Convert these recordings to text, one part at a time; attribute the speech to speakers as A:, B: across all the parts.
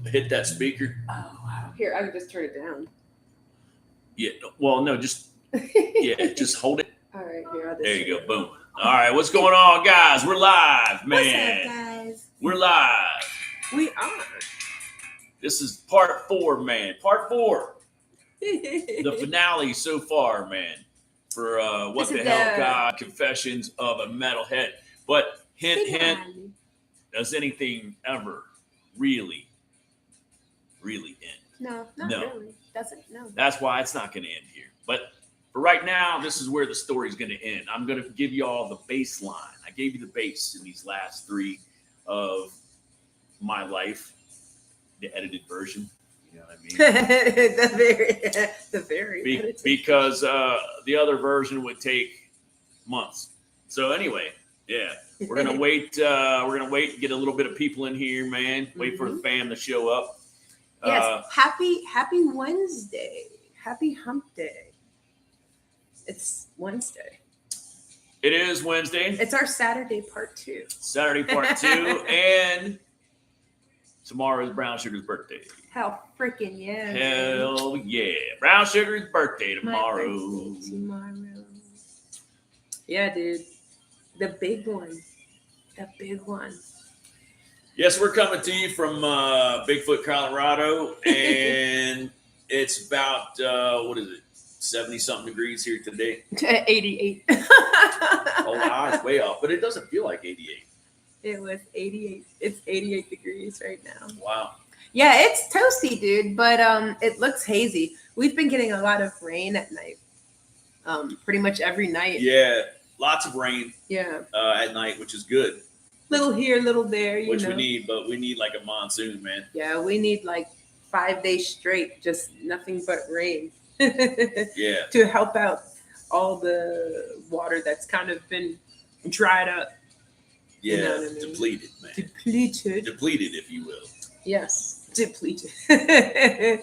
A: hit that speaker.
B: Oh, wow. Here, I can just turn it down.
A: Yeah. Well, no, just just hold it.
B: All right, here. I'll just
A: There you go. Boom. All right, what's going on, guys? We're live, man.
B: What's up, guys?
A: We're live.
B: We are.
A: This is part 4, man. Part 4. The finale so far, man. For What the Hell, God? Confessions of a Metalhead. But hint, does anything ever really end?
B: No, not really. Doesn't. No.
A: That's why it's not going to end here. But for right now, this is where the story's going to end. I'm going to give you all the baseline. I gave you the base in these last 3 of my life, the edited version. You know what I mean?
B: the very
A: because the other version would take months. So anyway, yeah, we're gonna wait. We're gonna wait and get a little bit of people in here, man. Wait for the fam to show up.
B: Yes, happy Wednesday, happy Hump Day. It's Wednesday.
A: It is Wednesday.
B: It's our Saturday part 2.
A: Saturday part 2, and tomorrow is Brown Sugar's birthday.
B: Hell freaking yeah.
A: Hell yeah. Brown Sugar's birthday tomorrow.
B: Yeah, dude. The big one. The big one.
A: Yes, we're coming to you from Bigfoot, Colorado, and it's about, 70-something degrees here today?
B: 88.
A: Oh, wow, it's way off, but it doesn't feel like 88.
B: It was 88. It's 88 degrees right now.
A: Wow.
B: Yeah, it's toasty, dude, but it looks hazy. We've been getting a lot of rain at night. Pretty much every night.
A: Yeah, lots of rain.
B: Yeah.
A: At night, which is good.
B: Little here, little there,
A: we need, but we need like a monsoon, man.
B: Yeah, we need like 5 days straight, just nothing but rain.
A: Yeah.
B: To help out all the water that's kind of been dried up.
A: Yeah,
B: you know what I mean?
A: Depleted, man.
B: Depleted,
A: if you will.
B: Yes, depleted.
A: Yeah.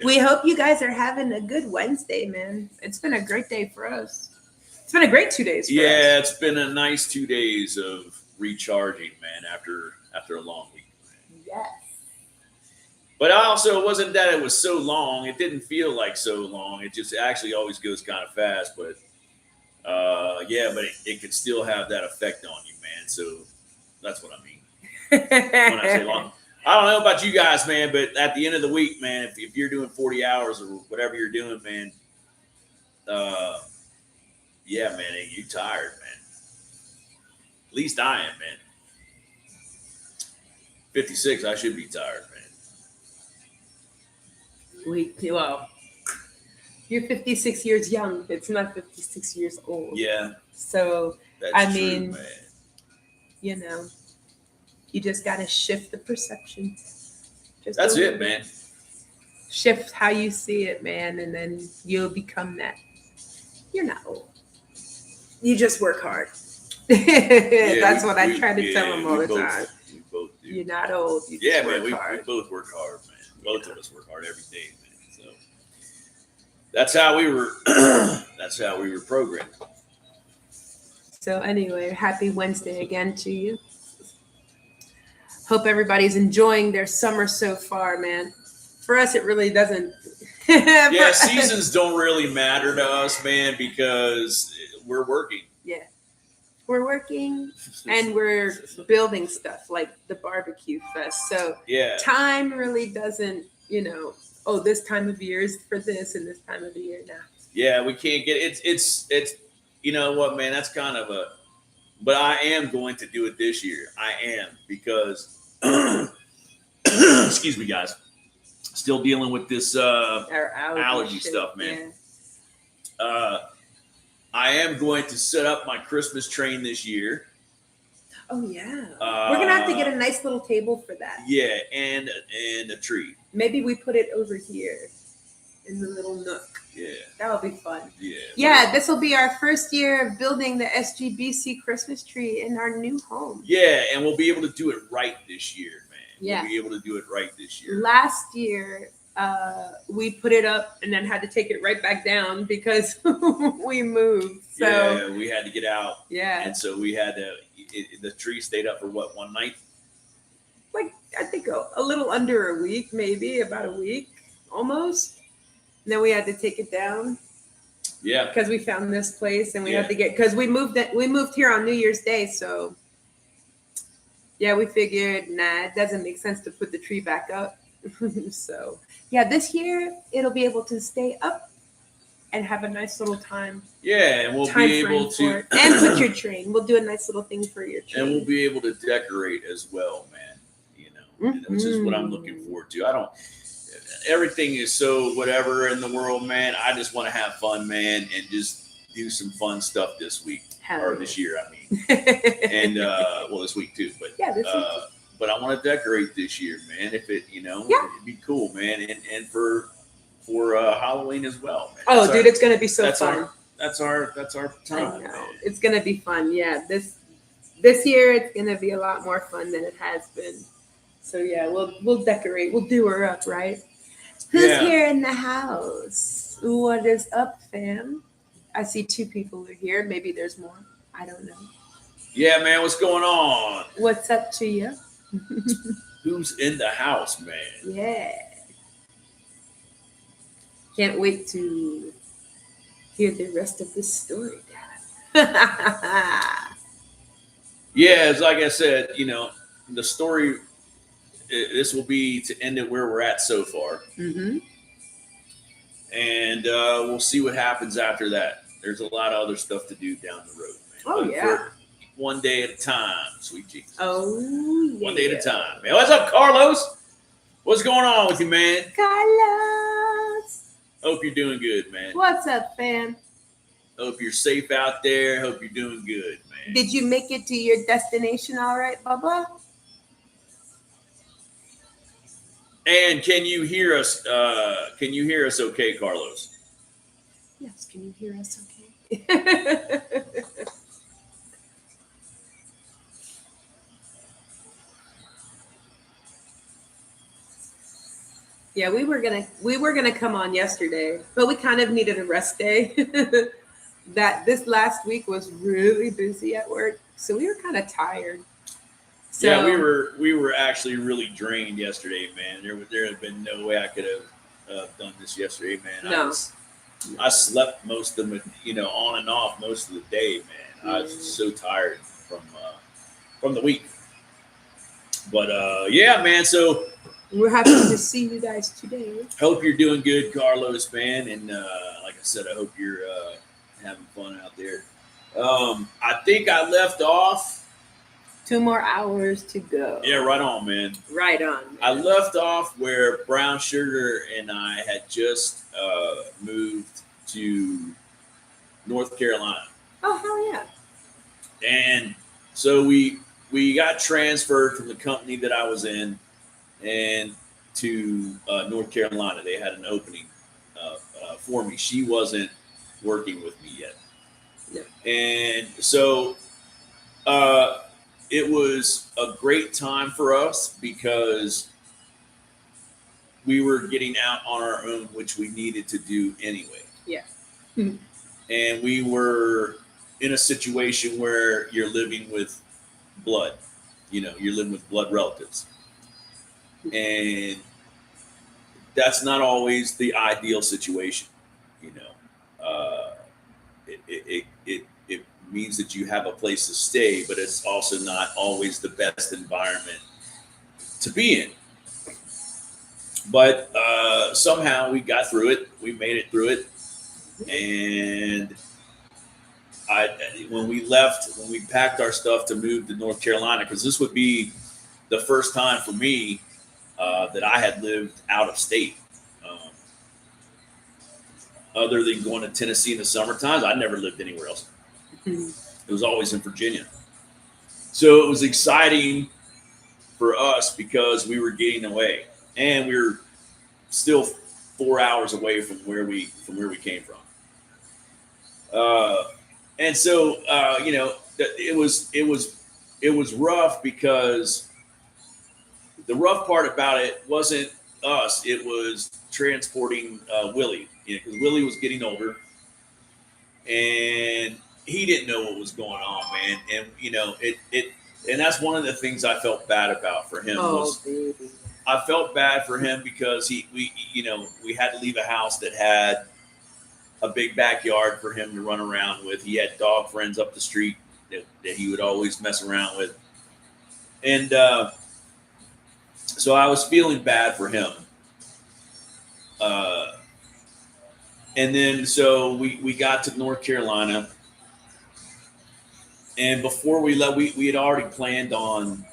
B: We hope you guys are having a good Wednesday, man. It's been a great day for us. It's been a great 2 days for us.
A: Yeah, it's been a nice 2 days of recharging, man, after a long week. Man.
B: Yes.
A: But also, it wasn't that it was so long. It didn't feel like so long. It just actually always goes kind of fast. But, yeah, but it could still have that effect on you, man. So that's what I mean when I say long. I don't know about you guys, man, but at the end of the week, man, if you're doing 40 hours or whatever you're doing, man, yeah, man, you're tired, man. At least I am, man. 56, I should be tired, man.
B: Well, you're 56 years young. It's not 56 years old.
A: Yeah.
B: So,
A: that's true, man.
B: You know, you just got to shift the perception.
A: That's it, man.
B: Shift how you see it, man, and then you'll become that. You're not old. You just work hard. That's what I try to tell them all the time.
A: We both do.
B: You're not old. You
A: just
B: work
A: man,
B: hard.
A: We both work hard, man. Both of us work hard every day, man. So that's how we were. That's how we were programmed.
B: So anyway, happy Wednesday again to you. Hope everybody's enjoying their summer so far, man. For us, it really doesn't.
A: Yeah, seasons don't really matter to us, man, because we're working.
B: Yeah. We're working and we're building stuff like the barbecue fest. So
A: yeah, time
B: really doesn't, this time of year is for this and this time of the year now.
A: Yeah, we can't get it. It's you know what, man, that's kind of but I am going to do it this year. I am, because excuse me, guys. Still dealing with this
B: our
A: allergy stuff, man. Yeah. I am going to set up my Christmas train this year.
B: Oh yeah, we're gonna have to get a nice little table for that.
A: Yeah, and a tree.
B: Maybe we put it over here in the little nook.
A: Yeah,
B: that would be fun.
A: Yeah.
B: Yeah, this will be our first year of building the SGBC Christmas tree in our new home.
A: Yeah, and we'll be able to do it right this year, man.
B: Yeah,
A: we'll be able to do it right this year.
B: Last year, we put it up and then had to take it right back down because we moved. So
A: yeah, we had to get out.
B: Yeah,
A: and so we had to. The tree stayed up for what, one night?
B: Like I think a little under a week, maybe about a week, almost. And then we had to take it down.
A: Yeah.
B: Because we found this place and we had to because we moved here on New Year's Day, so yeah, we figured it doesn't make sense to put the tree back up. So yeah, this year it'll be able to stay up and have a nice little time.
A: Yeah, and we'll be able to
B: and put your train. We'll do a nice little thing for your train.
A: And we'll be able to decorate as well, man. Which is what I'm looking forward to. Everything is so whatever in the world, man. I just want to have fun, man, and just do some fun stuff this week or this year. I mean, and this week too. But
B: yeah, this week.
A: But I want to decorate this year, man. If it, it'd be cool, man, and for Halloween as well, man.
B: Oh, dude, it's gonna be so fun.
A: That's our time.
B: I know. Man. It's gonna be fun. Yeah, this year it's gonna be a lot more fun than it has been. So yeah, we'll decorate. We'll do her up, right? Who's here in the house? What is up, fam? I see 2 people are here. Maybe there's more. I don't know.
A: Yeah, man. What's going on?
B: What's up to you?
A: Who's in the house, man?
B: Yeah. Can't wait to hear the rest of this story, Dad.
A: Yeah, like I said, the story, this will be to end it where we're at so far.
B: Mm-hmm.
A: And we'll see what happens after that. There's a lot of other stuff to do down the road, man.
B: Oh, yeah.
A: One day at a time, sweet Jesus.
B: Oh, yeah.
A: One day at a time, man. What's up, Carlos? What's going on with you, man?
B: Carlos.
A: Hope you're doing good, man.
B: What's up, fam?
A: Hope you're safe out there. Hope you're doing good, man.
B: Did you make it to your destination all right, Bubba?
A: And can you hear us? Can you hear us okay, Carlos?
B: Yes, can you hear us okay? Yeah, we were gonna come on yesterday, but we kind of needed a rest day. That this last week was really busy at work, so we were kind of tired. So,
A: yeah, we were actually really drained yesterday, man. There had been no way I could have done this yesterday, man.
B: No.
A: I slept most of the, on and off most of the day, man. I was so tired from the week. But yeah, man. So
B: we're happy to see you guys today.
A: Hope you're doing good, Carlos, man. And like I said, I hope you're having fun out there. I think I left off.
B: 2 more hours to go.
A: Yeah, right on, man.
B: Right on. Man.
A: I left off where Brown Sugar and I had just moved to North Carolina.
B: Oh, hell yeah.
A: And so we got transferred from the company that I was in and to North Carolina. They had an opening for me. She wasn't working with me yet.
B: No.
A: And so it was a great time for us because we were getting out on our own, which we needed to do anyway.
B: Yeah.
A: And we were in a situation where you're living with blood, you're living with blood relatives. And that's not always the ideal situation, It means that you have a place to stay, but it's also not always the best environment to be in. But somehow we got through it. We made it through it. And when we packed our stuff to move to North Carolina, because this would be the first time for me that I had lived out of state. Other than going to Tennessee in the summer times, I never lived anywhere else. It was always in Virginia. So it was exciting for us because we were getting away, and we were still 4 hours away from where we came from. And so it was rough because the rough part about it wasn't us; it was transporting Willie, because Willie was getting older, and he didn't know what was going on, man. And And that's one of the things I felt bad about for him. I felt bad for him because we had to leave a house that had a big backyard for him to run around with. He had dog friends up the street that he would always mess around with. And so I was feeling bad for him. And then so we got to North Carolina. And before we left, we had already planned on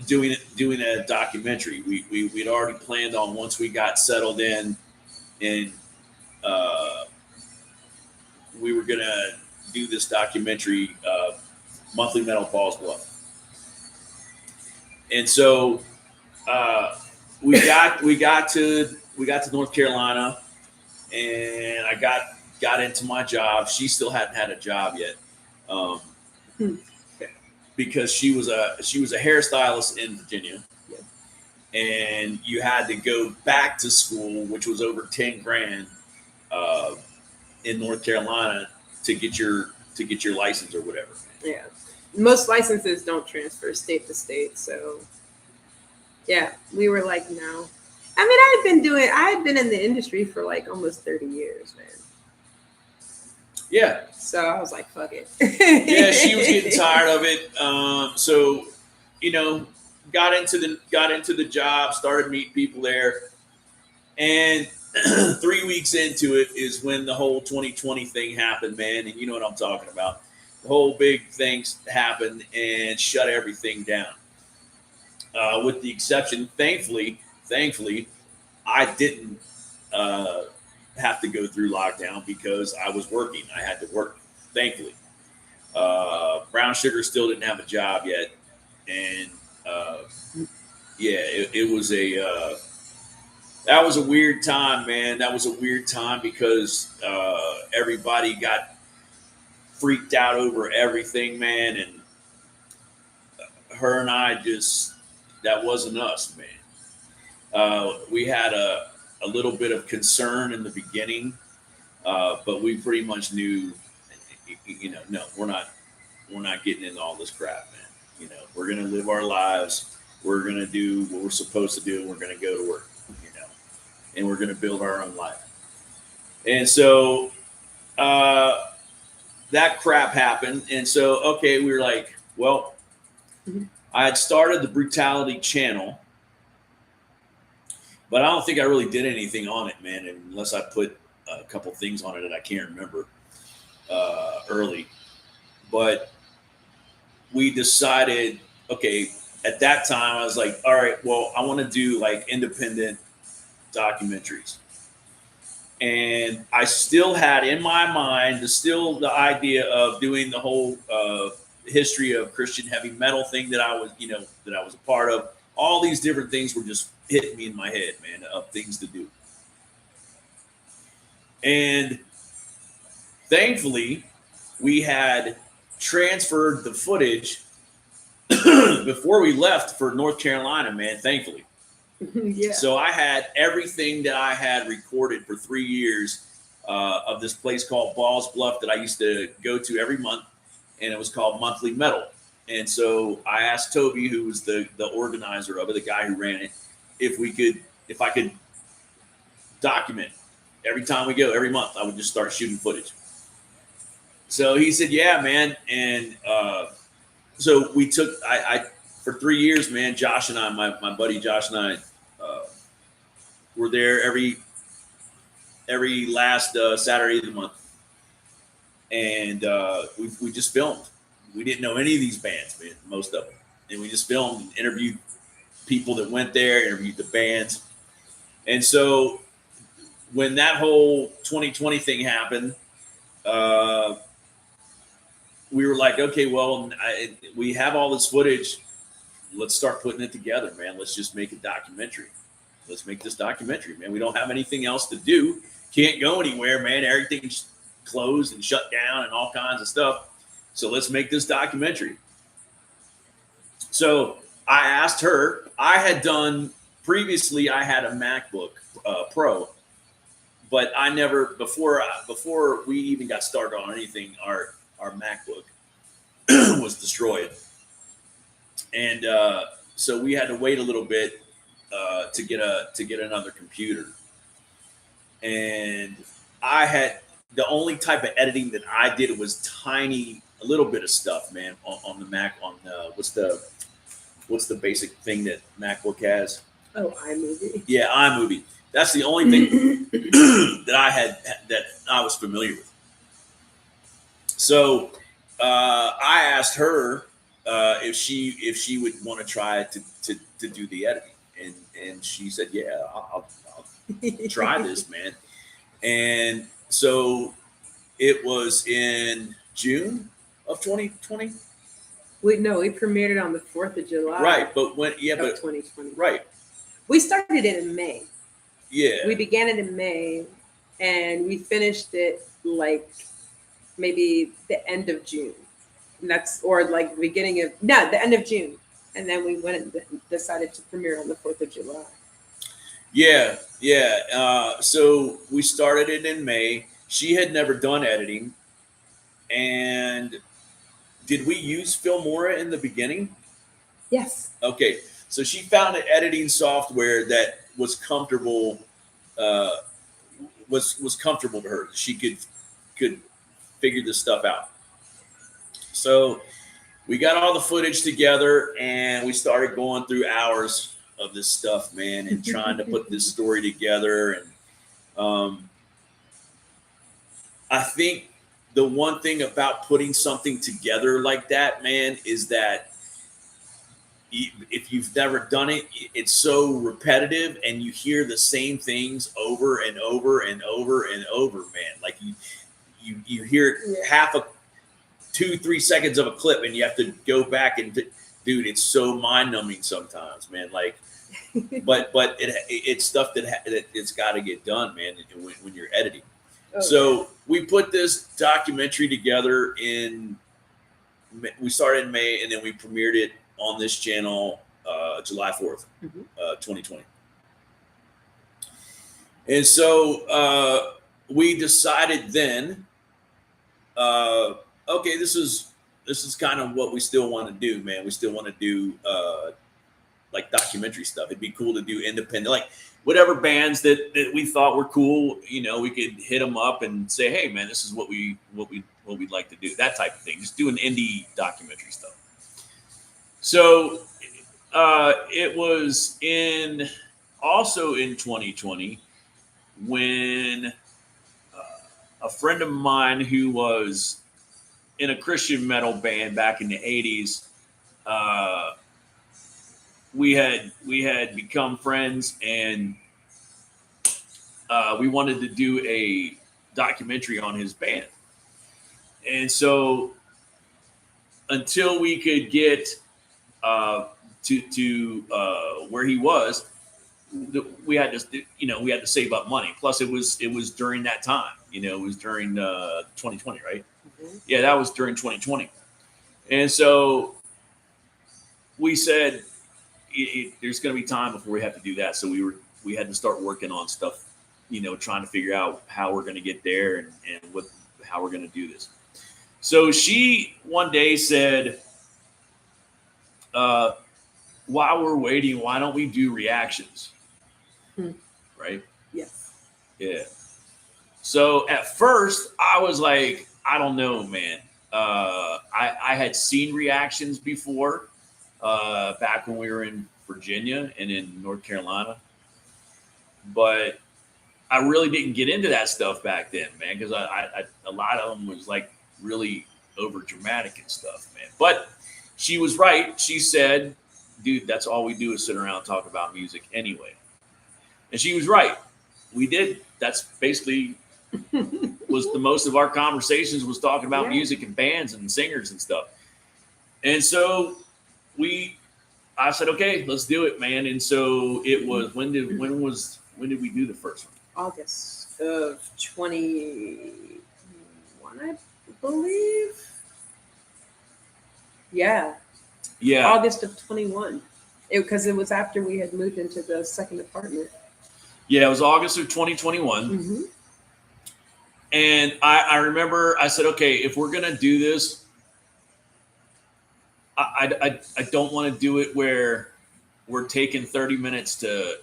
A: doing a documentary. We'd already planned on once we got settled in, and we were gonna do this documentary, Monthly Metal Balls Bluff. And so we got to North Carolina, and I got into my job. She still hadn't had a job yet, because she was a hairstylist in Virginia, and you had to go back to school, which was over 10 grand in North Carolina to get your license or whatever.
B: Yeah, most licenses don't transfer state to state, so yeah, we were like, no. I mean, I had been in the industry for like almost 30 years, man.
A: Yeah.
B: So I was like, fuck it.
A: Yeah, she was getting tired of it. So, got into the job, started meeting people there. And 3 weeks into it is when the whole 2020 thing happened, man. And you know what I'm talking about. The whole big things happened and shut everything down. With the exception, thankfully, I didn't have to go through lockdown because I was working. I had to work, thankfully. Brown Sugar still didn't have a job yet. And it was that was a weird time, man. That was a weird time because everybody got freaked out over everything, man. And her and I that wasn't us, man. We had a little bit of concern in the beginning, but we pretty much knew, no, we're not getting into all this crap, man. We're gonna live our lives. We're gonna do what we're supposed to do. We're gonna go to work, and we're gonna build our own life. And so that crap happened, and so okay, we were like, well, I had started the Brutality channel. But I don't think I really did anything on it, man, unless I put a couple things on it that I can't remember early. But we decided, okay, at that time, I was like, all right, well, I want to do like independent documentaries. And I still had in my mind the idea of doing the whole history of Christian heavy metal thing that I was a part of. All these different things were just hitting me in my head, man, of things to do. And thankfully, we had transferred the footage before we left for North Carolina, man, thankfully.
B: Yeah.
A: So I had everything that I had recorded for 3 years of this place called Balls Bluff that I used to go to every month, and it was called Monthly Metal. And so I asked Toby, who was the organizer of it, the guy who ran it, if I could document every time we go, every month, I would just start shooting footage. So he said, yeah, man. And so we took, for 3 years, man, Josh and I, my buddy Josh and I, were there every last Saturday of the month. And we just filmed. We didn't know any of these bands, man, most of them. And we just filmed and interviewed people that went there, interviewed the bands. And so when that whole 2020 thing happened, we were like, okay, well, we have all this footage. Let's start putting it together, man. Let's just make a documentary. Let's make this documentary, man. We don't have anything else to do. Can't go anywhere, man. Everything's closed and shut down and all kinds of stuff. So let's make this documentary. So I asked her, I had a MacBook Pro, but I never, before we even got started on anything, our MacBook, was destroyed. And so we had to wait a little bit to get another computer. And I had the only type of editing that I did was a little bit of stuff, man, on the Mac. On what's the basic thing that MacBook has?
B: Oh, iMovie.
A: Yeah, iMovie. That's the only thing that I was familiar with. So I asked her if she would want to try to do the editing, and she said, "Yeah, I'll try this, man." And so it was in June of 2020.
B: We premiered it on the 4th of July.
A: Right, but but
B: 2020.
A: Right.
B: We started it in May.
A: Yeah.
B: We began it in May, and we finished it like maybe the end of June. And the end of June. And then we went and decided to premiere on the 4th of July.
A: Yeah. So we started it in May. She had never done editing. And did we use Filmora in the beginning?
B: Yes.
A: Okay. So she found an editing software that was comfortable, was comfortable to her. She could figure this stuff out. So we got all the footage together and we started going through hours of this stuff, man, and trying to put this story together. And I think the one thing about putting something together like that, man, is that if you've never done it, it's so repetitive and you hear the same things over and over and over and over, man. Like you hear half a 2-3 seconds of a clip and you have to go back and dude, it's so mind numbing sometimes, man. Like, but it's stuff that it's got to get done, man, when you're editing. Okay. So we put this documentary together we started in May and then we premiered it on this channel July 4th, 2020. And so we decided then, okay, this is kind of what we still want to do, man. We still want to do like documentary stuff. It'd be cool to do independent, like whatever bands that we thought were cool, we could hit them up and say, hey man, this is what we'd like to do, that type of thing. Just doing indie documentary stuff. So it was also in 2020 when a friend of mine who was in a Christian metal band back in the 80s, we had become friends, and we wanted to do a documentary on his band. And so until we could get to where he was, we had to save up money. Plus it was during that time, it was during 2020, right? Mm-hmm. Yeah, that was during 2020. And so we said there's going to be time before we have to do that. So we had to start working on stuff, trying to figure out how we're going to get there and how we're going to do this. So she one day said, while we're waiting, why don't we do reactions? Right?
B: Yes.
A: Yeah. So at first I was like, I don't know, man. I had seen reactions before, back when we were in Virginia and in North Carolina, but I really didn't get into that stuff back then, man, because I a lot of them was like really over dramatic and stuff, man. But she was right. She said, dude, that's all we do is sit around and talk about music anyway. And she was right. We did. That's basically was the most of our conversations was talking about music and bands and singers and stuff. And so I said, okay, let's do it, man. And so it was, when did we do the first one?
B: August of 21, I believe. Yeah.
A: Yeah.
B: August of 21. Because it was after we had moved into the second apartment.
A: Yeah, it was August of 2021. Mm-hmm. And I remember I said, okay, if we're going to do this, I don't want to do it where we're taking 30 minutes to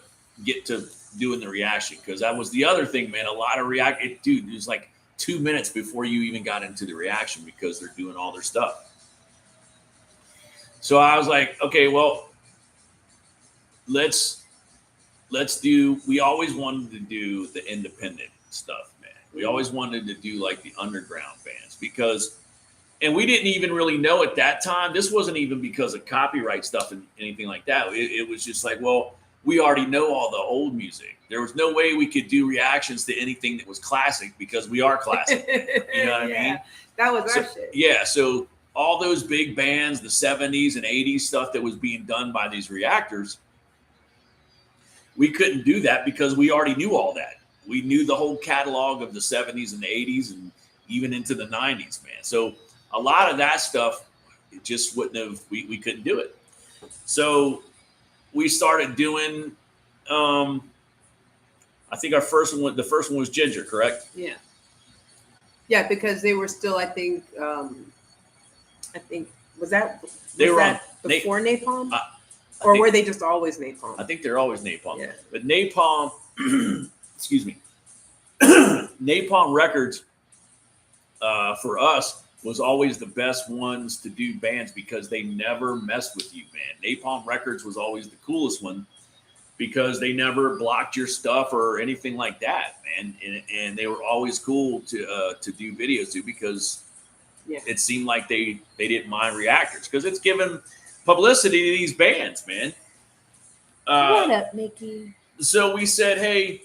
A: get to doing the reaction, because that was the other thing, man. A lot of dude, it was like 2 minutes before you even got into the reaction because they're doing all their stuff. So I was like, okay, well, let's do. We always wanted to do the independent stuff, man. We always wanted to do like the underground bands because. And we didn't even really know at that time. This wasn't even because of copyright stuff and anything like that. It was just like, well, we already know all the old music. There was no way we could do reactions to anything that was classic because we are classic. You know what I mean?
B: That was our shit.
A: Yeah. So all those big bands, the 70s and 80s stuff that was being done by these reactors, we couldn't do that because we already knew all that. We knew the whole catalog of the 70s and the 80s and even into the 90s, man. So a lot of that stuff, it just wouldn't have, we couldn't do it. So we started doing, I think the first one was Ginger, correct?
B: Yeah. Yeah, because they were still, I think, was that before Napalm? Or were they just always Napalm?
A: I think they're always Napalm.
B: Yeah.
A: But Napalm, excuse me, Napalm Records, for us, was always the best ones to do bands because they never messed with you, man. Napalm Records was always the coolest one because they never blocked your stuff or anything like that, man. And they were always cool to do videos to because it seemed like they didn't mind reactors because it's given publicity to these bands, man.
B: What up, Mickey?
A: So we said, hey,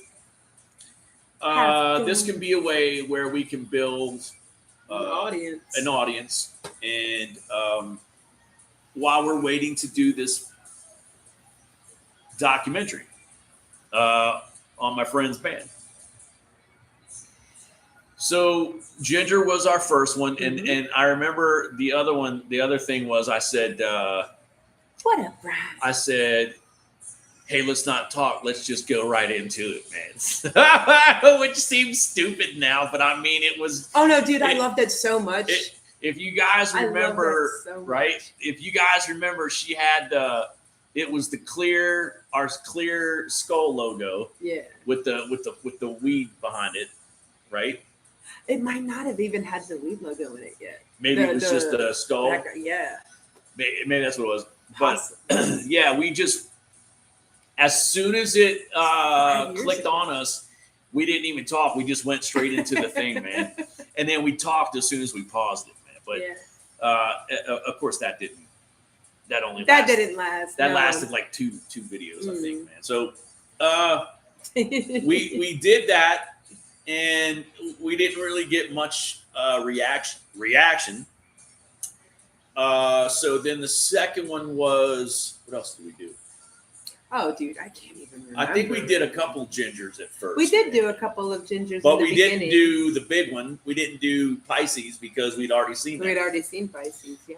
A: this can be a way where we can build an audience, and while we're waiting to do this documentary on my friend's band. So Ginger was our first one, and I remember the other thing was I said,
B: what up, Brian?
A: I said, hey, let's not talk. Let's just go right into it, man. Which seems stupid now, but I mean, it was.
B: Oh, no, dude, I loved it so much.
A: If you guys remember, right? If you guys remember, she had it was our clear skull logo. Yeah. With the weed behind it, right?
B: It might not have even had the weed logo in it yet.
A: Maybe it was just a skull.
B: Yeah.
A: Maybe that's what it was. But yeah, we just. As soon as it clicked on us, we didn't even talk. We just went straight into the thing, man. And then we talked as soon as we paused it, man. But of course, that didn't last. That lasted like two videos, I think, man. So we did that, and we didn't really get much reaction. So then the second one was, what else did we do?
B: Oh, dude, I can't even remember.
A: I think we did a couple Gingers at first.
B: We did do a couple of Gingers,
A: but we didn't do the big one. We didn't do Pisces because we'd already seen that.
B: We'd already seen Pisces, yeah.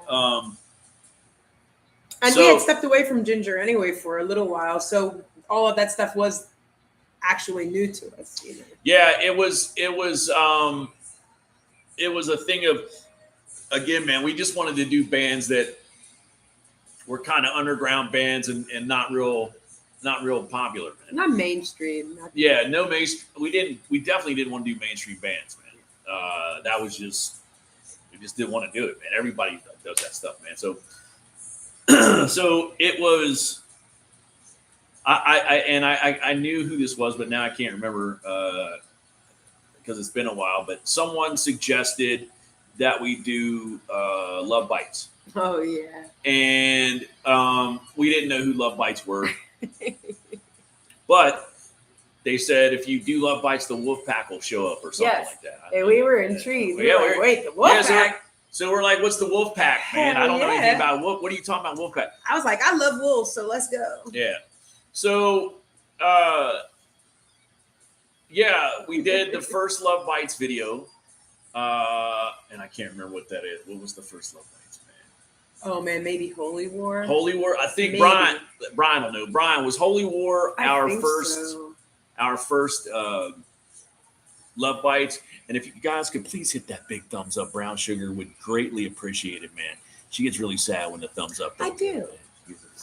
B: And we had stepped away from Ginger anyway for a little while, so all of that stuff was actually new to us. You know?
A: Yeah, it was a thing of, again, man, we just wanted to do bands that were kind of underground bands and not real popular, man.
B: Not mainstream.
A: No mainstream. We definitely didn't want to do mainstream bands, man. That was just, we just didn't want to do it, man. Everybody does that stuff, man. So, so it was. I knew who this was, but now I can't remember because it's been a while. But someone suggested that we do Love Bites.
B: Oh yeah.
A: And we didn't know who Love Bites were. But they said if you do Love Bites, the Wolfpack will show up or something like that.
B: And we were intrigued. We were like, wait, the Wolfpack?
A: So we're like, what's the Wolfpack, man? I don't know anything about what are you talking about, Wolfpack?
B: I was like, I love wolves, so let's go.
A: Yeah. So we did the first Love Bites video. And I can't remember what that is. What was the first Love Bites, man?
B: Oh man, maybe Holy War.
A: Holy War. I think maybe. Brian will know. Brian, was Holy War our first Love Bites. And if you guys could please hit that big thumbs up, Brown Sugar would greatly appreciate it, man. She gets really sad when the thumbs up.
B: I do.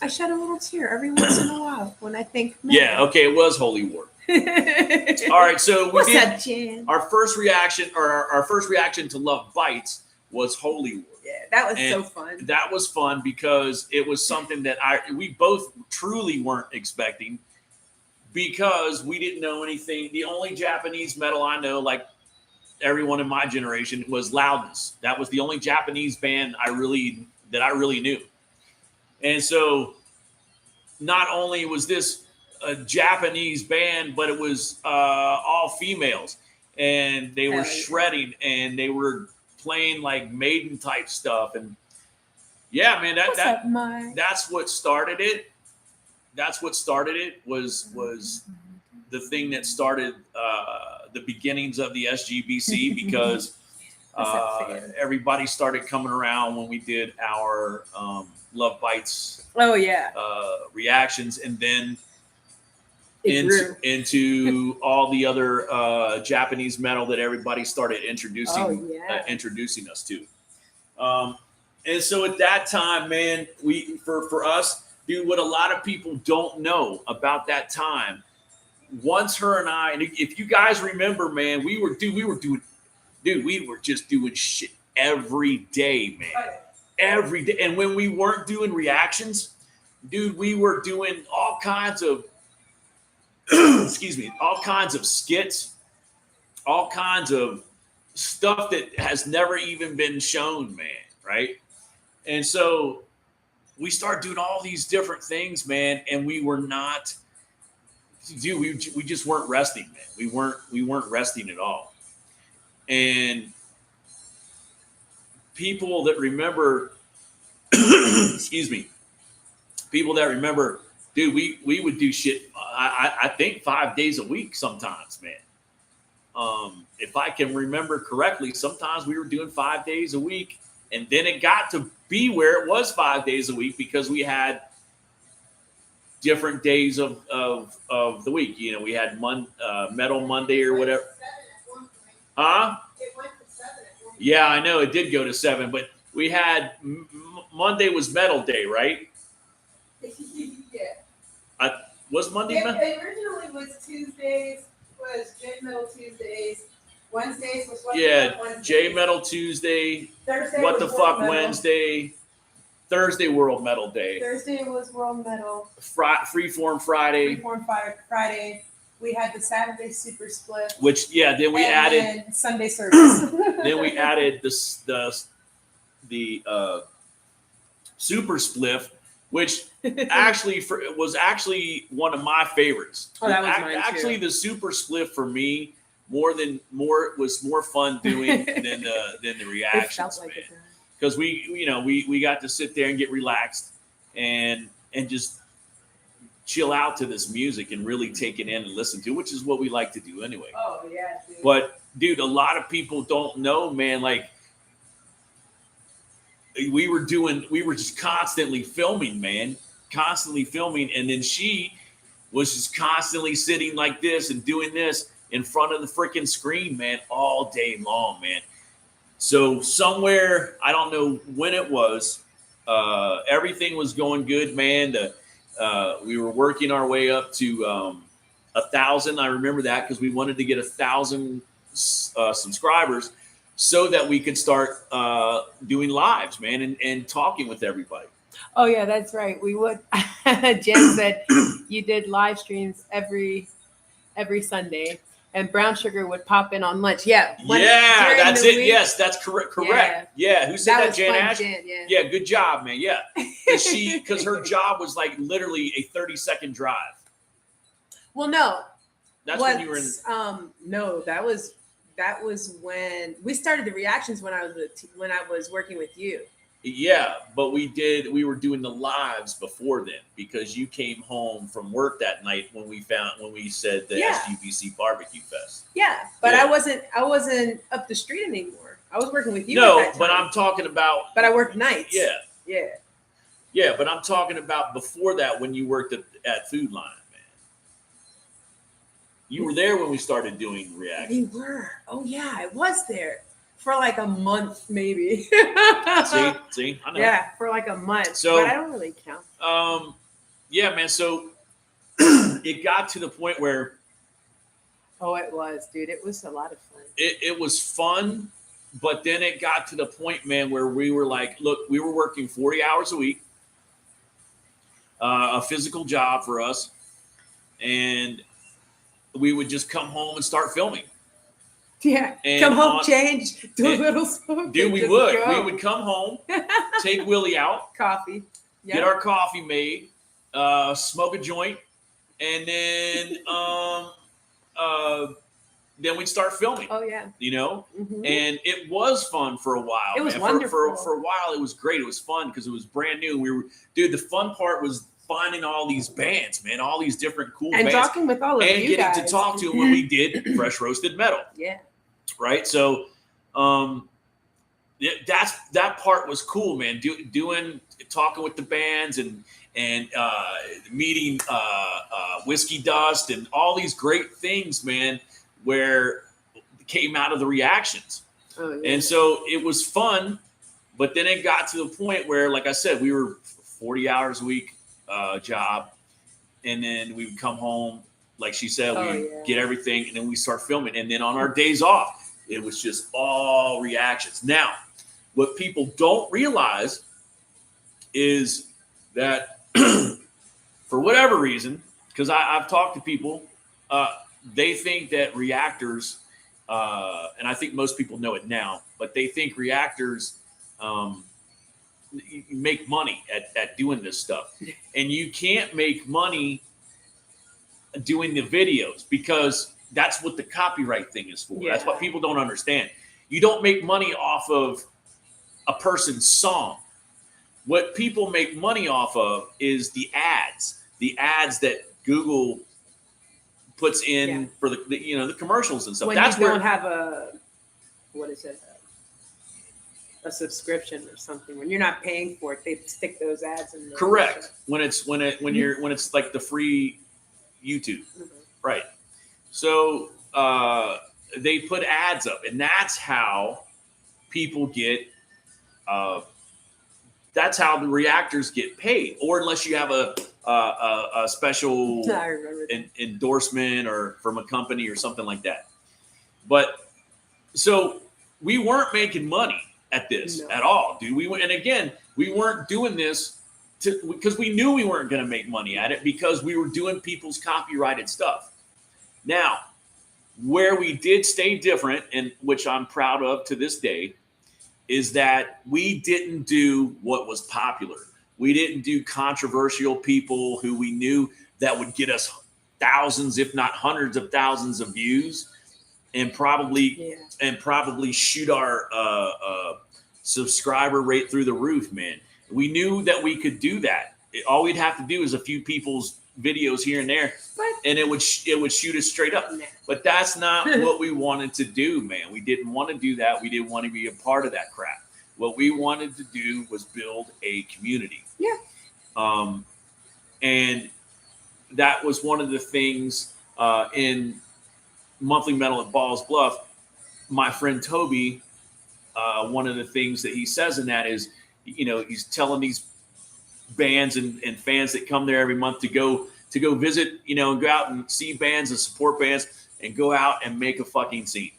B: I shed a little tear every once in a while when I think.
A: Yeah, okay, it was Holy War. All right, so we
B: What's
A: did
B: that, Jen?
A: our first reaction, or our first reaction to Love Bites was Holy War.
B: Yeah, that was so fun.
A: That was fun because it was something that we both truly weren't expecting, because we didn't know anything. The only Japanese metal I know, like everyone in my generation, was Loudness. That was the only Japanese band I really knew. And so not only was this a Japanese band, but it was all females, and they were shredding, and they were playing like Maiden type stuff. And yeah, man, that's what started it. That's what started it was the thing that started the beginnings of the SGBC, because everybody started coming around when we did our Love Bites reactions, and then into all the other Japanese metal that everybody started introducing us to. And so at that time, man, for us, dude, what a lot of people don't know about that time, once her and I, and if you guys remember, man, we were just doing shit every day, man. Every day. And when we weren't doing reactions, dude, we were doing all kinds of all kinds of skits, all kinds of stuff that has never even been shown, man, right? And so we started doing all these different things, man, and we were not, dude, we just weren't resting, man. We weren't resting at all. And people that remember, people that remember, dude, we would do shit, I think 5 days a week sometimes, man. If I can remember correctly, sometimes we were doing 5 days a week, and then it got to be where it was 5 days a week because we had different days of the week. You know, we had Metal Monday or whatever. Huh?
C: It went to 7 at 1.
A: Yeah, I know it did go to 7, but we had Monday was Metal Day, right?
C: Yeah.
A: Was Monday?
C: It originally was Tuesdays, was J Metal Tuesdays. Wednesdays was what the fuck Wednesdays.
A: J Metal Tuesday.
C: Thursday
A: What
C: was
A: the fuck
C: World
A: Wednesday. Thursday World Metal Day.
C: Thursday was World Metal.
A: Freeform Friday.
C: Freeform Friday. We had the Saturday Super Split.
A: Which then we added
C: Sunday service.
A: then we added the Super Spliff, which was actually one of my favorites.
B: Oh, that was mine
A: actually
B: too.
A: The Super Spliff for me was more fun doing than the reactions, man. Because we got to sit there and get relaxed and just chill out to this music and really take it in and listen to, which is what we like to do anyway.
C: Oh yeah, dude.
A: But dude, a lot of people don't know, man, like we were just constantly filming, man. Constantly filming, and then she was just constantly sitting like this and doing this in front of the freaking screen, man, all day long, man. So somewhere, I don't know when it was, everything was going good, man. We were working our way up to 1,000. I remember that because we wanted to get 1,000 subscribers so that we could start doing lives, man, and talking with everybody.
B: Oh yeah, that's right. We would. Jen said you did live streams every Sunday, and Brown Sugar would pop in on lunch. Yeah.
A: That's it. Yes, that's correct. Yeah. Who said that? Jan Ash?
B: Jen,
A: yeah. Good job, man. Yeah. Because her job was like literally a 30-second drive.
B: Well, no.
A: That's when you were in.
B: No, that was when we started the reactions when I was working with you.
A: Yeah, but we were doing the lives before then because you came home from work that night when we said the SGBC Barbecue Fest.
B: Yeah, but I wasn't up the street anymore. I was working with you.
A: No, but I'm talking about.
B: But I worked nights.
A: Yeah, but I'm talking about before that when you worked at Food Line, man. You were there when we started doing reactions.
B: We were. Oh yeah, I was there. For like a month, maybe.
A: See, I know.
B: Yeah, for like a month.
A: So,
B: but I don't really count.
A: Yeah, man. So it got to the point where
B: Oh, it was, dude. It was a lot of fun.
A: it was fun, but then it got to the point, man, where we were like, look, we were working 40 hours a week, a physical job for us, and we would just come home and start filming.
B: Yeah,
A: And
B: come home, change, do a little smoking.
A: Dude, we would come home, take Willie out,
B: coffee,
A: get our coffee made, smoke a joint, and then we'd start filming.
B: Oh yeah,
A: you know,
B: mm-hmm.
A: And it was fun for a while.
B: It was
A: man.
B: wonderful
A: For a while. It was great. It was fun because it was brand new. The fun part was finding all these bands, man, all these different cool
B: and
A: bands,
B: talking with all of
A: and
B: you
A: getting
B: guys.
A: to talk to them when we did Fresh Roasted Metal.
B: Yeah.
A: Right. So, that part was cool, man. Talking with the bands and meeting Whiskey Dust and all these great things, man, where it came out of the reactions.
B: Oh, yeah.
A: And so it was fun, but then it got to the point where, like I said, we were 40 hours a week job, and then we would come home, like she said, we get everything, and then we start filming. And then on our days off, it was just all reactions. Now, what people don't realize is that for whatever reason, because I've talked to people, they think that reactors, and I think most people know it now, but they think reactors make money at doing this stuff. And you can't make money doing the videos because that's what the copyright thing is for.
B: Yeah.
A: That's what people don't understand. You don't make money off of a person's song. What people make money off of is the ads that Google puts in for the commercials and stuff.
B: When
A: that's
B: you don't have a subscription or something. When you're not paying for it, they stick those ads in there.
A: Correct. When it's like the free YouTube,
B: mm-hmm.
A: Right? So they put ads up, and that's how people get. That's how the reactors get paid, or unless you have a special endorsement or from a company or something like that. But so we weren't making money at this at all, dude. We weren't doing this because we knew we weren't going to make money at it because we were doing people's copyrighted stuff. Now, where we did stay different, and which I'm proud of to this day, is that we didn't do what was popular. We didn't do controversial people who we knew that would get us thousands, if not hundreds of thousands of views, and probably shoot our subscriber rate through the roof, man. We knew that we could do that. All we'd have to do is a few people's videos here and there, and it would shoot us straight up. But that's not what we wanted to do, man. We didn't want to do that. We didn't want to be a part of that crap. What we wanted to do was build a community.
B: Yeah.
A: And that was one of the things in Monthly Metal at Balls Bluff. My friend Toby, one of the things that he says in that is, he's telling these bands and fans that come there every month to go visit, and go out and see bands and support bands and go out and make a fucking scene.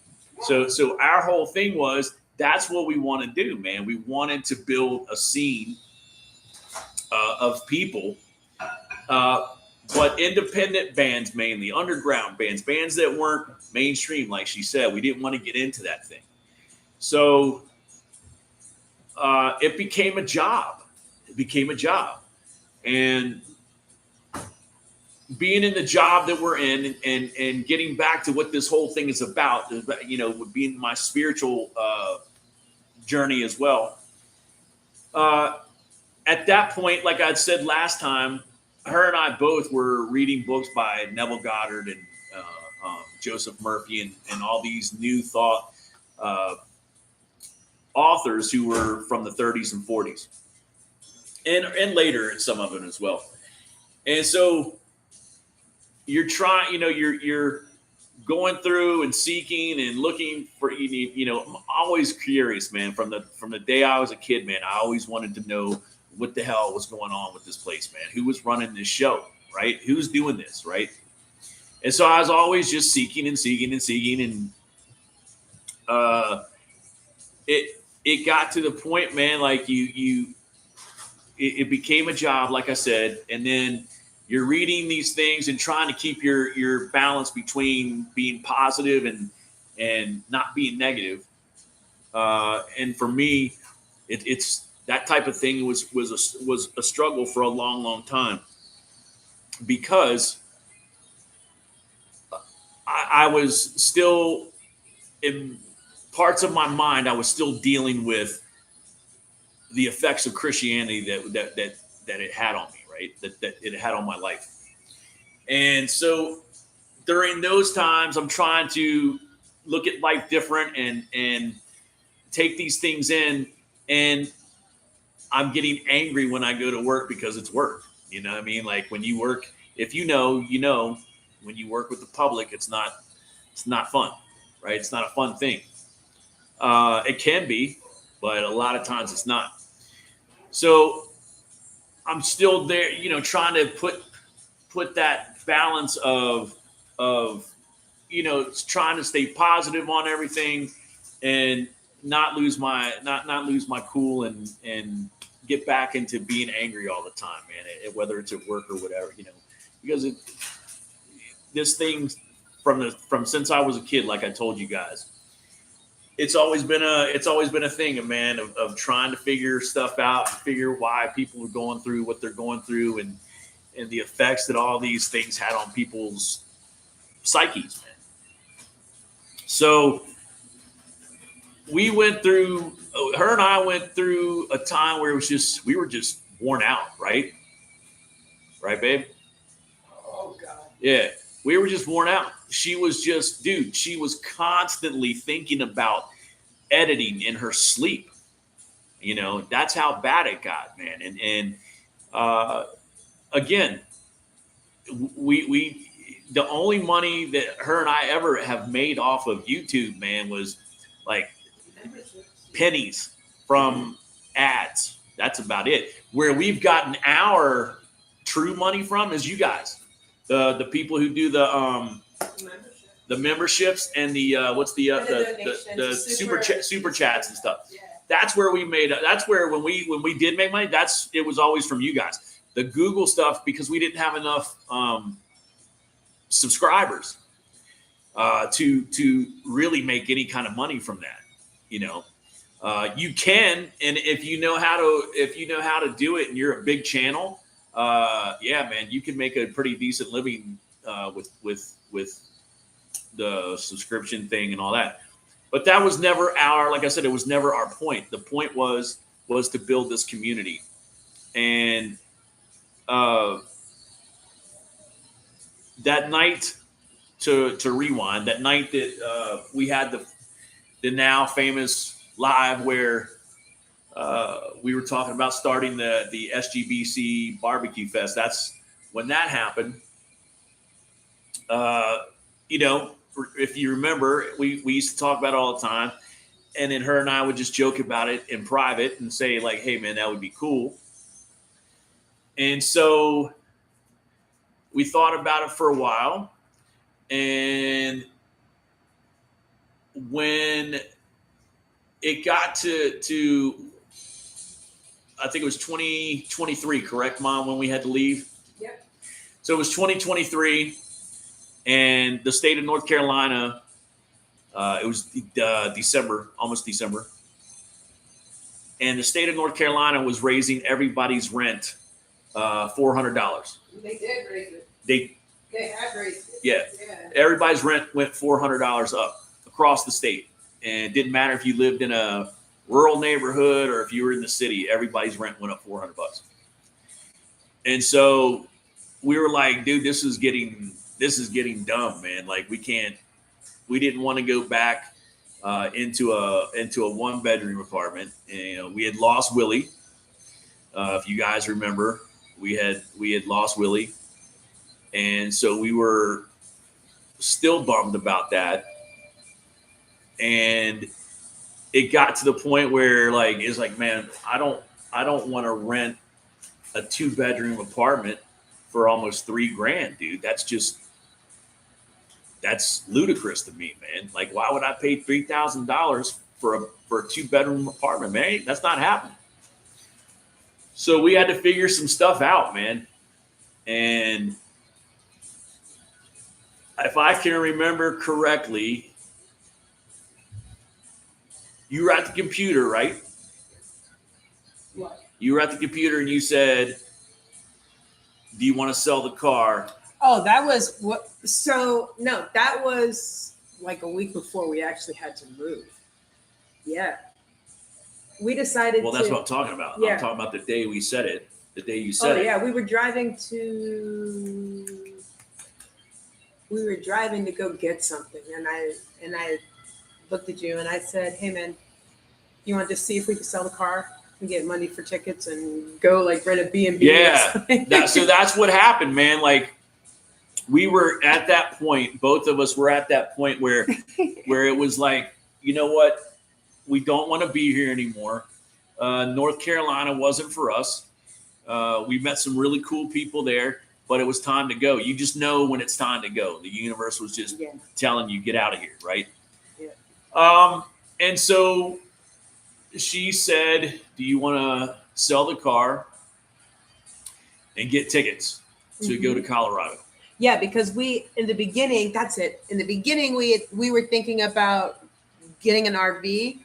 A: So our whole thing was, that's what we want to do, man. We wanted to build a scene of people, but independent bands, mainly underground bands that weren't mainstream, like she said. We didn't want to get into that thing. So it became a job. And being in the job that we're in and getting back to what this whole thing is about, being my spiritual journey as well. At that point, like I'd said last time, her and I both were reading books by Neville Goddard and Joseph Murphy and all these new thought authors who were from the 30s and 40s. And later, some of it as well. And so you're trying, you're going through and seeking and looking for, I'm always curious, man. From the day I was a kid, man, I always wanted to know what the hell was going on with this place, man. Who was running this show, right? Who's doing this, right? And so I was always just seeking and seeking and seeking, and it got to the point, man, like it became a job, like I said, and then you're reading these things and trying to keep your balance between being positive and not being negative. And for me, it's that type of thing was a struggle for a long, long time, because I was still, in parts of my mind, I was still dealing with the effects of Christianity that it had on me, right? That it had on my life. And so during those times, I'm trying to look at life different and take these things in. And I'm getting angry when I go to work because it's work. You know what I mean? Like when you work, if you know, when you work with the public, it's not fun, right? It's not a fun thing. It can be, but a lot of times it's not. So I'm still there, trying to put that balance of trying to stay positive on everything and not lose my cool and get back into being angry all the time, man. Whether it's at work or whatever, because this thing from since I was a kid, like I told you guys, it's always been a thing, man, of trying to figure stuff out, figure why people are going through what they're going through, and the effects that all these things had on people's psyches, man. So her and I went through a time where we were just worn out, right? Right, babe?
C: Oh, God.
A: Yeah. We were just worn out. She was she was constantly thinking about editing in her sleep. That's how bad it got, man. And again, we the only money that her and I ever have made off of YouTube, man, was like pennies from ads. That's about it. Where we've gotten our true money from is you guys. The people who do the memberships and the super chats and stuff.
C: Yeah.
A: That's where we made. That's where when we did make money, it was always from you guys. The Google stuff, because we didn't have enough subscribers to really make any kind of money from that. You can, and if you know how to do it, and you're a big channel. Yeah, man, you can make a pretty decent living with the subscription thing and all that. But that was never like I said, it was never our point. The point was to build this community. And that night, to rewind, that night that we had the now famous live where we were talking about starting the SGBC barbecue fest. That's when that happened. If you remember, we used to talk about it all the time, and then her and I would just joke about it in private and say like, "Hey, man, that would be cool." And so we thought about it for a while, and when it got to I think it was 2023, correct, Mom, when we had to leave?
C: Yep.
A: So it was 2023, and the state of North Carolina, it was December, almost December, and the state of North Carolina was raising everybody's rent $400.
C: They did raise it.
A: They
C: have raised it.
A: Yeah. Everybody's rent went $400 up across the state, and it didn't matter if you lived in a rural neighborhood or if you were in the city. Everybody's rent went up $400. And so we were like, dude, this is getting dumb, man. Like we didn't want to go back into a 1-bedroom apartment. And, we had lost Willie. If you guys remember, we had lost Willie. And so we were still bummed about that. And it got to the point where like it's like, man, I don't want to rent a 2-bedroom apartment for almost $3,000, dude. That's ludicrous to me, man. Like, why would I pay $3,000 for a 2-bedroom apartment, man? That's not happening. So we had to figure some stuff out, man. And if I can remember correctly, you were at the computer, right?
B: What?
A: You were at the computer and you said, do you want to sell the car?
B: Oh, that was what? So no, that was like a week before we actually had to move. Yeah, we decided.
A: Well, that's what I'm talking about.
B: Yeah.
A: I'm talking about the day we said it. The day you said it.
B: Yeah, we were driving to go get something, and I looked at you and I said, "Hey, man, you want to see if we can sell the car and get money for tickets and go like rent a B&B?"
A: Yeah, so that's what happened, man. Like we were at that point. Both of us were at that point where it was like, you know what, we don't want to be here anymore. North Carolina wasn't for us. We met some really cool people there, but it was time to go. You just know when it's time to go. The universe was just telling you, get out of here, right?
B: Yeah.
A: And so she said, do you want to sell the car and get tickets to go to Colorado?
B: Yeah, because in the beginning, that's it. In the beginning, we were thinking about getting an RV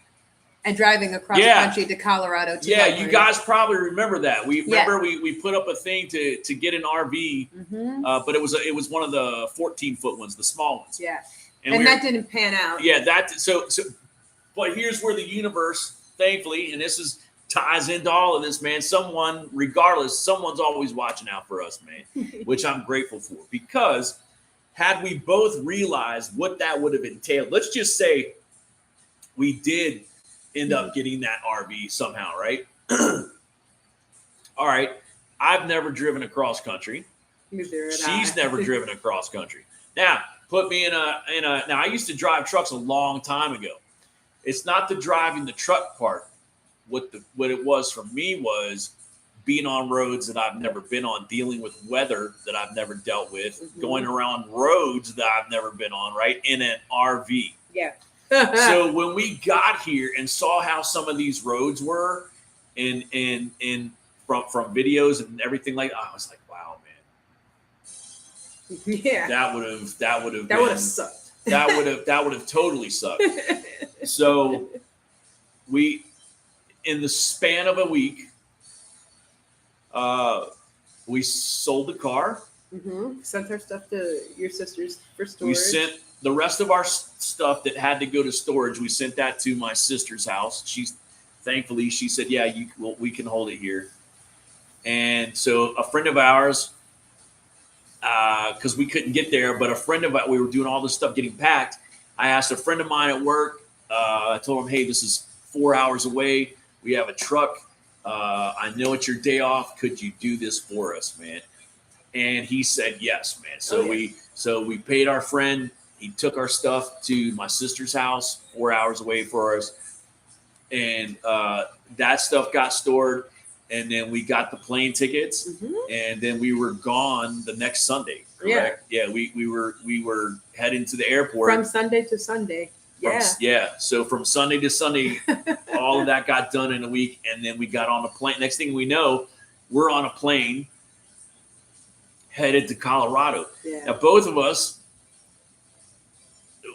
B: and driving across the country to Colorado.
A: You guys probably remember that. We put up a thing to get an RV, but it was one of the 14-foot ones, the small ones.
B: Yeah, and that didn't pan out.
A: Yeah, so. But here's where the universe, thankfully, and this ties into all of this, man. Someone's always watching out for us, man, which I'm grateful for. Because had we both realized what that would have entailed, let's just say we did end up getting that RV somehow, right? All right. I've never driven across country. She's never driven across country. Now, put me in a. Now, I used to drive trucks a long time ago. It's not the driving the truck part. What it was for me was being on roads that I've never been on, dealing with weather that I've never dealt with, going around roads that I've never been on, right? In an RV.
B: Yeah.
A: So when we got here and saw how some of these roads were, and from videos and everything like, I was like, wow, man.
B: Yeah.
A: That would have
B: sucked.
A: That would have totally sucked. So we, in the span of a week, we sold the car.
B: Sent our stuff to your sister's for storage.
A: We sent the rest of our stuff that had to go to storage. We sent that to my sister's house. Thankfully, she said, yeah, we can hold it here. And so a friend of ours, because we couldn't get there, but a friend of ours, we were doing all this stuff getting packed. I asked a friend of mine at work, I told him, hey, this is 4 hours away. We have a truck. I know it's your day off. Could you do this for us, man? And he said, yes, man. So we paid our friend. He took our stuff to my sister's house, 4 hours away for us. And that stuff got stored. And then we got the plane tickets, and then we were gone the next Sunday. Correct? Yeah. We were heading to the airport
B: from Sunday to Sunday.
A: So from Sunday to Sunday, all of that got done in a week, and then we got on a plane. Next thing we know, we're on a plane headed to Colorado. Yeah. Now, both of us,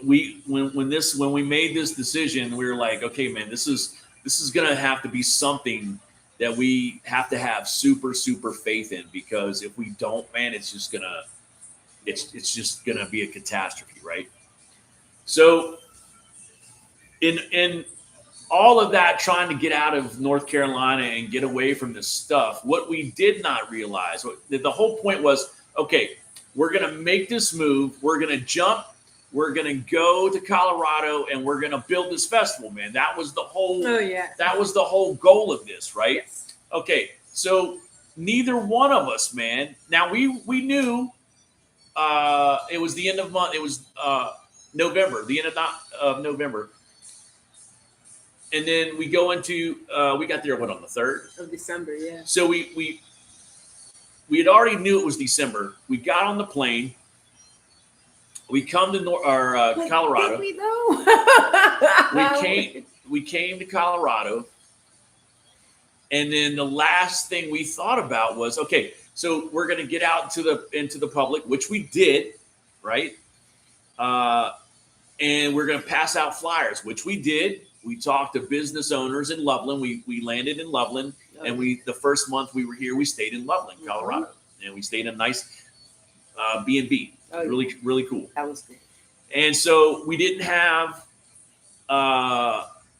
A: when we made this decision, we were like, okay, man, this is gonna have to be something that we have to have super, super faith in, because if we don't, man, it's just gonna be a catastrophe, right? So in all of that, trying to get out of North Carolina and get away from this stuff, what we did not realize, the whole point was, okay, we're going to make this move. We're going to jump. We're going to go to Colorado, and we're going to build this festival, man. That was the whole, that was the whole goal of this, right? Yes. Okay. So neither one of us, man. Now we knew, it was the end of month. It was November, the end of November. And then we go into we got there on the 3rd
B: of December, yeah.
A: So we had already knew it was December. We got on the plane. We come to Colorado.
B: Did we though?
A: We came to Colorado, and then the last thing we thought about was, okay, so we're going to get out into the public, which we did, right? And we're going to pass out flyers, which we did. We talked to business owners in Loveland. We landed in Loveland, and the first month we were here, we stayed in Loveland, Colorado, and we stayed in a nice B&B. Really, really cool.
B: That was good.
A: And so we didn't have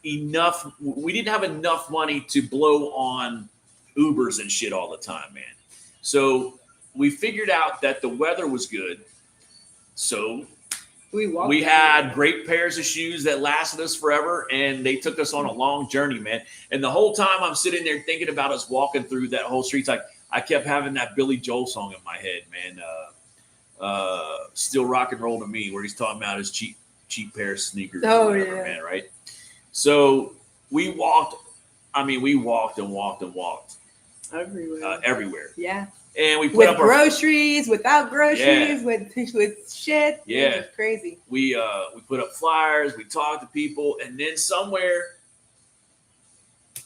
A: enough. We didn't have enough money to blow on Ubers and shit all the time, man. So we figured out that the weather was good. So we had great pairs of shoes that lasted us forever, and they took us on a long journey, man. And the whole time I'm sitting there thinking about us walking through that whole street, like I kept having that Billy Joel song in my head, man. Still rock and roll to me, where he's talking about his cheap pair of sneakers.
B: Oh,
A: whatever,
B: yeah,
A: man, right? So we walked. I mean, we walked and walked and walked everywhere.
B: Yeah.
A: And we put
B: with
A: up
B: groceries, without groceries, with shit.
A: Yeah,
B: it was crazy.
A: We put up flyers. We talked to people, and then somewhere,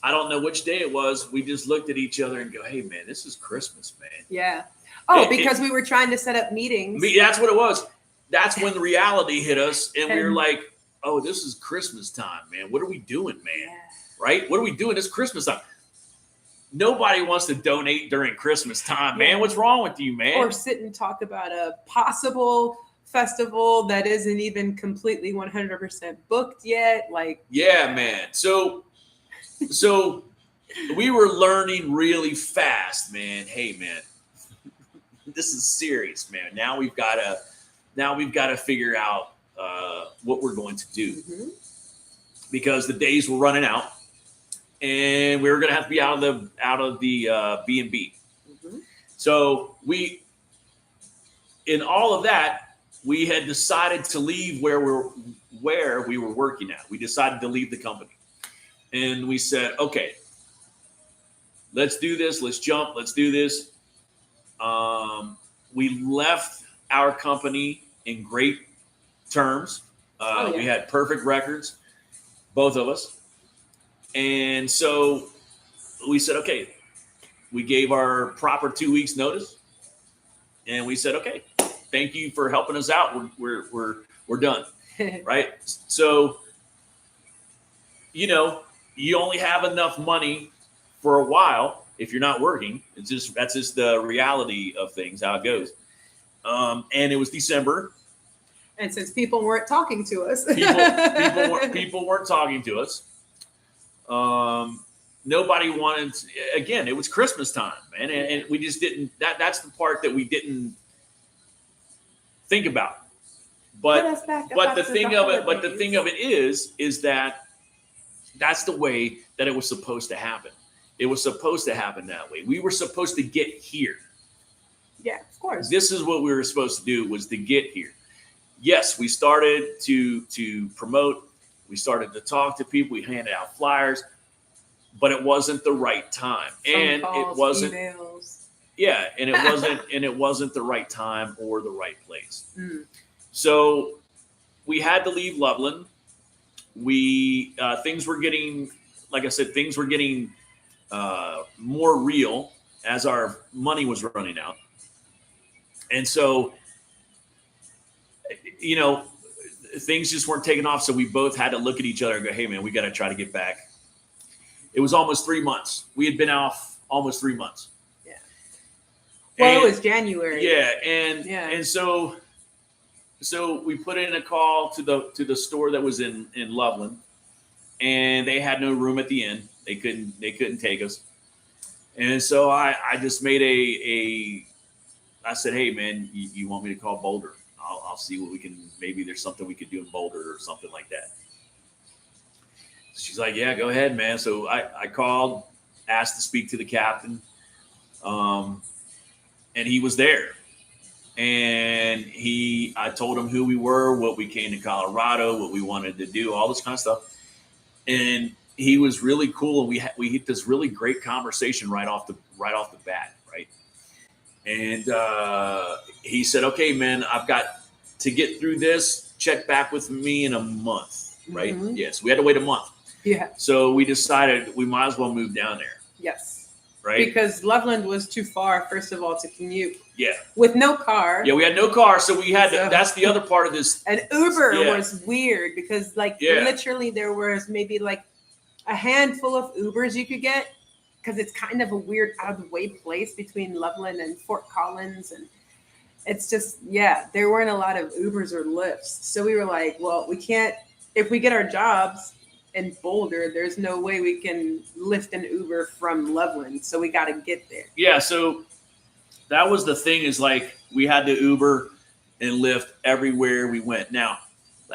A: I don't know which day it was, we just looked at each other and go, "Hey, man, this is Christmas, man."
B: Yeah. Oh, because we were trying to set up meetings.
A: That's what it was. That's when the reality hit us, and we were like, "Oh, this is Christmas time, man. What are we doing, man?
B: Yeah.
A: Right? What are we doing? It's Christmas time." Nobody wants to donate during Christmas time, man. What's wrong with you, man?
B: Or sit and talk about a possible festival that isn't even completely 100% booked yet. Like,
A: yeah, man. So we were learning really fast, man. Hey, man, this is serious, man. Now we've got to figure out what we're going to do, because the days were running out. And we were going to have to be out of the B&B. So in all of that, we had decided to leave where we were working at. We decided to leave the company, and we said, "Okay, let's do this. Let's jump. Let's do this." We left our company in great terms. We had perfect records, both of us. And so we said, okay, we gave our proper 2 weeks notice, and we said, okay, thank you for helping us out. We're done. Right. So, you only have enough money for a while if you're not working. That's just the reality of things, how it goes. And it was December.
B: And since people weren't talking to us,
A: people weren't talking to us. Nobody wanted again, it was Christmas time, man. And we just didn't, that's the part that we didn't think about. But the thing of it is that that's the way that it was supposed to happen. It was supposed to happen that way. We were supposed to get here.
B: Yeah, of course.
A: This is what we were supposed to do, was to get here. Yes, we started to promote. We started to talk to people. We handed out flyers, but it wasn't the right time. And it wasn't emails. Yeah, and it wasn't the right time or the right place. So we had to leave Loveland. Things were getting, like I said, more real as our money was running out. And so, things just weren't taking off. So we both had to look at each other and go, hey, man, we got to try to get back. It was almost 3 months. We had been off almost 3 months.
B: Yeah. Well, it was January.
A: Yeah. And so we put in a call to the store that was in Loveland, and they had no room at the inn. They couldn't take us. And so I just made I said, hey, man, you want me to call Boulder? I'll see what we can, maybe there's something we could do in Boulder or something like that. She's like, yeah, go ahead, man. So I called, asked to speak to the captain. And he was there. And I told him who we were, what we came to Colorado, what we wanted to do, all this kind of stuff. And he was really cool. And we hit this really great conversation right off the bat, right? And he said, "Okay, man, I've got to get through this. Check back with me in a month." Right?
B: Mhm.
A: Yes, we had to wait a month.
B: Yeah.
A: So we decided we might as well move down there.
B: Yes.
A: Right?
B: Because Loveland was too far, first of all, to commute.
A: Yeah.
B: With no car.
A: Yeah, we had no car, so we had to. That's the other part of this.
B: And Uber
A: Yeah.
B: was weird because, like,
A: Yeah.
B: literally there was maybe like a handful of Ubers you could get because it's kind of a weird out of the way place between Loveland and Fort Collins. And it's just, yeah, there weren't a lot of Ubers or Lyfts. So we were like, well, we can't, if we get our jobs in Boulder, there's no way we can lift an Uber from Loveland. So we got to get there.
A: Yeah, so that was the thing, is like we had to Uber and Lyft everywhere we went. Now,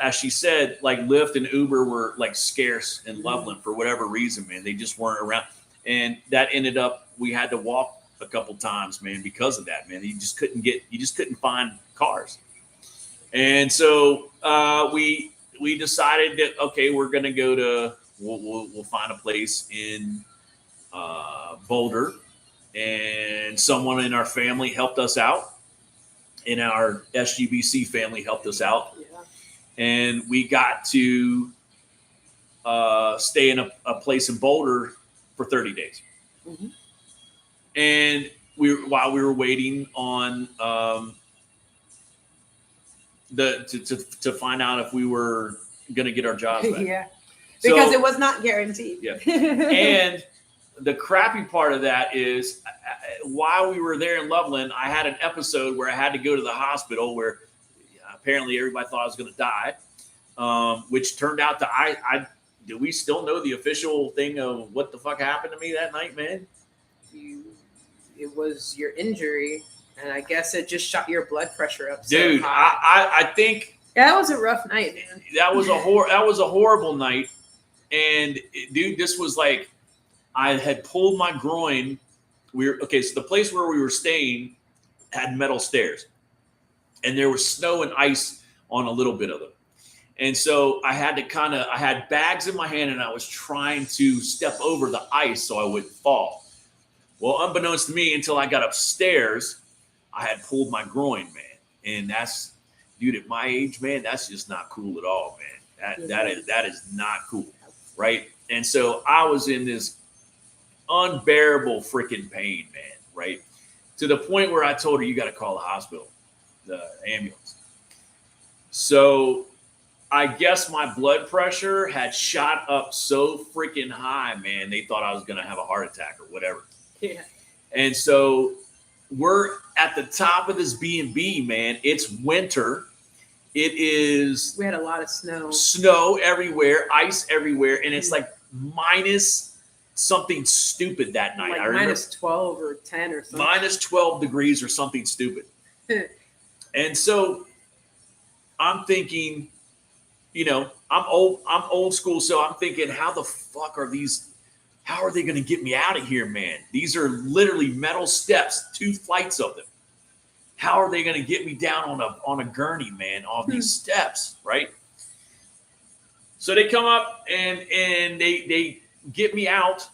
A: as she said, like Lyft and Uber were like scarce in Loveland for whatever reason, man. They just weren't around. And that ended up, we had to walk a couple times, man, because of that, man. You just couldn't find cars. And so we decided that, okay, we're going to go to, we'll find a place in Boulder. And someone in our family helped us out. And our SGBC family helped us out.
B: Yeah.
A: And we got to stay in a place in Boulder for 30 days.
B: Mm-hmm.
A: And while we were waiting on to find out if we were going to get our jobs back.
B: Yeah, because it was not guaranteed.
A: Yeah. And the crappy part of that is, while we were there in Loveland, I had an episode where I had to go to the hospital where apparently everybody thought I was going to die, which turned out to do we still know the official thing of what the fuck happened to me that night, man?
B: It was your injury, and I guess it just shot your blood pressure up.
A: Dude,
B: so high.
A: I think
B: that was a rough night, man.
A: that was a horrible night. And dude, this was like, I had pulled my groin. So the place where we were staying had metal stairs, and there was snow and ice on a little bit of them. And so I had bags in my hand, and I was trying to step over the ice so I wouldn't fall. Well, unbeknownst to me, until I got upstairs, I had pulled my groin, man. And that's, dude, at my age, man, that's just not cool at all, man. That is not cool, right? And so I was in this unbearable freaking pain, man, right? To the point where I told her, you got to call the hospital, the ambulance. So I guess my blood pressure had shot up so freaking high, man. They thought I was going to have a heart attack or whatever.
B: Yeah.
A: And so we're at the top of this B&B, man. It's winter. We
B: had a lot of
A: snow everywhere, ice everywhere. And it's like minus something stupid that night.
B: Like
A: I remember
B: minus 12 or 10 or something.
A: Minus 12 degrees or something stupid. And so I'm thinking, I'm old school. So I'm thinking, how are they going to get me out of here, man? These are literally metal steps, 2 flights of them. How are they going to get me down on a gurney, man, on these steps, right? So they come up and they get me out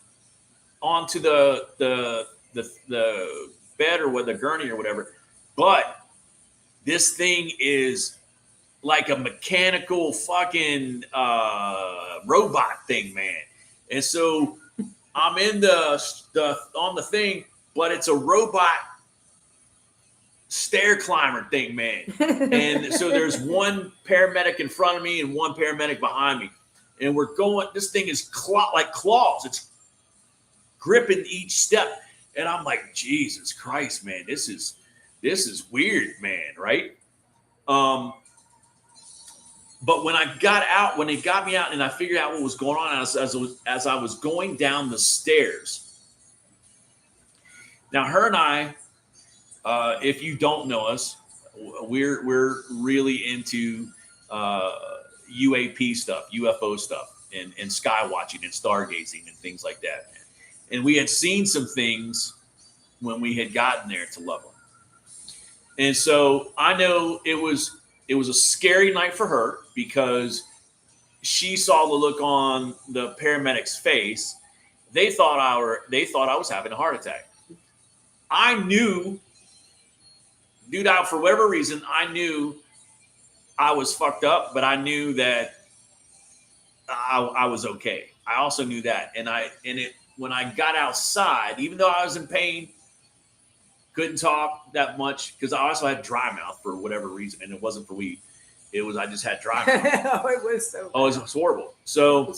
A: onto the bed or the gurney or whatever. But this thing is like a mechanical fucking robot thing, man. And so I'm in on the thing, but it's a robot stair climber thing, man. And so there's one paramedic in front of me and one paramedic behind me. And we're going, this thing is like claws. It's gripping each step. And I'm like, Jesus Christ, man, this is weird, man, right? But when I got out, when they got me out and I figured out what was going on as I was going down the stairs. Now, her and I, if you don't know us, we're really into UAP stuff, UFO stuff, and sky watching and stargazing and things like that. And we had seen some things when we had gotten there to Loveland. And so I know it was a scary night for her because she saw the look on the paramedic's face. They thought I was having a heart attack. I knew, dude, for whatever reason, I knew I was fucked up, but I knew that I was okay. I also knew that. When I got outside, even though I was in pain, couldn't talk that much because I also had dry mouth for whatever reason, and it wasn't for weed. I just had dry mouth.
B: It was so bad.
A: Oh, it was horrible. So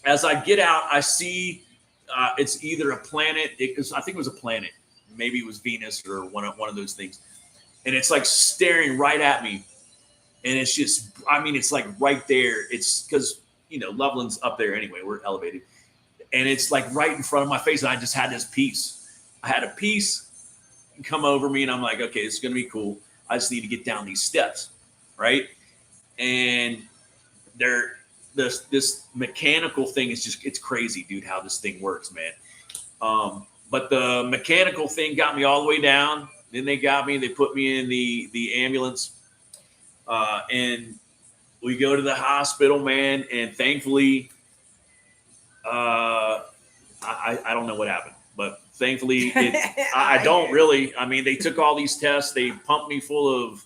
A: as I get out, I see it's either a planet, because I think it was a planet. Maybe it was Venus or one of those things. And it's like staring right at me. And it's just, it's like right there. It's because, Loveland's up there anyway. We're elevated. And it's like right in front of my face. And I just had this peace. I had a peace come over me. And I'm like, okay, this is going to be cool. I just need to get down these steps. Right. And this mechanical thing is it's crazy, dude, how this thing works, man. But the mechanical thing got me all the way down. Then they put me in the ambulance. And we go to the hospital, man. And thankfully, I don't know what happened, but thankfully I don't really. They took all these tests. They pumped me full of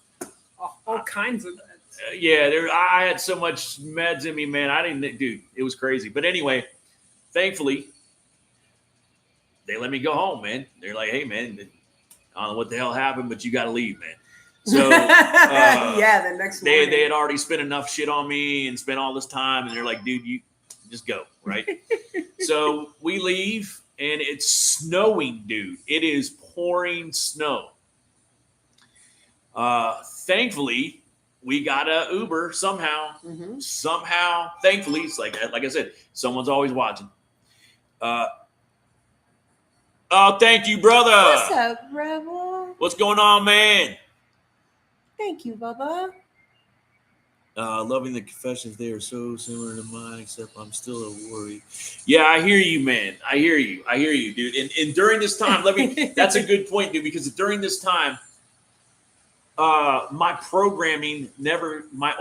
B: all kinds of
A: I had so much meds in me, man. Dude, it was crazy. But anyway, thankfully, they let me go home, man. They're like, hey, man, I don't know what the hell happened, but you got to leave, man. So
B: the next morning.
A: They had already spent enough shit on me and spent all this time, and they're like, dude, you just go, right? So we leave, and it's snowing, dude. It is pouring snow. Thankfully, we got a Uber somehow.
B: Mm-hmm.
A: Somehow, thankfully, it's like I said, someone's always watching. Oh, thank you, brother.
B: What's up, Rebel?
A: What's going on, man?
B: Thank you, Bubba.
A: Loving the confessions. They are so similar to mine, except I'm still a worry. Yeah, I hear you, man. I hear you, dude. And during this time, that's a good point, dude, because during this time, my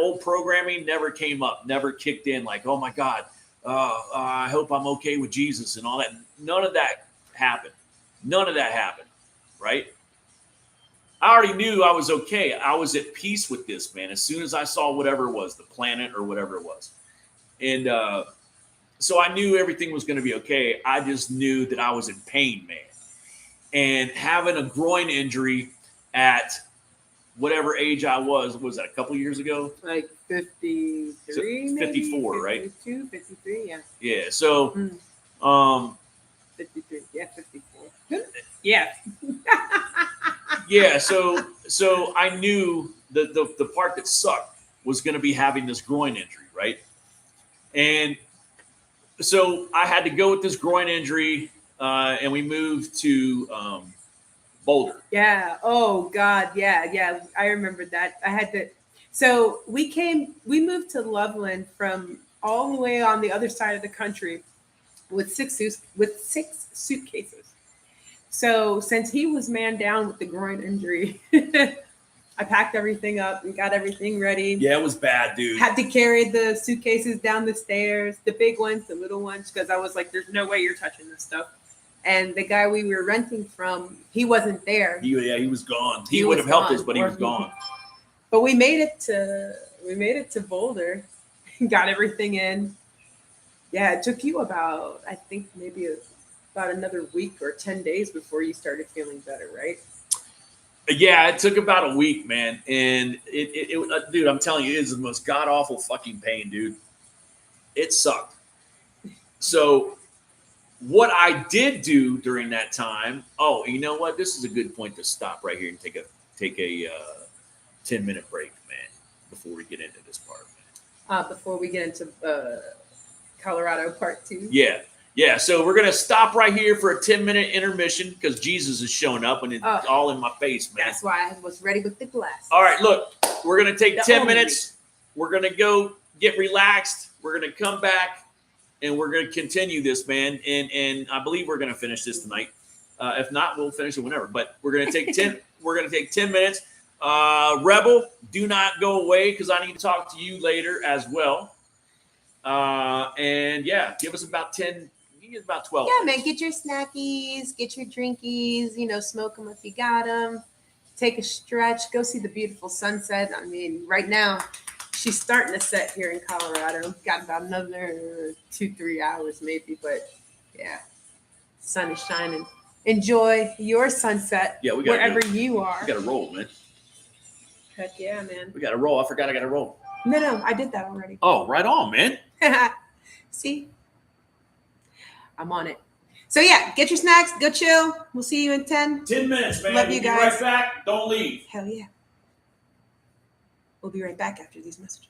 A: old programming never came up, never kicked in like, oh my God, I hope I'm okay with Jesus and all that. None of that happened. Right? I already knew I was okay. I was at peace with this, man. As soon as I saw whatever it was, the planet or whatever it was. And so I knew everything was going to be okay. I just knew that I was in pain, man. And having a groin injury at whatever age I was that a couple years ago?
B: Like 53,
A: 54, right?
B: 52, 53, yeah.
A: Yeah, so
B: 53, yeah, 54. Yeah.
A: Yeah, so I knew the part that sucked was going to be having this groin injury, right? And so I had to go with this groin injury, and we moved to Boulder.
B: Yeah. Oh God. Yeah. I remember that. I had to. So we moved to Loveland from all the way on the other side of the country with six suitcases. So since he was man down with the groin injury, I packed everything up and got everything ready.
A: Yeah, it was bad, dude.
B: Had to carry the suitcases down the stairs, the big ones, the little ones, because I was like, there's no way you're touching this stuff. And the guy we were renting from, he wasn't there.
A: He was gone. He would have helped us, but he was gone.
B: But we made it to Boulder, got everything in. Yeah, it took you about, I think maybe about another week or 10 days before you started feeling better, right?
A: Yeah, it took about a week, man. And it dude, I'm telling you, it is the most god awful fucking pain, dude. It sucked. So what I did do during that time, you know what? This is a good point to stop right here and take a 10-minute break, man, before we get into this part, man.
B: Before we get into Colorado part 2.
A: Yeah. So we're gonna stop right here for a 10-minute intermission because Jesus is showing up and it's all in my face, man.
B: That's why I was ready with the glass.
A: All right, look, we're gonna take 10 minutes. We're gonna go get relaxed. We're gonna come back and we're gonna continue this, man. And I believe we're gonna finish this tonight. If not, we'll finish it whenever. But we're gonna take 10 We're going to take 10 minutes. Rebel, do not go away because I need to talk to you later as well. And yeah, give us about 10, give us about 12
B: Yeah,
A: minutes.
B: man, get your snackies, get your drinkies, you know, smoke them if you got them. Take a stretch, go see the beautiful sunset. I mean, right now, she's starting to set here in Colorado. Got about another 2-3 hours maybe, but yeah, sun is shining. Enjoy your sunset wherever you are.
A: We got to roll, man.
B: Heck yeah, man.
A: We got to roll. I forgot I got to roll.
B: No, I did that already.
A: Oh, right on, man.
B: See? I'm on it. So yeah, get your snacks, go chill. We'll see you in 10.
A: 10 minutes, man.
B: Love you
A: We'll
B: guys.
A: be right back. Don't leave.
B: Hell yeah. We'll be right back after these messages.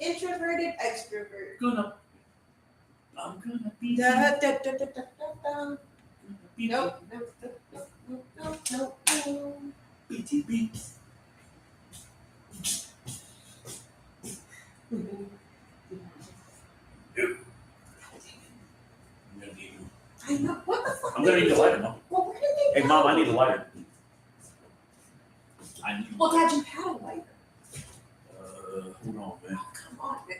B: Introverted, extrovert.
A: I'm gonna be.
B: Nope.
A: BTB.
B: I know. What the fuck?
A: I'm gonna need a lighter, Mom.
B: Well, where did they
A: Hey,
B: go?
A: Mom, I need a lighter.
B: Well, Dad, you had a lighter.
A: Hold on, man.
B: Oh, come on, man.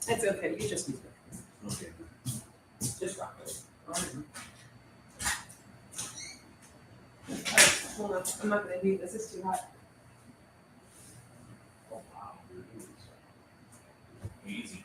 B: That's okay. You just
A: Okay.
B: just rock it. All right, hold on. I'm not gonna do this. It's too hot.
A: Oh, wow. Easy.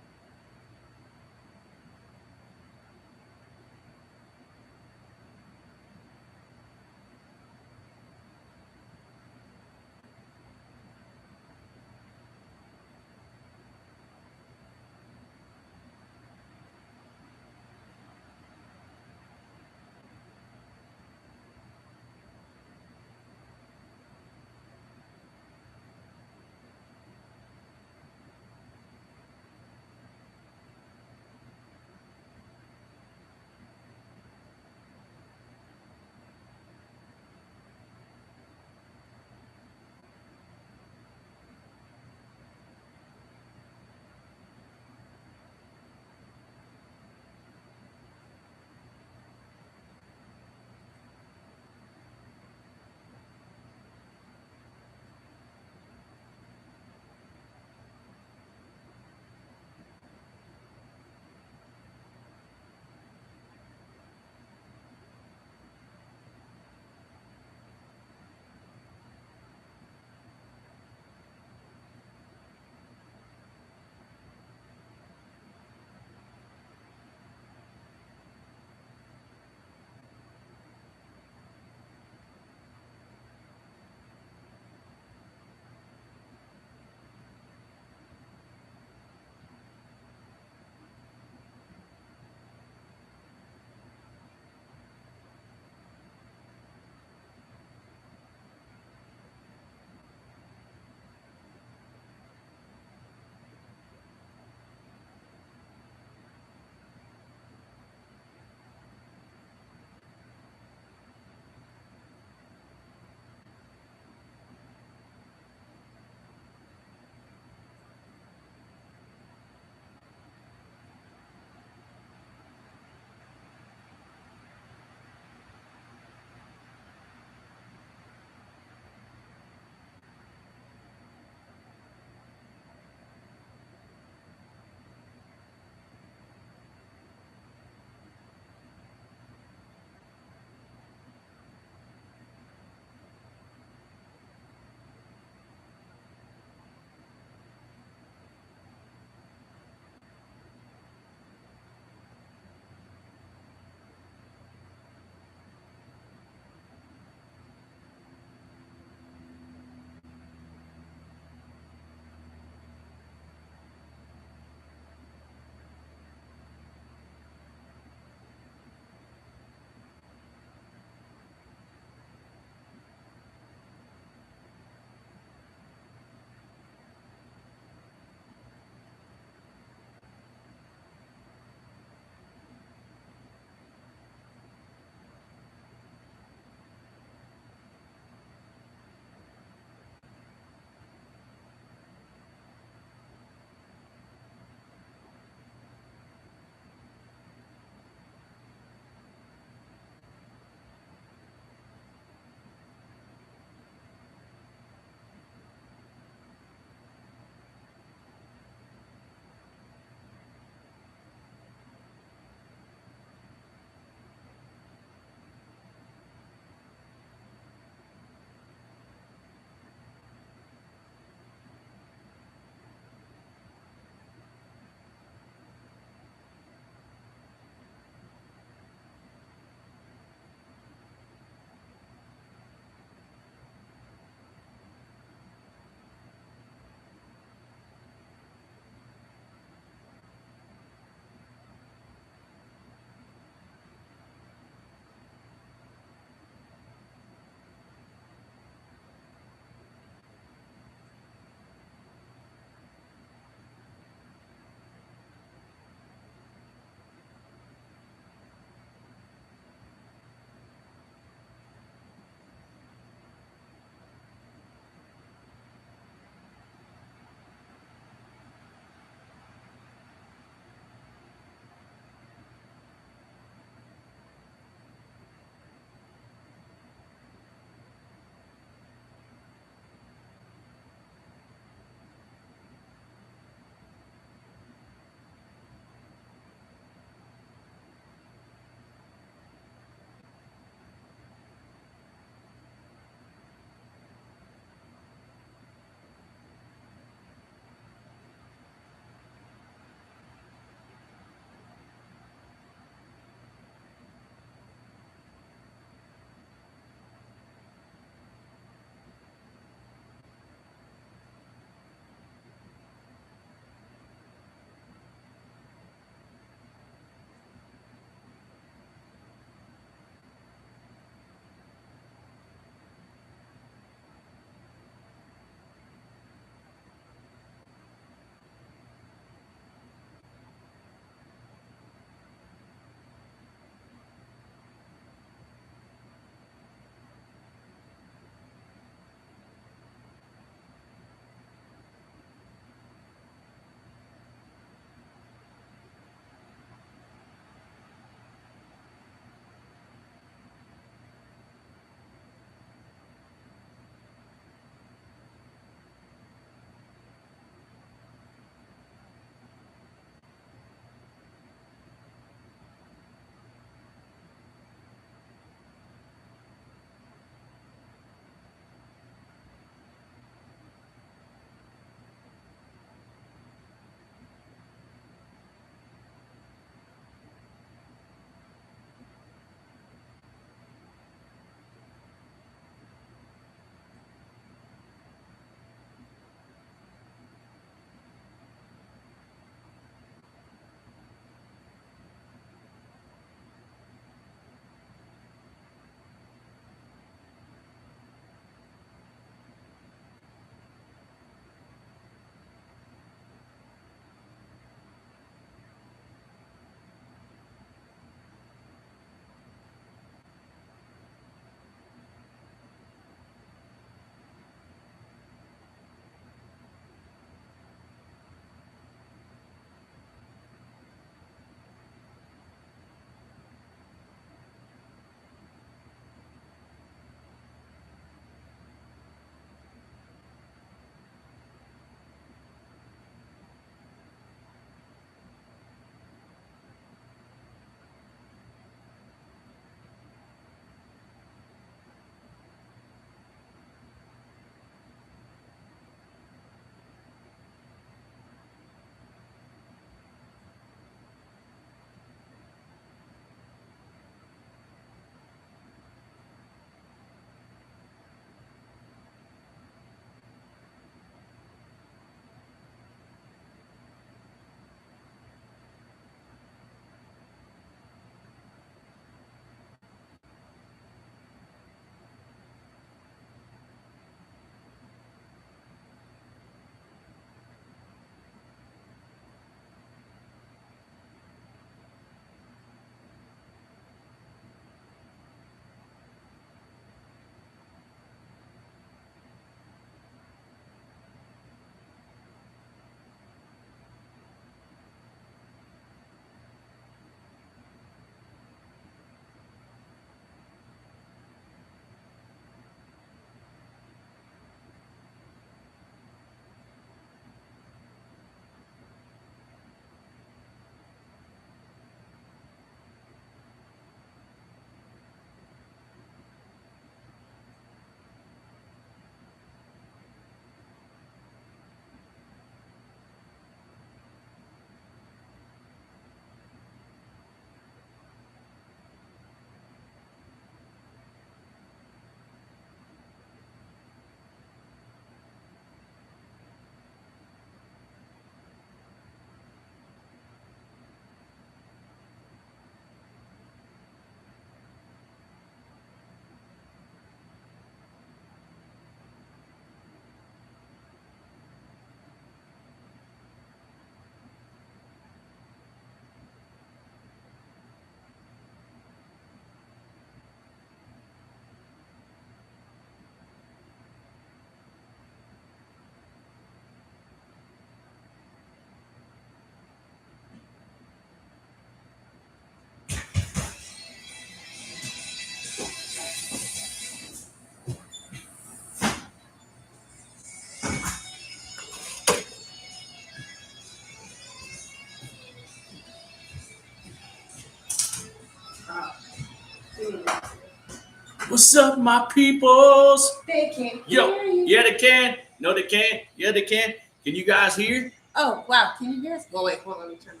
A: What's up, my peoples?
C: They can't
A: Yo,
C: hear you.
A: yeah, they can. No, they can't. Yeah, they can. Can you guys hear?
B: Oh, wow. Can you hear us? Well, wait, hold on. Let me turn on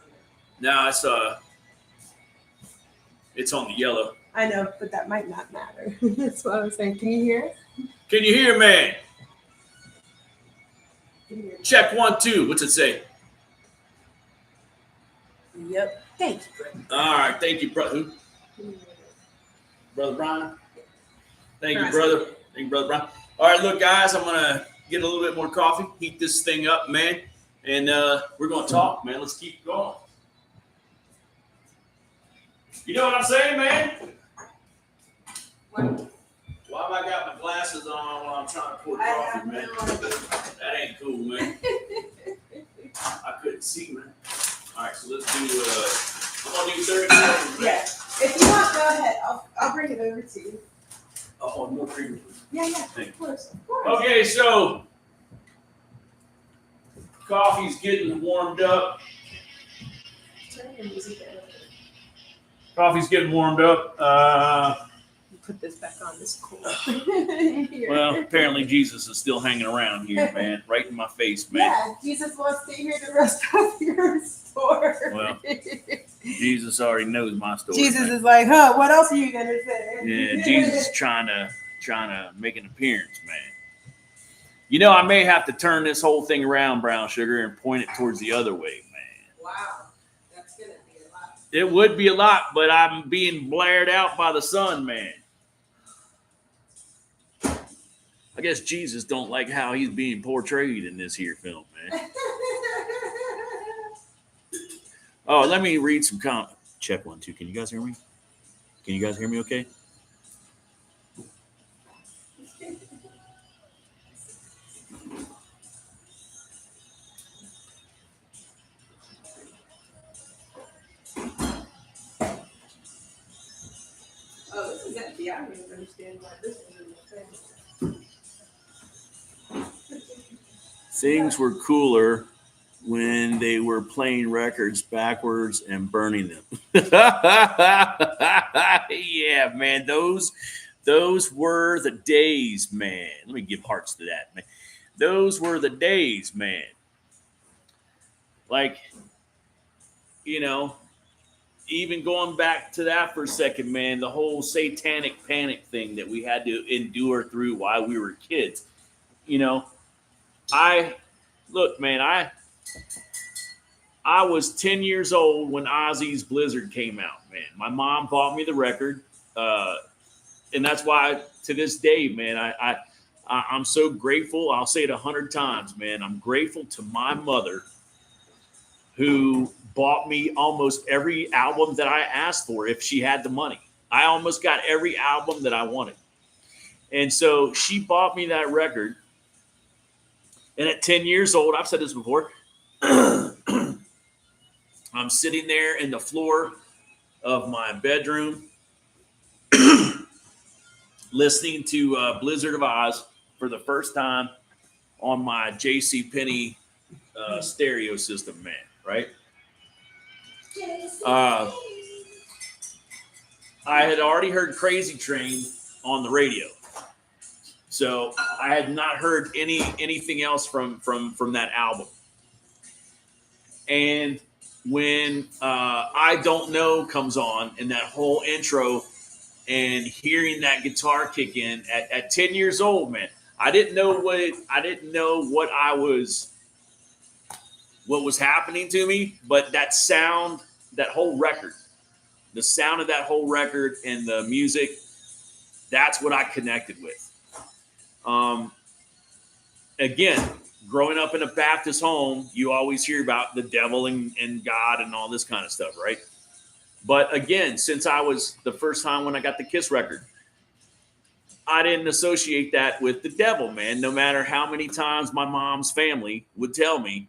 B: that.
A: No, it's on the yellow.
B: I know, but that might not matter. That's what I was saying. Can you hear us?
A: Can you hear, man?
B: Can you hear us?
A: Check 1, 2. What's it say?
B: Yep. Thank you, Greg.
A: All right. Thank you, brother. Who?
B: Can you hear us?
A: Brother Brian. Thank you,
B: Brian.
A: brother. Thank you, brother Brian. All right, look, guys, I'm gonna get a little bit more coffee, heat this thing up, man, and we're gonna talk, man. Let's keep going. You know what I'm saying, man?
B: What?
A: Why have I got my glasses on while I'm trying to pour
C: I
A: coffee,
C: have
A: man?
C: no idea.
A: That ain't cool, man. I couldn't see, man. All right, so let's do. I'm gonna do 30 seconds. Man.
C: Yeah. If you want, go ahead. I'll bring it over to you.
A: Oh, more cream.
C: Yeah,
A: Thank
C: of course. Of course.
A: Okay, so coffee's getting warmed up.
B: Turn your music down.
A: Coffee's getting warmed up.
B: Put this back on. This is cool.
A: Well, apparently Jesus is still hanging around here, man. Right in my face, man.
C: Yeah, Jesus wants to hear the rest of your story.
A: Well, Jesus already knows my story.
C: Jesus
A: man.
C: is like, huh? What else are you gonna say?
A: Yeah, Jesus is trying to make an appearance, man. You know, I may have to turn this whole thing around, Brown Sugar, and point it towards the other way, man.
C: Wow, that's gonna be a lot.
A: It would be a lot, but I'm being blared out by the sun, man. I guess Jesus don't like how he's being portrayed in this here film, man. Oh, let me read some comments. Check 1, 2. Can you guys hear me? Can you guys hear me okay?
C: Oh, this is empty. I don't even understand why this is in the thing.
A: Things were cooler when they were playing records backwards and burning them. Yeah, man, those were the days, man. Let me give hearts to that, man. Those were the days, man. Like, you know, even going back to that for a second, man, the whole satanic panic thing that we had to endure through while we were kids. You know, look, man, I was 10 years old when Ozzy's Blizzard came out, man. My mom bought me the record. And that's why to this day, man, I'm so grateful. I'll say it 100 times, man. I'm grateful to my mother who bought me almost every album that I asked for if she had the money. I almost got every album that I wanted. And so she bought me that record. And at 10 years old, I've said this before, I'm sitting there in the floor of my bedroom listening to Blizzard of Oz for the first time on my JCPenney stereo system, man, right? I had already heard Crazy Train on the radio. So I had not heard anything else from that album. And when I Don't Know comes on and that whole intro and hearing that guitar kick in at 10 years old, man, I didn't know what was happening to me, but that sound, that whole record, the sound of that whole record and the music, that's what I connected with. Again, growing up in a Baptist home, you always hear about the devil and God and all this kind of stuff, right? But again, since I was the first time when I got the Kiss record, I didn't associate that with the devil, man. No matter how many times my mom's family would tell me,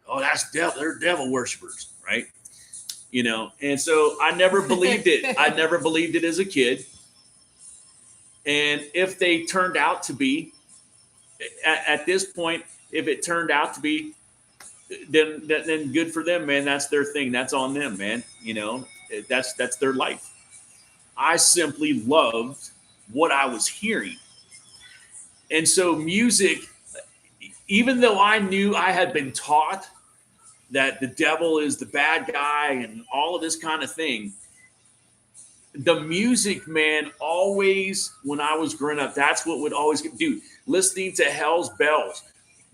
A: oh, that's devil, they're devil worshipers, right? You know, and so I never believed it. I never believed it as a kid. And if they turned out to be, at this point, if it turned out to be, then good for them, man. That's their thing. That's on them, man. You know, that's their life. I simply loved what I was hearing. And so music, even though I knew I had been taught that the devil is the bad guy and all of this kind of thing, the music, man, always, when I was growing up, that's what would always do. Listening to Hell's Bells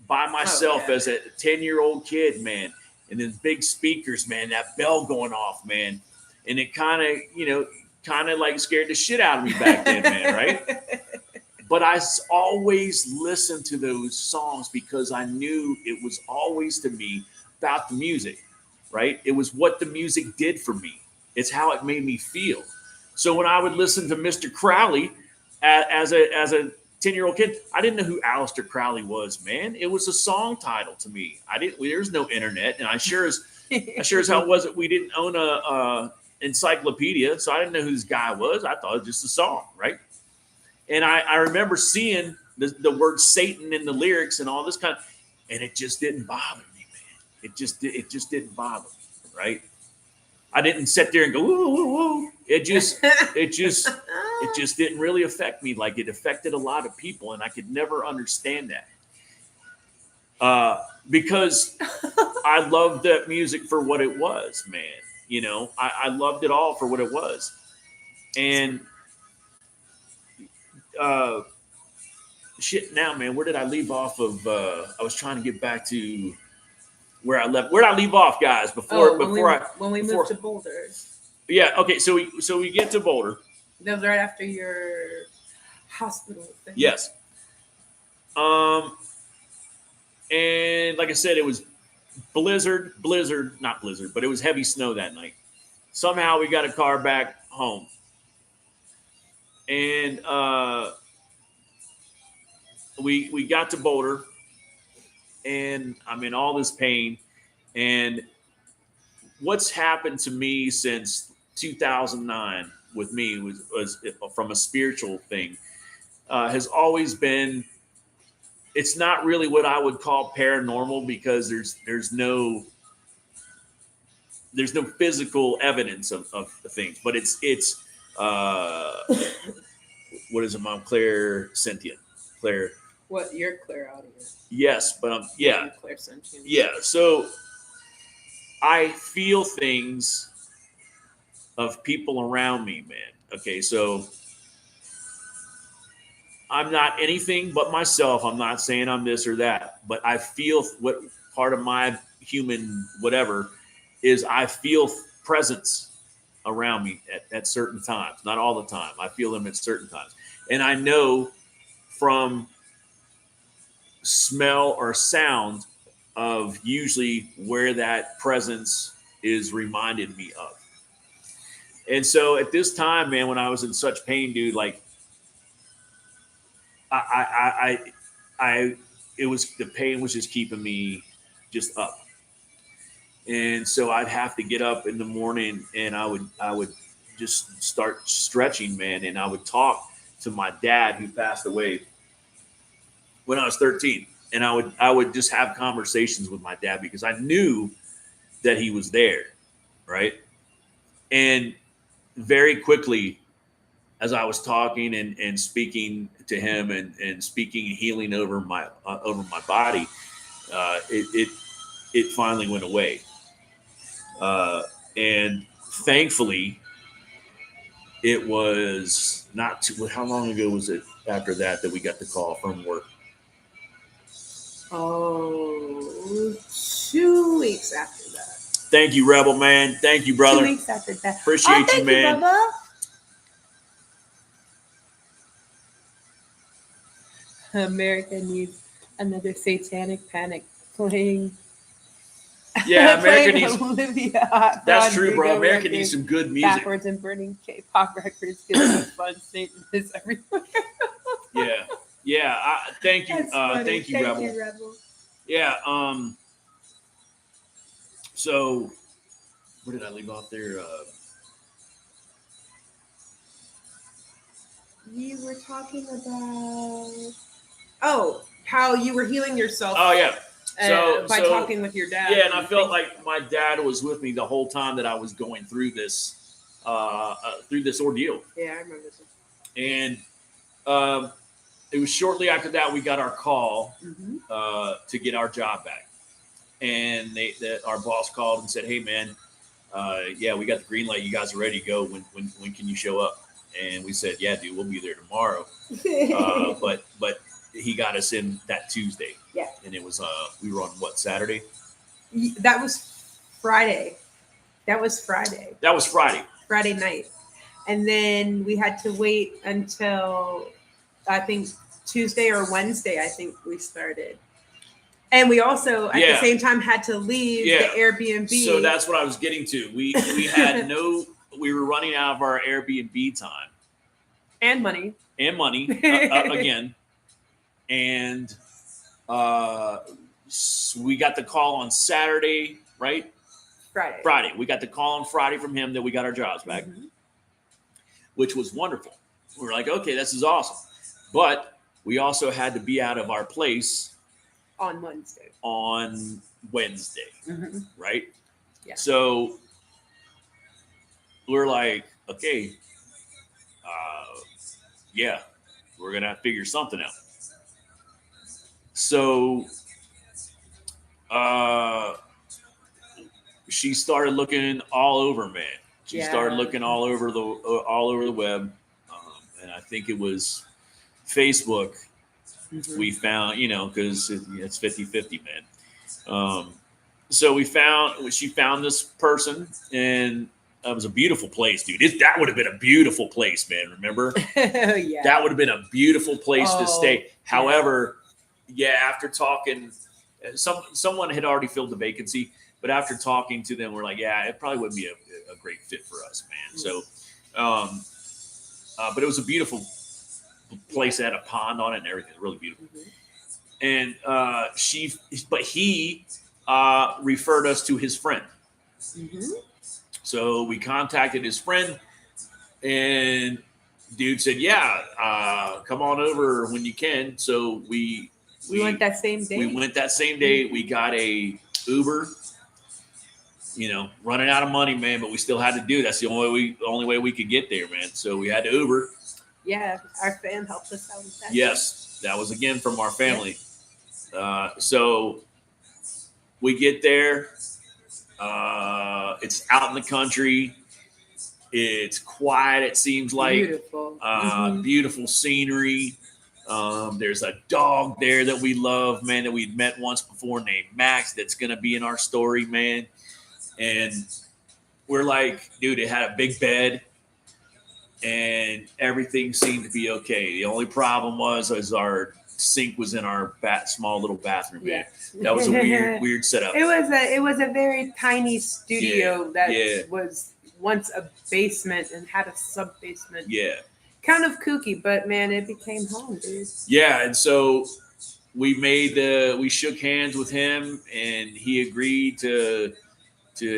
A: by myself as a 10-year-old kid, man, and then big speakers, man, that bell going off, man. And it kind of like scared the shit out of me back then, man, right? But I always listened to those songs because I knew it was always to me about the music, right? It was what the music did for me. It's how it made me feel. So when I would listen to Mr. Crowley as a 10-year-old kid, I didn't know who Aleister Crowley was, man. It was a song title to me. There's no internet, and I sure as hell wasn't. We didn't own a encyclopedia, so I didn't know who this guy was. I thought it was just a song, right? And I remember seeing the word Satan in the lyrics and all this kind of, and it just didn't bother me, man. It just didn't bother me, right? I didn't sit there and go, woo, woo, woo. It just didn't really affect me like it affected a lot of people, and I could never understand that. Because I loved that music for what it was, man. You know, I loved it all for what it was. And shit now, man, where did I leave off of? I was trying to get back to where I left. Where did I leave off, guys? When we moved
B: to Boulder.
A: Yeah. Okay. So we get to Boulder.
B: That was right after your hospital thing.
A: Yes. And like I said, it was not blizzard, but it was heavy snow that night. Somehow we got a car back home. And we got to Boulder, and I'm in all this pain. And what's happened to me since 2009 with me was from a spiritual thing has always been. It's not really what I would call paranormal because there's no physical evidence of the things, but it's what is it, Mom? Claire Cynthia. Claire.
B: What, you're Claire Audio?
A: Yes, but yeah.
B: Claire Cynthia.
A: Yeah. So I feel things of people around me, man. Okay, so I'm not anything but myself. I'm not saying I'm this or that, but I feel what part of my human whatever is I feel presence around me at certain times, not all the time. I feel them at certain times. And I know from smell or sound of usually where that presence is reminded me of. And so at this time, man, when I was in such pain, dude, like it was, the pain was just keeping me just up. And so I'd have to get up in the morning and I would just start stretching, man. And I would talk to my dad who passed away when I was 13. And I would just have conversations with my dad because I knew that he was there. Right. And very quickly, as I was talking and speaking to him and speaking healing over my body, it finally went away. And thankfully, it was not too, how long ago was it after that we got the call from work?
B: Oh, 2 weeks after that.
A: Thank you, Rebel, man. Thank you, brother.
B: 2 weeks after that.
A: Appreciate you, man.
B: You, Bubba. America needs another satanic panic playing.
A: Yeah, America needs.
B: Olivia
A: That's true, bro. America needs some good music.
B: Backwards and burning K-pop records. Giving fun Satanism everywhere.
A: Yeah. Thank you. Thank you, Rebel.
B: You, Rebel.
A: Yeah. So, where did I leave off there?
B: You were talking about how you were healing yourself.
A: Oh yeah.
B: By talking with your dad.
A: Yeah, and I felt like my dad was with me the whole time that I was going through this ordeal.
B: Yeah, I remember this.
A: And it was shortly after that we got our call
B: Mm-hmm.
A: to get our job back, and our boss called and said, "Hey, man, yeah, we got the green light. You guys are ready to go. When can you show up?" And we said, "Yeah, dude, we'll be there tomorrow." But he got us in that Tuesday.
B: Yeah.
A: And it was we were on what, Saturday?
B: That was Friday. That was Friday.
A: That was Friday.
B: Friday night. And then we had to wait until I think Tuesday or Wednesday, I think we started. And we also at the same time had to leave the Airbnb.
A: So that's what I was getting to. We had we were running out of our Airbnb time.
B: And money.
A: Again. And we got the call on Saturday, right? Friday. We got the call on Friday from him that we got our jobs back, which was wonderful. We were like, okay, this is awesome. But we also had to be out of our place
B: on Wednesday.
A: Right?
B: Yeah.
A: So we're like, okay, yeah, we're going to have to figure something out. So she started looking all over, man. She started looking all over the web, and I think it was Facebook. We found, because it's 50-50, man. So she found this person, and it was a beautiful place, dude. That would have been a beautiful place, man. Remember?
B: Yeah.
A: That would have been a beautiful place to stay. However, after talking, someone had already filled the vacancy, but after talking to them, we're like, it probably wouldn't be a great fit for us, man. So, but it was a beautiful place. It had a pond on it and everything. Really beautiful. And he referred us to his friend. So we contacted his friend, and dude said, come on over when you can. So we
B: went that same day.
A: We got a Uber, running out of money, man, but we still had to do it. That's the only way we could get there, man. So we had to Uber.
B: Yeah, our fam helped us out with that.
A: Yes, that was again from our family. So we get there. It's out in the country. It's quiet, it seems like.
B: Beautiful.
A: Beautiful scenery. There's a dog there that we love, man, that we'd met once before named Max that's going to be in our story, man. And we're like, dude, it had a big bed and everything seemed to be okay. The only problem was our sink was in our small little bathroom.
B: Yes.
A: That was a weird setup.
B: It was a very tiny studio that was once a basement and had a sub basement.
A: Yeah.
B: Kind of kooky, but man, it became home, dude.
A: Yeah, and so we shook hands with him, and he agreed to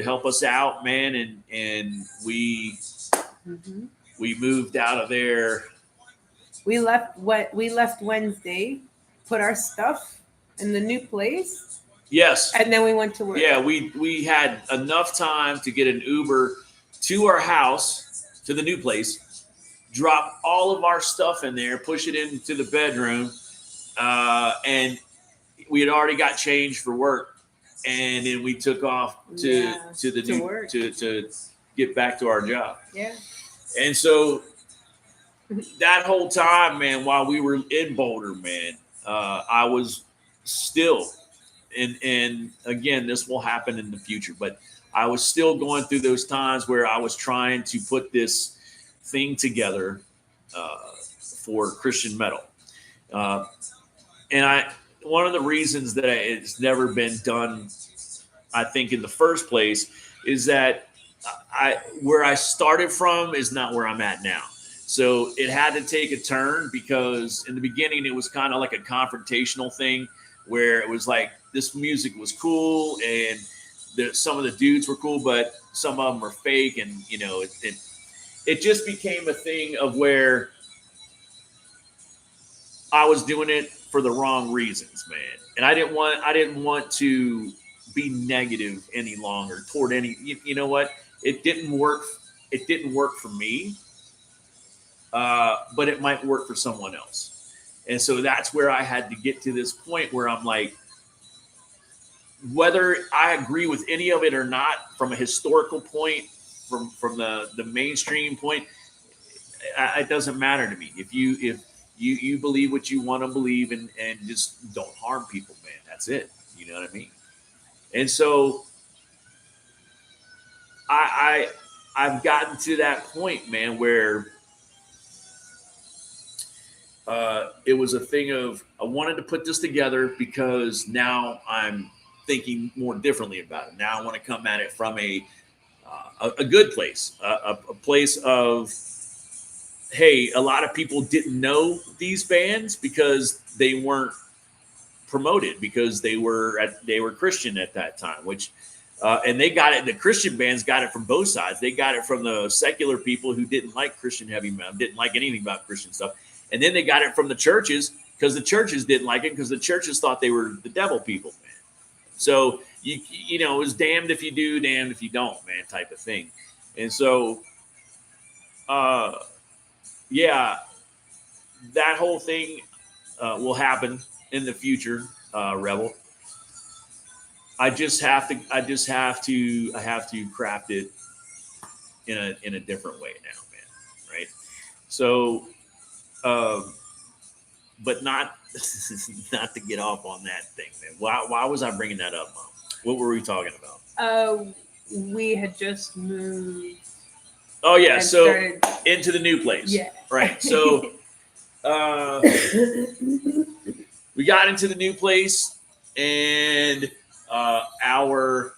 A: help us out, man, and we moved out of there.
B: We left Wednesday, put our stuff in the new place.
A: Yes.
B: And then we went to work.
A: Yeah, we had enough time to get an Uber to our house, to the new place, drop all of our stuff in there, push it into the bedroom, and we had already got changed for work, and then we took off to get back to our job.
B: Yeah.
A: And so that whole time, man, while we were in Boulder, man, I was still, and again, this will happen in the future, but I was still going through those times where I was trying to put this thing together for Christian metal. And one of the reasons that it's never been done, I think, in the first place is that where I started from is not where I'm at now. So it had to take a turn, because in the beginning it was kind of like a confrontational thing where it was like this music was cool and some of the dudes were cool, but some of them were fake, and it just became a thing of where I was doing it for the wrong reasons, man. And I didn't want to be negative any longer toward any. You know what? It didn't work. It didn't work for me. but it might work for someone else. And so that's where I had to get to this point where I'm like, whether I agree with any of it or not, from a historical point, from the mainstream point, it doesn't matter to me. If you believe what you want to believe and just don't harm people, man, that's it. You know what I mean? And so I've gotten to that point, man, where it was a thing of I wanted to put this together because now I'm thinking more differently about it. Now I want to come at it from a good place, a place of, hey, a lot of people didn't know these bands because they weren't promoted because they were Christian at that time, which and they got it. The Christian bands got it from both sides. They got it from the secular people who didn't like Christian heavy metal, didn't like anything about Christian stuff, and then they got it from the churches because the churches didn't like it because the churches thought they were the devil people, man. So you know, it was damned if you do, damned if you don't, man, type of thing. And so, yeah, that whole thing will happen in the future, Rebel. I have to craft it in a different way now, man. Right? So, but not not to get off on that thing, man. Why was I bringing that up, Mom? What were we talking about?
B: We had just moved.
A: Oh yeah, so into the new place.
B: Yeah.
A: Right. So we got into the new place, and our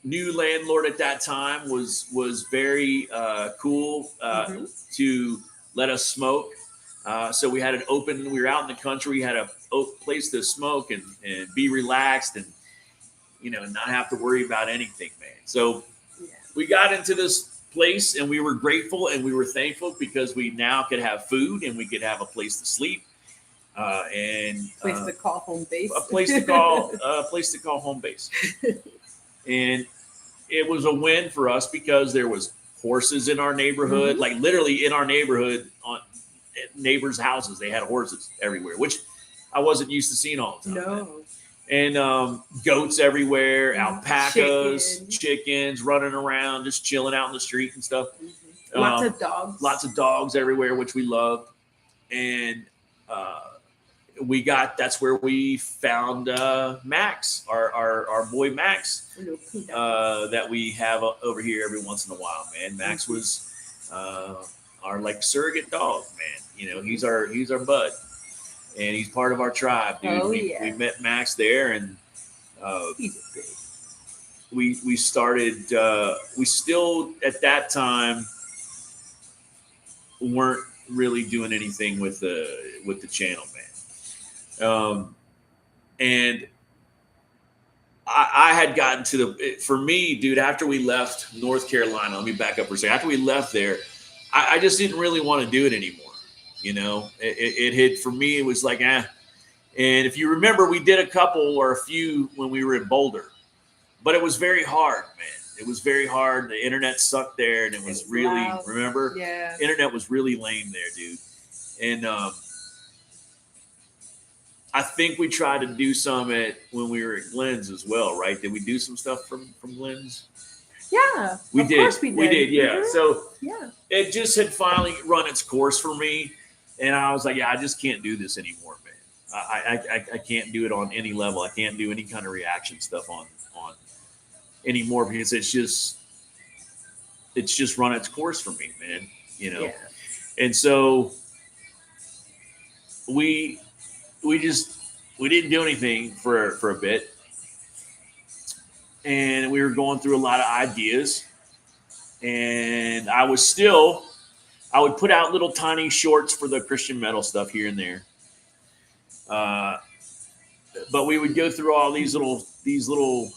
A: new landlord at that time was very cool to let us smoke. So we had an open. We were out in the country. We had a place to smoke and be relaxed, and not have to worry about anything, man. So we got into this place, and we were grateful and we were thankful because we now could have food and we could have a place to sleep. And
B: place to call home base.
A: A place to call home base. And it was a win for us because there was horses in our neighborhood, like literally in our neighborhood on neighbors' houses. They had horses everywhere, which I wasn't used to seeing all the time.
B: No.
A: And goats everywhere, alpacas, chickens running around, just chilling out in the street and stuff.
B: Lots of dogs.
A: Lots of dogs everywhere, which we loved. And that's where we found Max, our boy Max, that we have over here every once in a while, man. Max was our like surrogate dog, man. He's our bud, and he's part of our tribe, dude. We met Max there, and we started. We still at that time weren't really doing anything with the channel, man. And I had gotten to for me, dude, after we left North Carolina, let me back up for a second. After we left there, I just didn't really want to do it anymore. It hit for me. It was like, And if you remember, we did a couple or a few when we were in Boulder, but it was very hard, man. It was very hard. The internet sucked there, and it was really loud. Remember?
B: Yeah.
A: Internet was really lame there, dude. And I think we tried to do some when we were at Glenn's as well, right? Did we do some stuff from Glenn's?
B: Yeah,
A: we did. Of course
B: we did.
A: We did, yeah.
B: Mm-hmm.
A: So
B: yeah,
A: it just had finally run its course for me, and I was like, yeah, I just can't do this anymore, man. I can't do it on any level. I can't do any kind of reaction stuff on anymore because it's just run its course for me, man.
B: Yeah.
A: And so we didn't do anything for a bit, and we were going through a lot of ideas, and I would put out little tiny shorts for the Christian metal stuff here and there, but we would go through all these little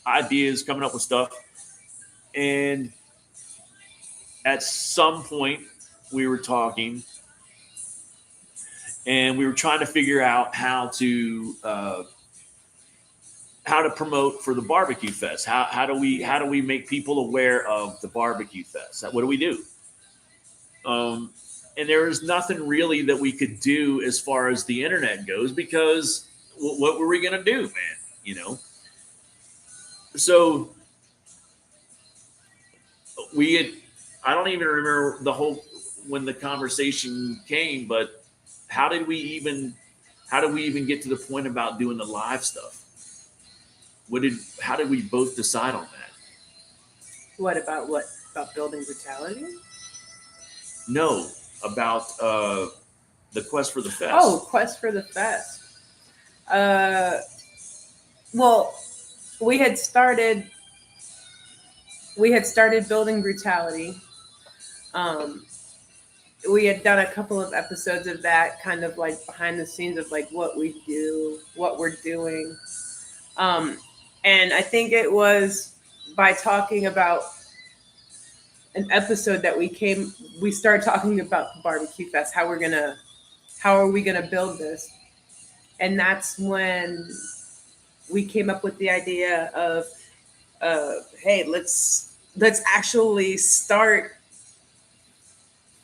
A: ideas, coming up with stuff, and at some point we were talking. And we were trying to figure out how to promote for the barbecue fest. How do we make people aware of the barbecue fest? What do we do? And there was nothing really that we could do as far as the internet goes, because what were we going to do, man? You know? So I don't even remember when the conversation came, but how did we even get to the point about doing the live stuff? How did we both decide on that?
B: What about building brutality?
A: No, about the Quest for the Fest.
B: Oh, Quest for the Fest. Well, we had started building brutality. We had done a couple of episodes of that, kind of like behind the scenes of like what we do, what we're doing. And I think it was by talking about an episode that we started talking about the barbecue fest, how are we gonna build this? And that's when we came up with the idea of, hey, let's actually start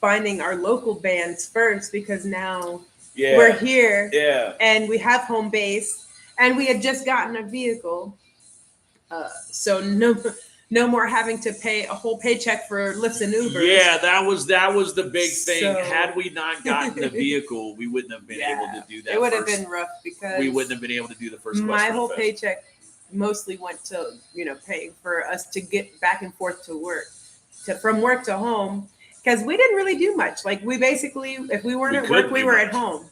B: finding our local bands first, because now we're here and we have home base and we had just gotten a vehicle. So no more having to pay a whole paycheck for Lyfts and Ubers.
A: Yeah, that was the big thing. So, had we not gotten the vehicle, we wouldn't have been able to do that.
B: It would have been rough, because
A: we wouldn't have been able to do the first.
B: My whole paycheck mostly went to paying for us to get back and forth to work, from work to home, because we didn't really do much. Like, we basically, if we weren't at work, we were at home,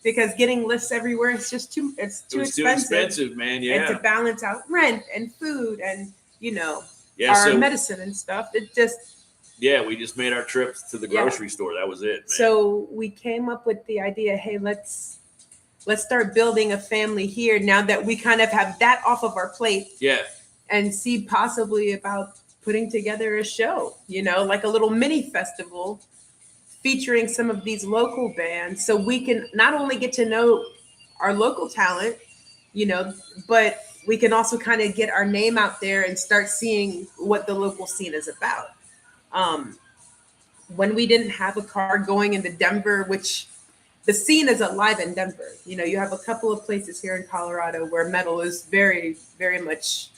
B: because getting lifts everywhere is just too expensive,
A: man. Yeah,
B: and to balance out rent and food and our medicine and stuff, it just
A: we just made our trips to the grocery store. That was it, man.
B: So we came up with the idea, hey, let's start building a family here now that we kind of have that off of our plate.
A: Yeah.
B: And see possibly about putting together a show, like a little mini festival featuring some of these local bands, so we can not only get to know our local talent, but we can also kind of get our name out there and start seeing what the local scene is about. When we didn't have a car going into Denver, which the scene is alive in Denver. You have a couple of places here in Colorado where metal is very, very much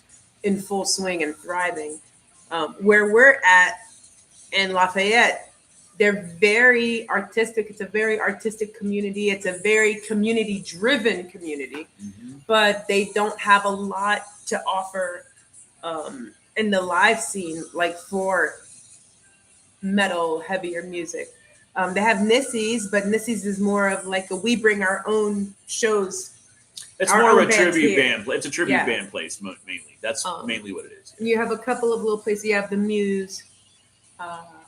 B: in full swing and thriving. Where we're at in Lafayette, they're very artistic. It's a very artistic community. It's a very community-driven community, but they don't have a lot to offer in the live scene, like for metal, heavier music. They have Nissy's, but Nissy's is more of like we bring our own shows.
A: It's more of a tribute band. It's a tribute band place mainly. That's mainly what it is.
B: You have a couple of little places. You have the Muse,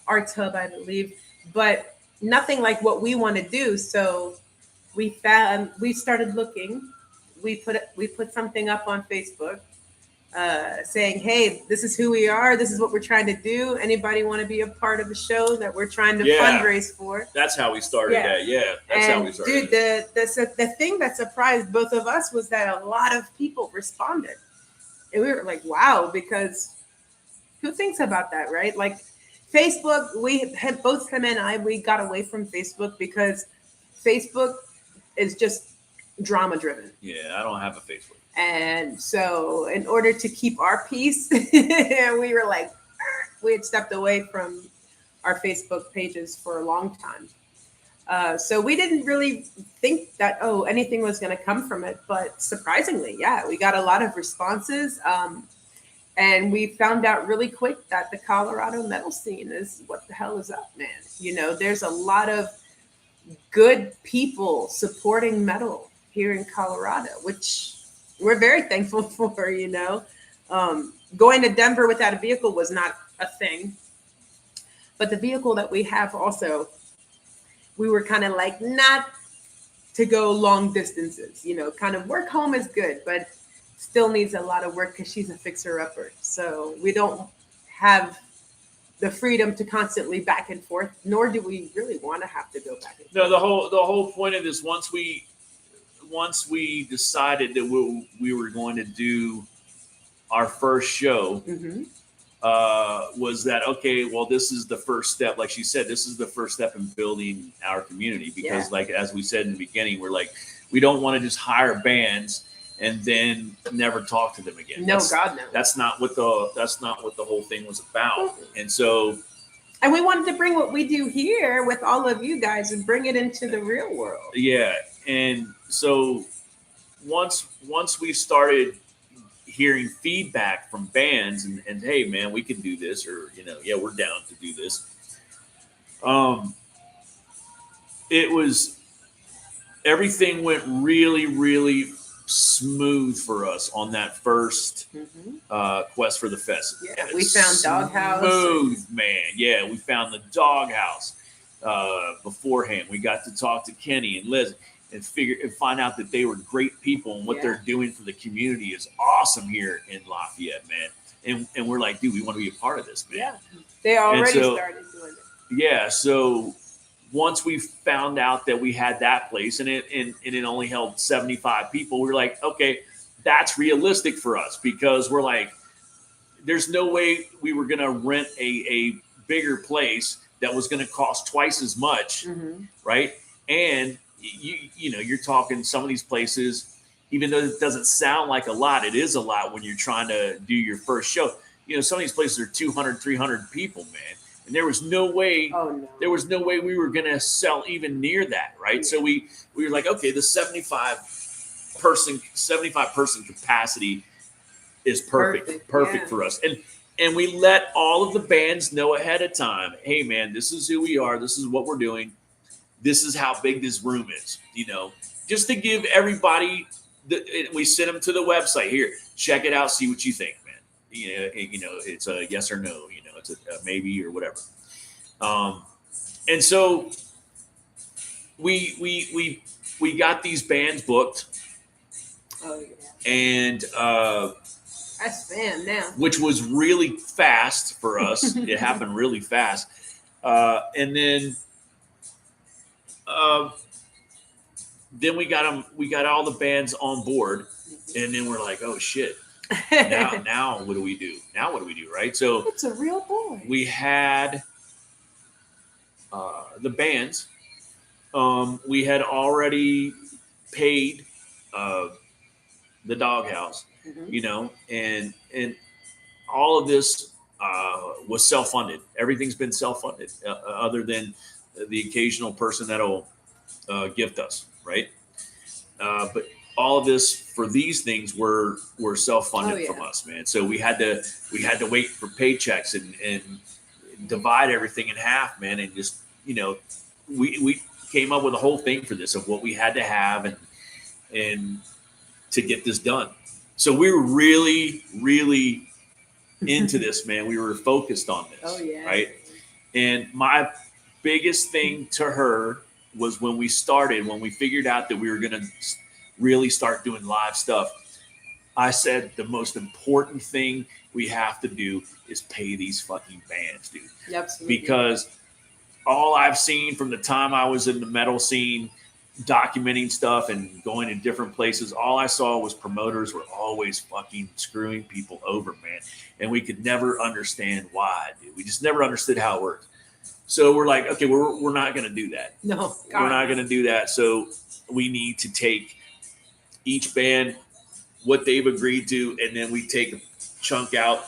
B: Arts Hub, I believe, but nothing like what we want to do. So we started looking. We put something up on Facebook saying, hey, this is who we are. This is what we're trying to do. Anybody want to be a part of a show that we're trying to fundraise for?
A: That's how we started that. Yeah, that's how we started.
B: Dude, the thing that surprised both of us was that a lot of people responded. And we were like, wow, because who thinks about that, right? Like Facebook, both him and I, we got away from Facebook because Facebook is just drama driven.
A: Yeah, I don't have a Facebook.
B: And so in order to keep our peace, we were like, we had stepped away from our Facebook pages for a long time. So we didn't really think that, anything was going to come from it. But surprisingly, we got a lot of responses. And we found out really quick that the Colorado metal scene is what the hell is up, man. There's a lot of good people supporting metal here in Colorado, which we're very thankful for, Going to Denver without a vehicle was not a thing. But the vehicle that we have also, we were kind of like not to go long distances, kind of work home is good, but still needs a lot of work because she's a fixer-upper. So we don't have the freedom to constantly back and forth, nor do we really want to have to go back and forth.
A: No, the whole point of this, once we decided that we were going to do our first show, was that, okay, well, this is the first step. Like she said, this is the first step in building our community, because like, as we said in the beginning, we're like, we don't want to just hire bands and then never talk to them again.
B: No, God, no.
A: That's not what the whole thing was about. And so,
B: and we wanted to bring what we do here with all of you guys and bring it into the real world.
A: Yeah. And so once we started hearing feedback from bands and hey man, we can do this, or yeah, we're down to do this. It was, everything went really, really smooth for us on that first Quest for the Fest.
B: Yeah, we found Doghouse.
A: Smooth, man. Yeah, we found the Doghouse beforehand. We got to talk to Kenny and Liz and find out that they were great people, and what they're doing for the community is awesome here in Lafayette, man. And we're like, dude, we want to be a part of this, man.
B: Yeah, they already started doing it.
A: Yeah, so once we found out that we had that place and it only held 75 people, we were like, okay, that's realistic for us, because we're like, there's no way we were going to rent a bigger place that was going to cost twice as much, right? And you're talking some of these places, even though it doesn't sound like a lot, it is a lot when you're trying to do your first show. Some of these places are 200, 300 people, man. And there was no way, there was no way we were going to sell even near that, right? So we were like, okay, the 75 person capacity is perfect for us. And we let all of the bands know ahead of time, hey man, this is who we are, this is what we're doing, this is how big this room is, just to give everybody we sent them to the website, here, check it out, see what you think, man. It's a yes or no, it's a maybe or whatever. And so we got these bands booked.
B: Oh yeah.
A: And
B: that's spam now.
A: Which was really fast for us. It happened really fast. And then we got all the bands on board, and then we're like, oh shit. Now what do we do? Right? So
B: it's a real boy.
A: We had the bands. We had already paid the Doghouse, and all of this was self-funded. Everything's been self-funded, other than the occasional person that'll gift us, right? But all of this for these things were self-funded from us, man. So we had to wait for paychecks and divide everything in half, man. And just, we came up with a whole thing for this of what we had to have and to get this done. So we were really, really into this, man. We were focused on this, right? And my biggest thing to her was when we figured out that we were going to really start doing live stuff, I said the most important thing we have to do is pay these fucking bands, dude.
B: Absolutely.
A: Because all I've seen from the time I was in the metal scene, documenting stuff and going to different places, all I saw was promoters were always fucking screwing people over, man. And we could never understand why, dude. We just never understood how it worked. So we're like, okay, we're not going to do that.
B: No,
A: we're not going to do that. So we need to take each band what they've agreed to, and then we take a chunk out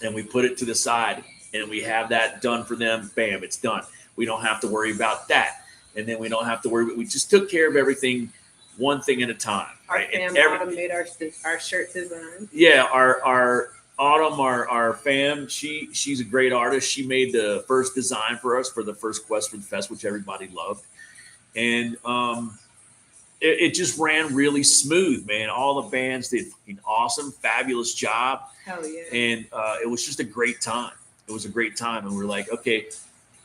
A: and we put it to the side, and we have that done for them. Bam, it's done. We don't have to worry about that. And then we don't have to worry. We just took care of everything, one thing at a time. Right?
B: Our fam Autumn made our shirt design.
A: Yeah, our Autumn, our fam, she's a great artist. She made the first design for us for the first Quest for the Fest, which everybody loved. And it just ran really smooth, man. All the bands did an awesome, fabulous job.
B: Hell yeah.
A: And it was just a great time. It was a great time. And we're like, okay.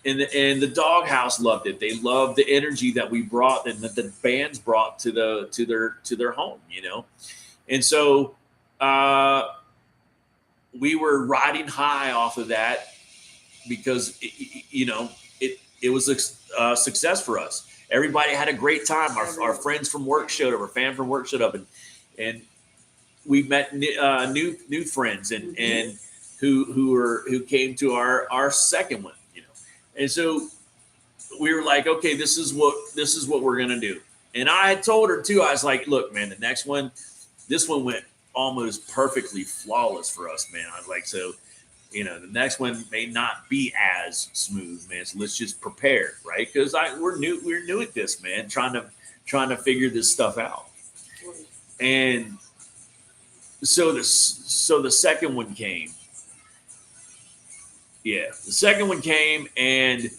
A: And the Doghouse loved it. They loved the energy that we brought and that the bands brought to their home, And so we were riding high off of that because it was a success for us. Everybody had a great time. Our friends from work showed up. Our fam from work showed up, and we met new friends and who came to our second one, and so we were like, okay, this is what we're gonna do. And I had told her too. I was like, look, man, the next one, this one went almost perfectly flawless for us, man. I was like, so the next one may not be as smooth, man. So let's just prepare, right? Because we're new at this, man, trying to figure this stuff out. And so the second one came. Yeah, the second one came, and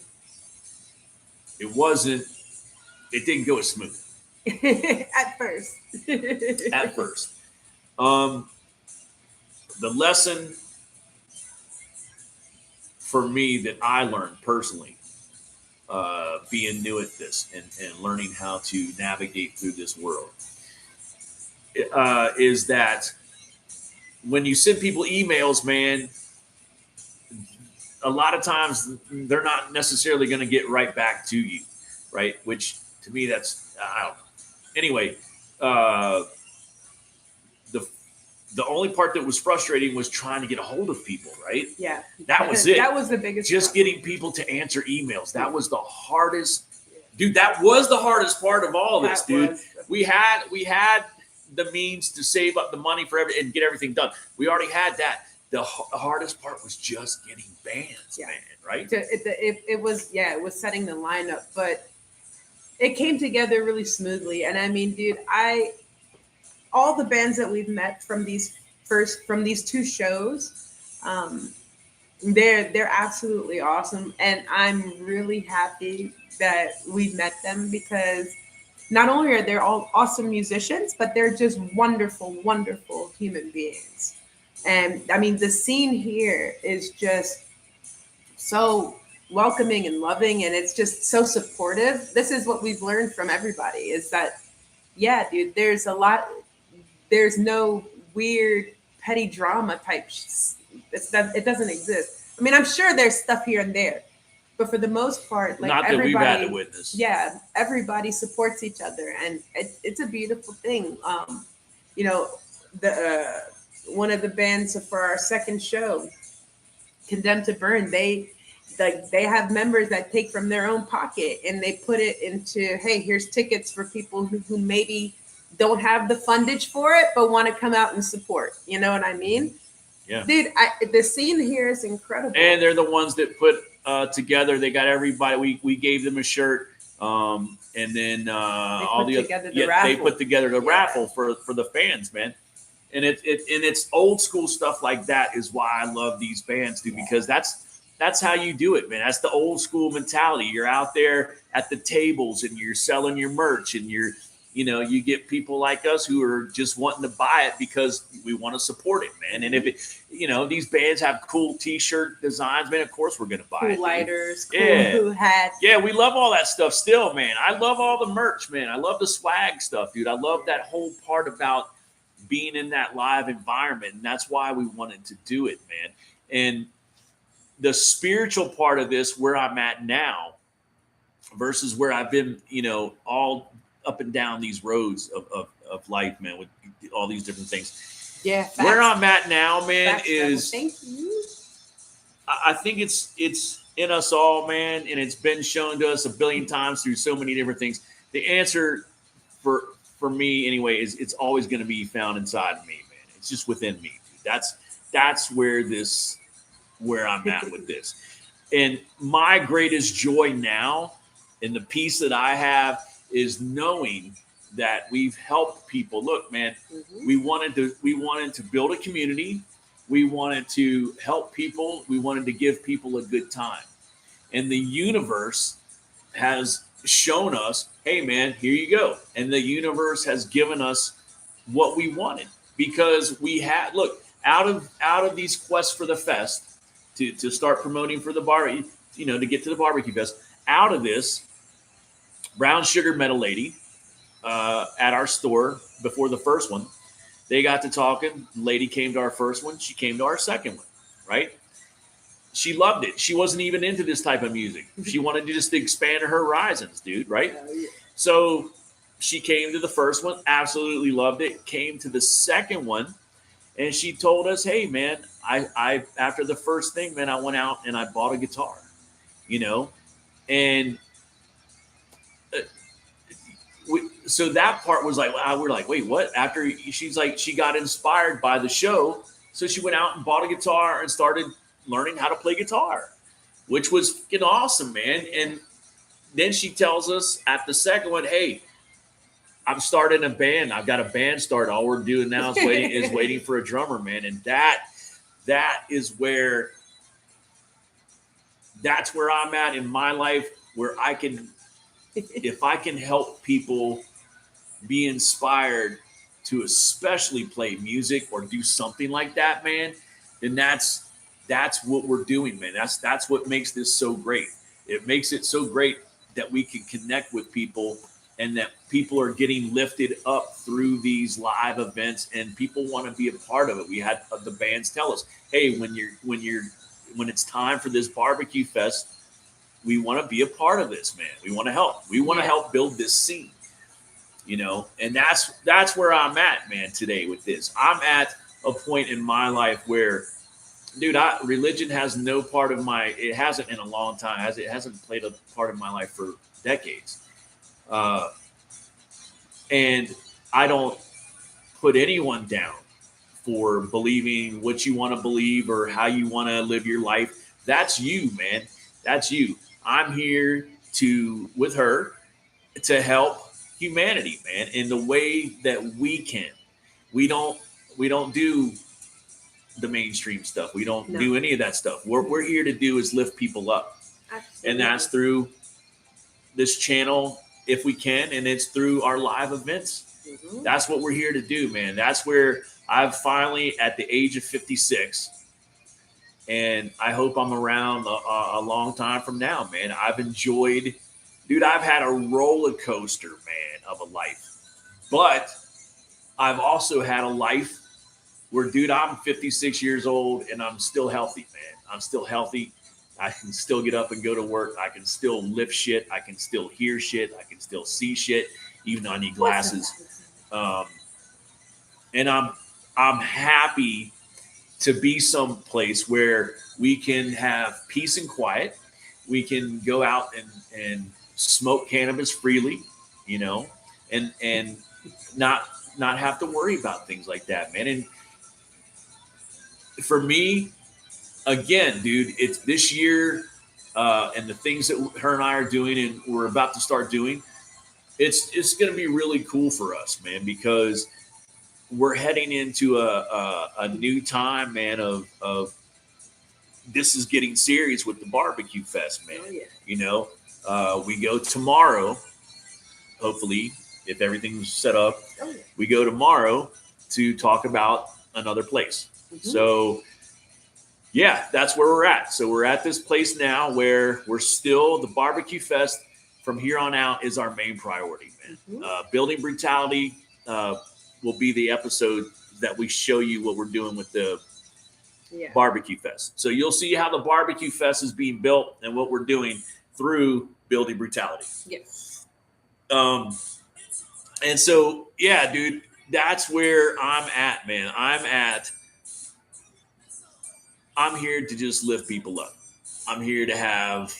A: it didn't go as smooth.
B: At first.
A: At first. The lesson for me that I learned personally, being new at this and learning how to navigate through this world, is that when you send people emails, man, a lot of times they're not necessarily going to get right back to you, right? Which to me, that's, I don't know. Anyway, the only part that was frustrating was trying to get a hold of people, right?
B: Yeah.
A: That was it.
B: That was the biggest
A: Just
B: problem.
A: getting people to answer emails. That was the hardest. Dude, that was the hardest part of all this, dude. We had the means to save up the money for and get everything done. We already had that. The hardest part was just getting bands, man, right?
B: It was setting the lineup, but it came together really smoothly. And I mean, dude, all the bands that we've met from these two shows, they're absolutely awesome, and I'm really happy that we met them, because not only are they all awesome musicians, but they're just wonderful, wonderful human beings. And I mean, the scene here is just so welcoming and loving, and it's just so supportive. This is what we've learned from everybody, is that, yeah, dude, there's no weird petty drama type it doesn't exist. I mean, I'm sure there's stuff here and there, but for the most part, like,
A: not that we've had to witness.
B: Yeah, everybody supports each other, and it's a beautiful thing. One of the bands for our second show, Condemned to Burn, they have members that take from their own pocket and they put it into, hey, here's tickets for people who maybe don't have the fundage for it but want to come out and support. You know what I mean?
A: Yeah,
B: dude, the scene here is incredible.
A: And they're the ones that put together. They got everybody. We gave them a shirt, and then all the other. They put together the raffle for the fans, man. And it's old school stuff like that is why I love these bands, dude, because that's how you do it, man. That's the old school mentality. You're out there at the tables and you're selling your merch, and you get people like us who are just wanting to buy it because we want to support it, man. And if these bands have cool T-shirt designs, man, of course we're going to buy it.
B: Cool lighters, cool hats.
A: Yeah, we love all that stuff still, man. I love all the merch, man. I love the swag stuff, dude. I love that whole part about being in that live environment. And that's why we wanted to do it, man. And the spiritual part of this, where I'm at now versus where I've been, all up and down these roads of life, man, with all these different things.
B: Yeah. Facts.
A: Where I'm at now, man, is
B: thank you.
A: I think it's in us all, man, and it's been shown to us a billion times through so many different things. The answer for me anyway is it's always going to be found inside me, man. It's just within me. That's where I'm at with this. And my greatest joy now, and the peace that I have, is knowing that we've helped people. Look, man, we wanted to build a community. We wanted to help people. We wanted to give people a good time. And the universe has shown us, hey, man, here you go. And the universe has given us what we wanted, because we had, look, out of these quests for the fest, to start promoting for the barbecue, to get to the barbecue fest, out of this, Brown Sugar met a lady at our store before the first one. They got to talking. Lady came to our first one. She came to our second one, right? She loved it. She wasn't even into this type of music. She wanted to just expand her horizons, dude, right?
B: Yeah.
A: So she came to the first one, absolutely loved it, came to the second one, and she told us, hey, man, I after the first thing, man, I went out and I bought a guitar, you know, and so that part was like, we're like, wait, what? After she's like, she got inspired by the show, so she went out and bought a guitar and started learning how to play guitar, which was fucking awesome, man. And then she tells us at the second one, hey, I'm starting a band. I've got a band started. All we're doing now is waiting for a drummer, man. And that's where I'm at in my life, where I can, if I can help people be inspired to especially play music or do something like that, man, then that's what we're doing, man. That's what makes this so great. It makes it so great that we can connect with people and that people are getting lifted up through these live events and people want to be a part of it. We had the bands tell us, hey, when it's time for this barbecue fest, we want to be a part of this, man. We want to help. We want to help build this scene, you know? And that's where I'm at, man, today with this. I'm at a point in my life where, dude, religion has no part of it hasn't in a long time. It hasn't played a part of my life for decades. And I don't put anyone down for believing what you want to believe or how you want to live your life. That's you, man. That's you. I'm here with her to help humanity, man, in the way that we can. We don't do the mainstream stuff. We don't do any of that stuff. What we're here to do is lift people up. Absolutely. And that's through this channel, if we can, and it's through our live events. Mm-hmm. That's what we're here to do, man. That's where I've finally, at the age of 56, and I hope I'm around a long time from now, man. I've enjoyed, dude, I've had a roller coaster, man, of a life. But I've also had a life where, dude, I'm 56 years old and I'm still healthy, man. I'm still healthy. I can still get up and go to work. I can still lift shit. I can still hear shit. I can still see shit, even though I need glasses. And I'm happy to be someplace where we can have peace and quiet. We can go out and smoke cannabis freely, you know, and not have to worry about things like that, man. And for me, again, dude, it's this year and the things that her and I are doing and we're about to start doing, it's going to be really cool for us, man, because we're heading into a new time, man, of this is getting serious with the barbecue fest, man. Oh, yeah. You know, we go tomorrow, hopefully, if everything's set up. Oh, yeah. We go tomorrow to talk about another place. Mm-hmm. So, yeah, that's where we're at. So we're at this place now where we're still, the barbecue fest from here on out is our main priority, man. Mm-hmm. Building Brutality will be the episode that we show you what we're doing with the barbecue fest. So you'll see how the barbecue fest is being built and what we're doing through Building Brutality. Yes. And so, yeah, dude, that's where I'm at, man. I'm here to just lift people up. I'm here to have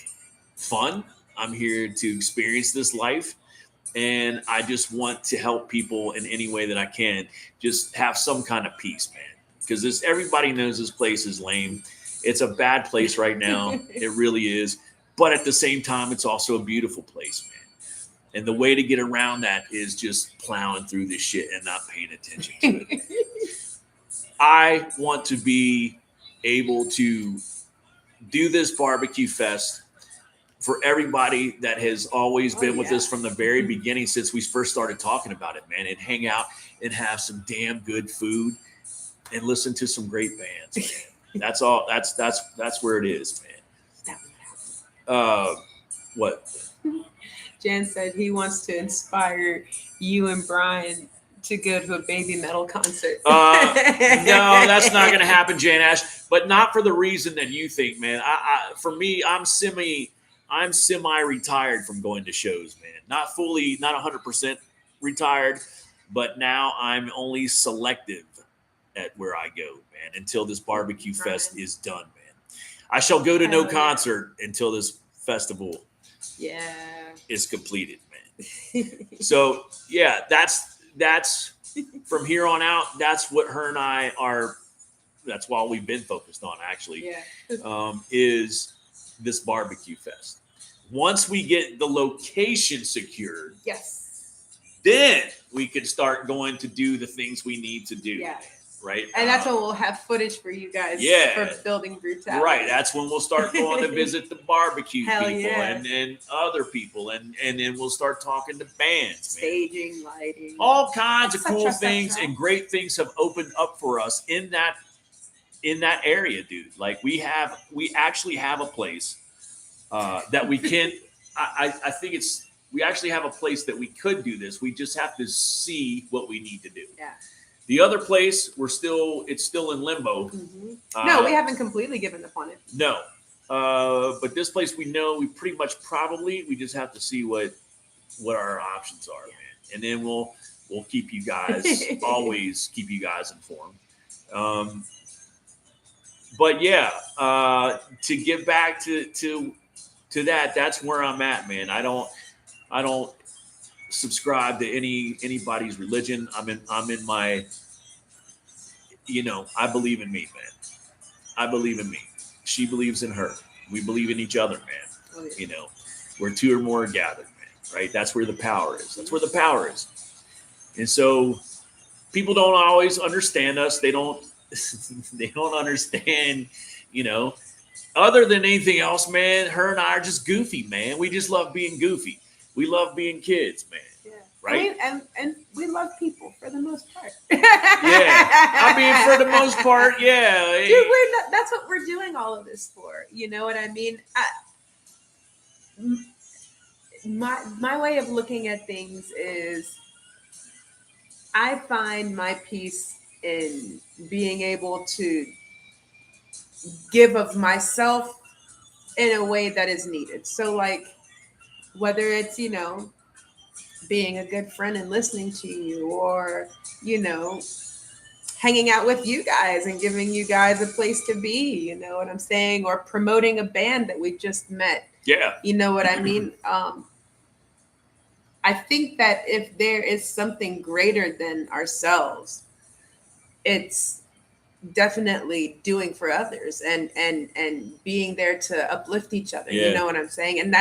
A: fun. I'm here to experience this life. And I just want to help people in any way that I can. Just have some kind of peace, man. Because everybody knows this place is lame. It's a bad place right now. It really is. But at the same time, it's also a beautiful place, man. And the way to get around that is just plowing through this shit and not paying attention to it. I want to be able to do this barbecue fest for everybody that has always been with us from the very beginning since we first started talking about it, man, and hang out and have some damn good food and listen to some great bands, man. That's all. That's where it is, man. What?
B: Jan said he wants to inspire you and Brian to go to a baby metal concert.
A: No, that's not going to happen, Jan Ash. But not for the reason that you think, man. For me, I'm semi-retired from going to shows, man. Not fully, not 100% retired, but now I'm only selective at where I go, man, until this barbecue fest is done, man. I shall go to no concert until this festival is completed, man. So yeah, that's from here on out. That's what her and I are. That's what we've been focused on, actually. Is this barbecue fest. Once we get the location secured, then we can start going to do the things we need to do. Right.
B: And that's when we'll have footage for you guys for building brutality.
A: Right. That's when we'll start going to visit the barbecue people and other people. And then we'll start talking to bands.
B: Staging, lighting.
A: All kinds of cool things and great things have opened up for us in that area, dude. Like we actually have a place that we can, I think we actually have a place that we could do this. We just have to see what we need to do.
B: Yeah.
A: The other place, it's still in limbo.
B: Mm-hmm. No, we haven't completely given up on it.
A: No. But this place, we know we pretty much we just have to see what our options are, man. And then we'll keep you guys, always keep you guys informed. But yeah, to get back to that, that's where I'm at, man. I don't subscribe to anybody's religion. I'm in my, I believe in me, man. I believe in me. She believes in her. We believe in each other, man. Where two or more are gathered, man. Right? That's where the power is. That's where the power is. And so people don't always understand us. They don't understand, other than anything else, man. Her and I are just goofy, man. We just love being goofy. We love being kids, man. Yeah. Right?
B: And we love people for the most part.
A: For the most part, yeah.
B: Dude, that's what we're doing all of this for. You know what I mean? My way of looking at things is I find my peace in being able to give of myself in a way that is needed. So like, whether it's, being a good friend and listening to you, or, hanging out with you guys and giving you guys a place to be, you know what I'm saying? Or promoting a band that we just met.
A: Yeah.
B: You know what I mean? I think that if there is something greater than ourselves, it's definitely doing for others and being there to uplift each other. You know what I'm saying? And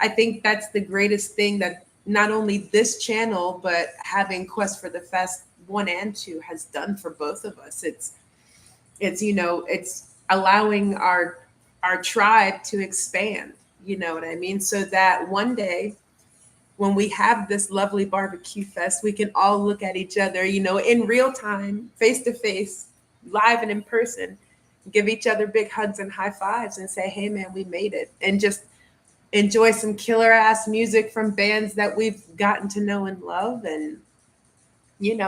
B: I think that's the greatest thing that not only this channel, but having Quest for the Fest 1 and 2 has done for both of us. It's allowing our tribe to expand, you know what I mean? So that one day when we have this lovely barbecue fest, we can all look at each other, in real time, face to face, live and in person, give each other big hugs and high fives and say, hey man, we made it. And just enjoy some killer ass music from bands that we've gotten to know and love, and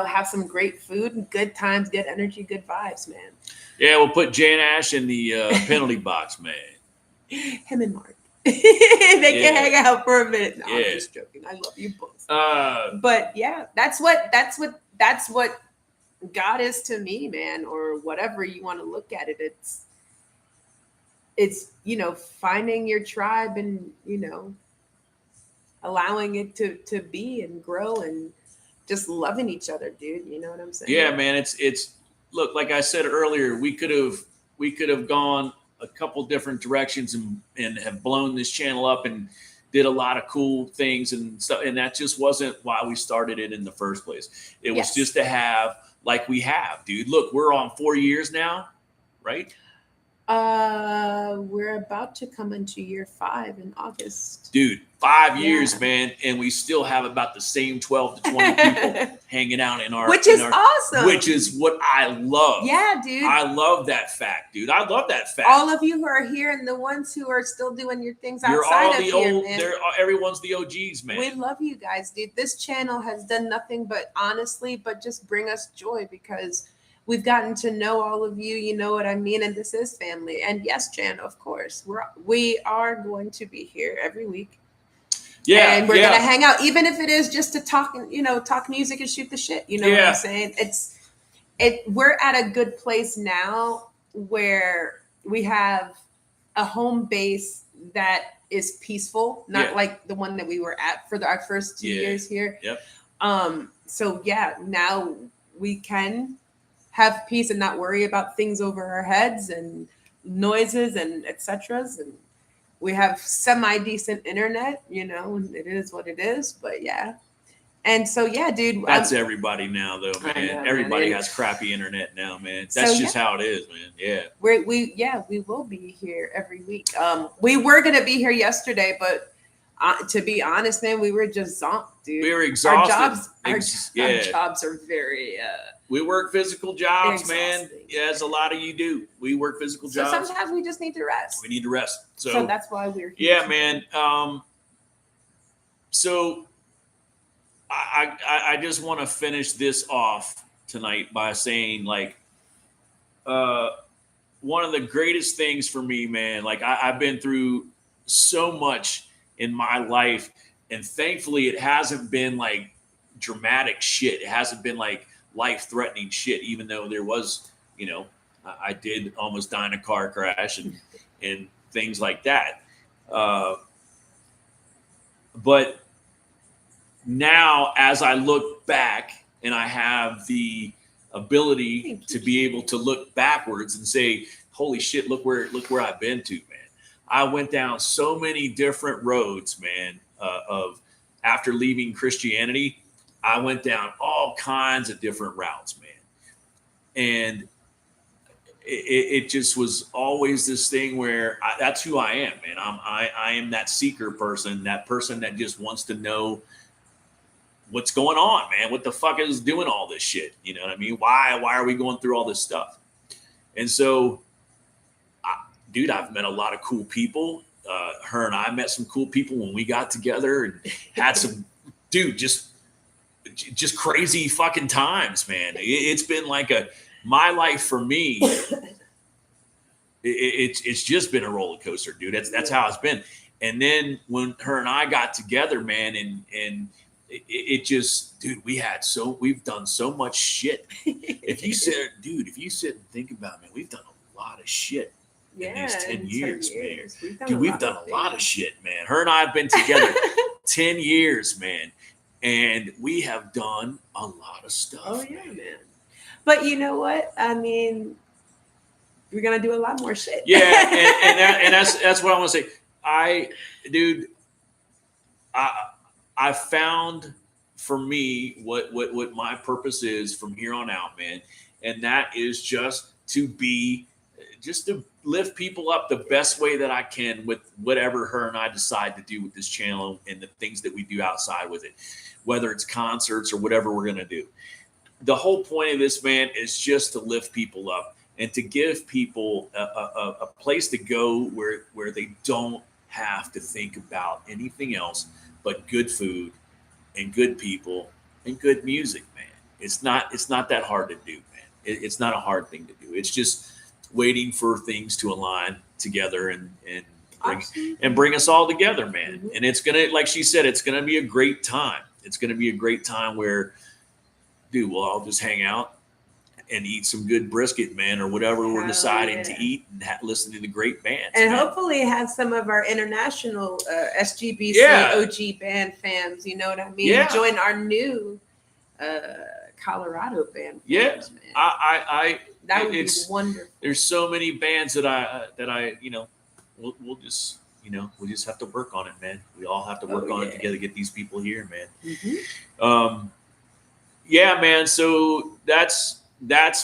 B: have some great food and good times, good energy, good vibes, man.
A: Yeah, we'll put Jan Ash in the penalty box, man.
B: Him and Mark. They can hang out for a minute. No, I'm just joking. I love you both. But yeah, that's what God is to me, man, or whatever you want to look at it. It's finding your tribe and allowing it to be and grow and just loving each other, dude. You know what I'm saying?
A: Yeah, man. It's look, like I said earlier, we could have gone a couple different directions and have blown this channel up and did a lot of cool things and stuff, and that just wasn't why we started it in the first place. It was just to have, like we have, dude. Look, we're on 4 years now, right?
B: We're about to come into year 5 in August.
A: Dude, 5 years, man, and we still have about the same 12 to 20 people hanging out in our,
B: which is awesome.
A: Which is what I love.
B: Yeah, dude.
A: I love that fact, dude. I love that fact.
B: All of you who are here and the ones who are still doing your things outside of here, man.
A: Everyone's the OGs, man.
B: We love you guys, dude. This channel has done nothing but just bring us joy, because we've gotten to know all of you, you know what I mean? And this is family. And yes, Jan, of course, we are going to be here every week. Yeah. And we're going to hang out, even if it is just to talk music and shoot the shit. You know what I'm saying? we're at a good place now where we have a home base that is peaceful, not like the one that we were at for our first 2 years here.
A: Yep.
B: So yeah, now we can have peace and not worry about things over our heads and noises and etc. And we have semi-decent internet, it is what it is, but yeah. And so, yeah, dude.
A: That's everybody now, though, man.
B: Know,
A: everybody
B: man.
A: has crappy internet now, man. That's just how it is, man. Yeah.
B: We will be here every week. We were gonna be here yesterday, but to be honest, man, we were just zonked, dude.
A: We were exhausted.
B: Our jobs are very.
A: We work physical jobs, man. Yeah, as a lot of you do. We work physical jobs.
B: So sometimes we just need to rest.
A: We need to rest.
B: So that's why we're here.
A: Yeah, man. So I just want to finish this off tonight by saying, like, one of the greatest things for me, man, like I've been through so much in my life, and thankfully it hasn't been like dramatic shit. It hasn't been like life-threatening shit, even though there was, I did almost die in a car crash and things like that. But now, as I look back and I have the ability to be able to look backwards and say, holy shit, look where I've been to, man. I went down so many different roads, man, of after leaving Christianity. I went down all kinds of different routes, man. And it just was always this thing where that's who I am, man. I am that seeker person, that person that just wants to know what's going on, man. What the fuck is doing all this shit? You know what I mean? Why are we going through all this stuff? And so, dude, I've met a lot of cool people. Her and I met some cool people when we got together and had some, dude, just crazy fucking times, man. It's been like my life for me. It's just been a roller coaster, dude. That's how it's been. And then when her and I got together, man, and it just, dude, we've done so much shit. If you sit and think about it, man, we've done a lot of shit in these 10 years, man. Dude, we've done a lot of shit, man. Her and I have been together 10 years, man. And we have done a lot of stuff.
B: Oh, yeah, man. But you know what? I mean, we're going to do a lot more shit.
A: Yeah, and that's what I want to say. I found for me what my purpose is from here on out, man. And that is just to lift people up the best way that I can with whatever her and I decide to do with this channel and the things that we do outside with it, whether it's concerts or whatever we're going to do. The whole point of this, man, is just to lift people up and to give people a place to go where they don't have to think about anything else but good food and good people and good music, man. It's not that hard to do, man. It's not a hard thing to do. It's just waiting for things to align together and bring us all together, man. Mm-hmm. And it's gonna, like she said, it's gonna be a great time. It's gonna be a great time where, dude, we'll all just hang out and eat some good brisket, man, or whatever we're deciding to eat, and listening to great bands.
B: And
A: man.
B: Hopefully have some of our international SGBC OG band fans, you know what I mean?
A: Yeah.
B: Join our new Colorado band
A: fans, man.
B: That would be wonderful.
A: There's so many bands that I we'll just have to work on it, man. We all have to work on it together, get these people here, man. Mm-hmm. Yeah, man. So that's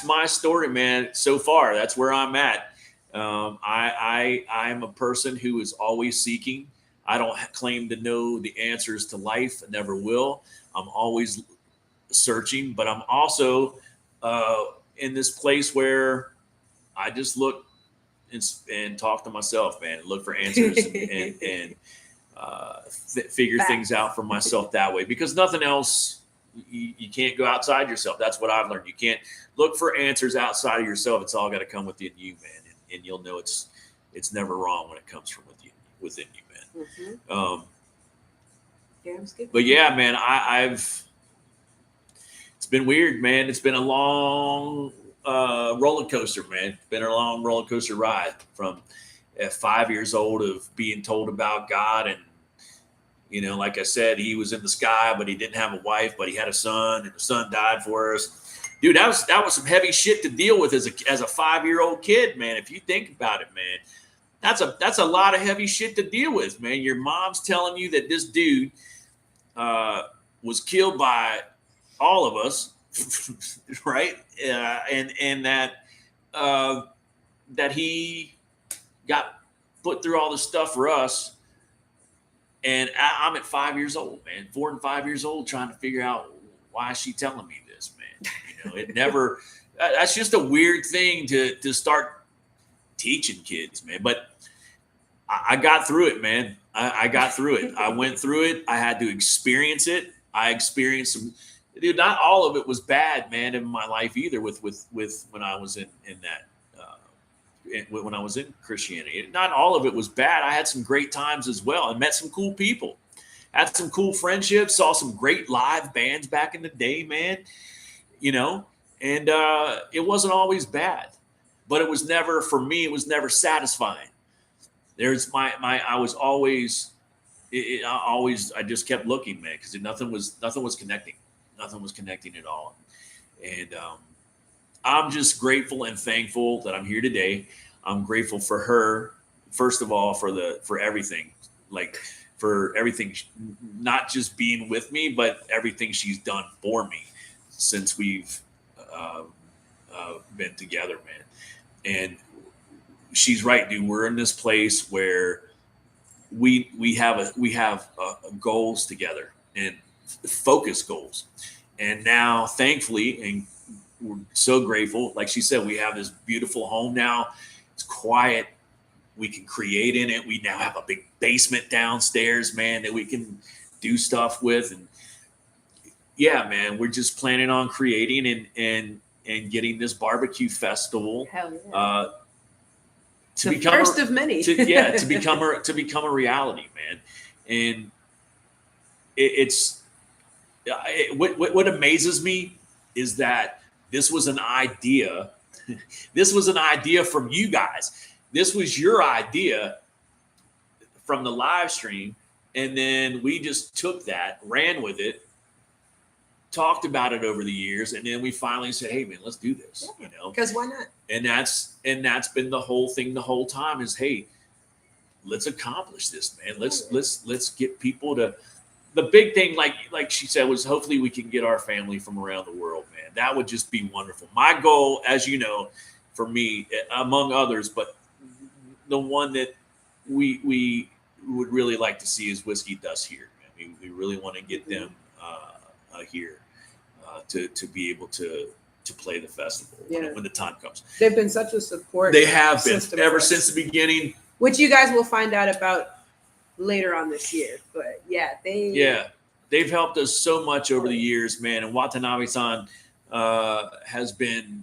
A: my story, man. So far, that's where I'm at. I'm a person who is always seeking. I don't claim to know the answers to life. I never will. I'm always searching, but I'm also in this place where I just look and talk to myself, man, and look for answers and figure things out for myself that way, because nothing else. You can't go outside yourself. That's what I've learned. You can't look for answers outside of yourself. It's all got to come within you, man. And you'll know it's never wrong when it comes from within you, man. Mm-hmm. But yeah, man, It's been weird, man. It's been a long roller coaster, man. It's been a long roller coaster ride from at 5 years old of being told about God. And, you know, like I said, he was in the sky, but he didn't have a wife, but he had a son, and the son died for us. Dude, that was some heavy shit to deal with as a 5-year-old kid, man. If you think about it, man, that's a lot of heavy shit to deal with, man. Your mom's telling you that this dude was killed by all of us, right? And that that he got put through all this stuff for us. And I'm at 5 years old, man, 4 and 5 years old, trying to figure out why is she telling me this, man. You know, it never. That's just a weird thing to start teaching kids, man. But I got through it, man. I got through it. I went through it. I had to experience it. I experienced some. Dude, not all of it was bad, man, in my life either. With when I was in that. When I was in Christianity, not all of it was bad. I had some great times as well and met some cool people, had some cool friendships, saw some great live bands back in the day, man, you know, and it wasn't always bad, but it was never, for me, it was never satisfying. There's I was always, I just kept looking, man, because nothing was connecting. Nothing was connecting at all. And, I'm just grateful and thankful that I'm here today. I'm grateful for her, first of all, for everything, like for everything, not just being with me, but everything she's done for me since we've been together, man. And she's right, dude. We're in this place where we have goals together and focus goals. And now, thankfully, and we're so grateful. Like she said, we have this beautiful home now. It's quiet. We can create in it. We now have a big basement downstairs, man, that we can do stuff with. And yeah, man, we're just planning on creating and getting this barbecue festival.
B: Hell yeah.
A: To
B: the
A: become
B: first of many.
A: to become a reality, man. And what amazes me is that this was an idea. This was an idea from you guys. This was your idea from the live stream. And then we just took that, ran with it, talked about it over the years. And then we finally said, hey, man, let's do this.
B: Yeah,
A: you know,
B: because why not?
A: And that's been the whole thing the whole time is, hey, let's accomplish this, man. Let's get people to. The big thing, like she said, was hopefully we can get our family from around the world, man. That would just be wonderful. My goal, as you know, for me, among others, but the one that we would really like to see is Whiskey Dust here. Man. We really want to get them here to be able to play the festival when the time comes.
B: They've been such a support.
A: They have been ever since the beginning.
B: Which you guys will find out about later on this year, but
A: they've helped us so much over the years, man. And Watanabe-san has been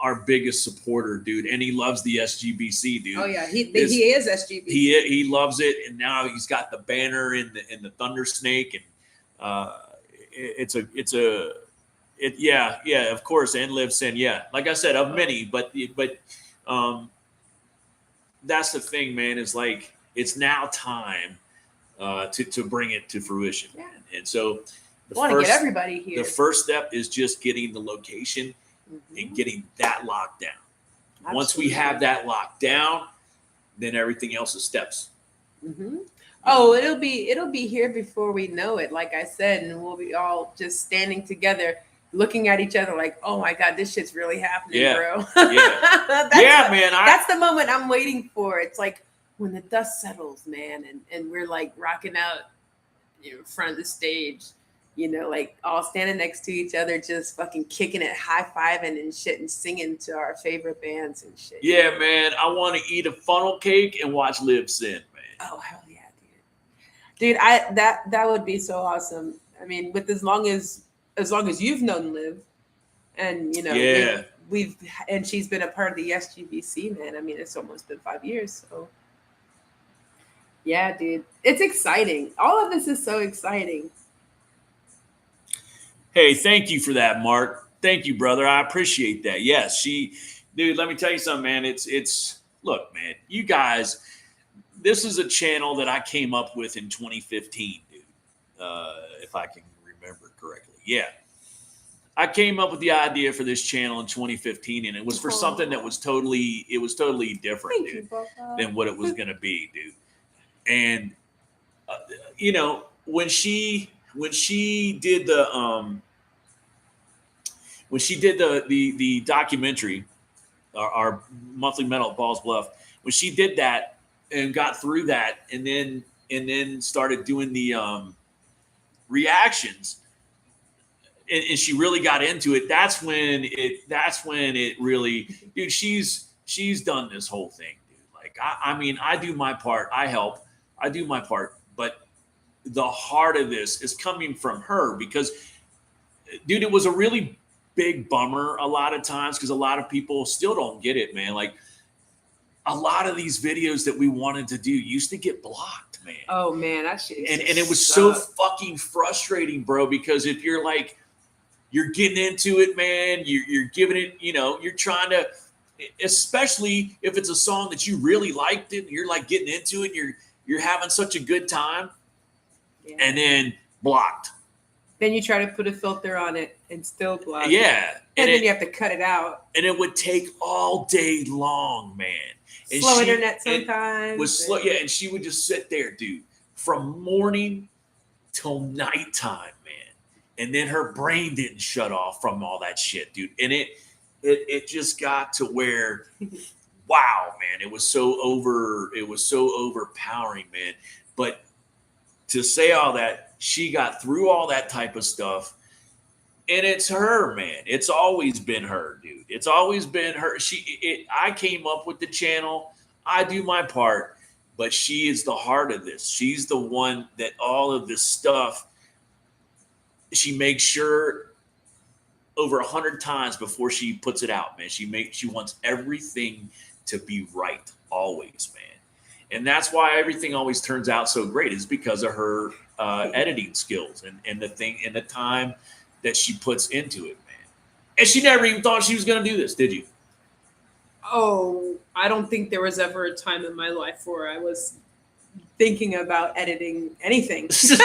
A: our biggest supporter, dude, and he loves the SGBC, dude.
B: Oh yeah, he is SGBC.
A: He loves it, and now he's got the banner in the Thunder Snake, and of course, and Liv Sin, like I said, of many, but that's the thing, man. Is like. It's now time to bring it to fruition. Yeah. And so
B: I want to get everybody here.
A: The first step is just getting the location and getting that locked down. Absolutely. Once we have that locked down, then everything else is steps.
B: Mm-hmm. Oh, it'll be here before we know it, like I said, and we'll be all just standing together looking at each other like, oh my God, this shit's really happening, bro.
A: Yeah. Man.
B: That's the moment I'm waiting for. It's like, when the dust settles, man, and we're like rocking out in front of the stage, like all standing next to each other, just fucking kicking it, high-fiving and shit and singing to our favorite bands and shit.
A: Yeah, man. I want to eat a funnel cake and watch Liv Sin, man.
B: Oh, hell yeah, dude. Dude, that would be so awesome. I mean, with as long as you've known Liv and, we've and she's been a part of the SGBC, man. I mean, it's almost been 5 years, so. Yeah, dude. It's exciting. All of this is so exciting.
A: Hey, thank you for that, Mark. Thank you, brother. I appreciate that. Yes, dude, let me tell you something, man. Look, man, you guys, this is a channel that I came up with in 2015, dude. If I can remember correctly. Yeah. I came up with the idea for this channel in 2015, and it was for something that was totally different, dude, than what it was going to be, dude. And, when she did the documentary, our monthly metal at Balls Bluff, when she did that and got through that, and then started doing the reactions, and she really got into it. That's when it really, dude. She's done this whole thing, dude. Like I mean, I do my part. I help. I do my part, but the heart of this is coming from her because, dude, it was a really big bummer a lot of times because a lot of people still don't get it, man. Like a lot of these videos that we wanted to do used to get blocked, man.
B: Oh man, that shit.
A: And it was so fucking frustrating, bro, because if you're like, you're getting into it, man, you're giving it, you're trying to, especially if it's a song that you really liked it, you're like getting into it, you're having such a good time, and then blocked.
B: Then you try to put a filter on it and still block.
A: Yeah.
B: And then you have to cut it out.
A: And it would take all day long, man. And
B: slow internet sometimes.
A: Was slow, yeah. And she would just sit there, dude, from morning till nighttime, man. And then her brain didn't shut off from all that shit, dude. And it just got to where, wow, man, it was so overpowering, man. But to say all that, she got through all that type of stuff, and it's her, man. It's always been her, dude. It's always been her. I came up with the channel. I do my part, but she is the heart of this. She's the one that all of this stuff, she makes sure over 100 times before she puts it out, man. She wants everything to be right always, man. And that's why everything always turns out so great, is because of her editing skills and the time that she puts into it, man. And she never even thought she was going to do this, did you?
B: Oh, I don't think there was ever a time in my life where I was thinking about editing anything. Dude,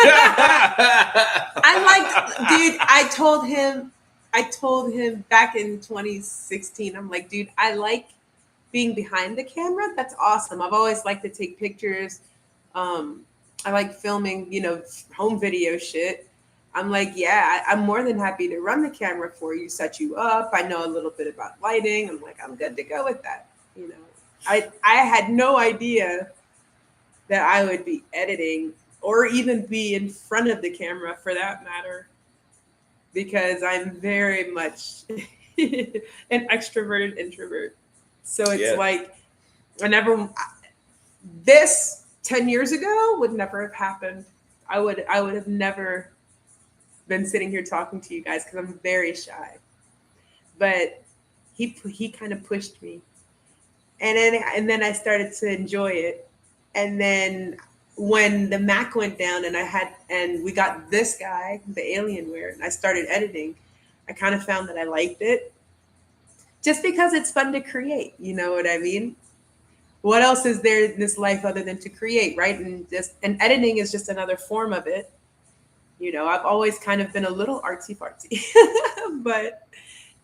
B: I told him back in 2016, I'm like, dude, I like being behind the camera. That's awesome. I've always liked to take pictures. I like filming, home video shit. I'm like, yeah, I'm more than happy to run the camera for you, set you up. I know a little bit about lighting. I'm like, I'm good to go with that. I had no idea that I would be editing or even be in front of the camera for that matter, because I'm very much an extroverted introvert. So it's like, this 10 years ago would never have happened. I would have never been sitting here talking to you guys because I'm very shy. But he kind of pushed me. And then I started to enjoy it. And then when the Mac went down and we got this guy, the Alienware, and I started editing, I kind of found that I liked it. Just because it's fun to create, you know what I mean? What else is there in this life other than to create, right? And editing is just another form of it. I've always kind of been a little artsy fartsy, but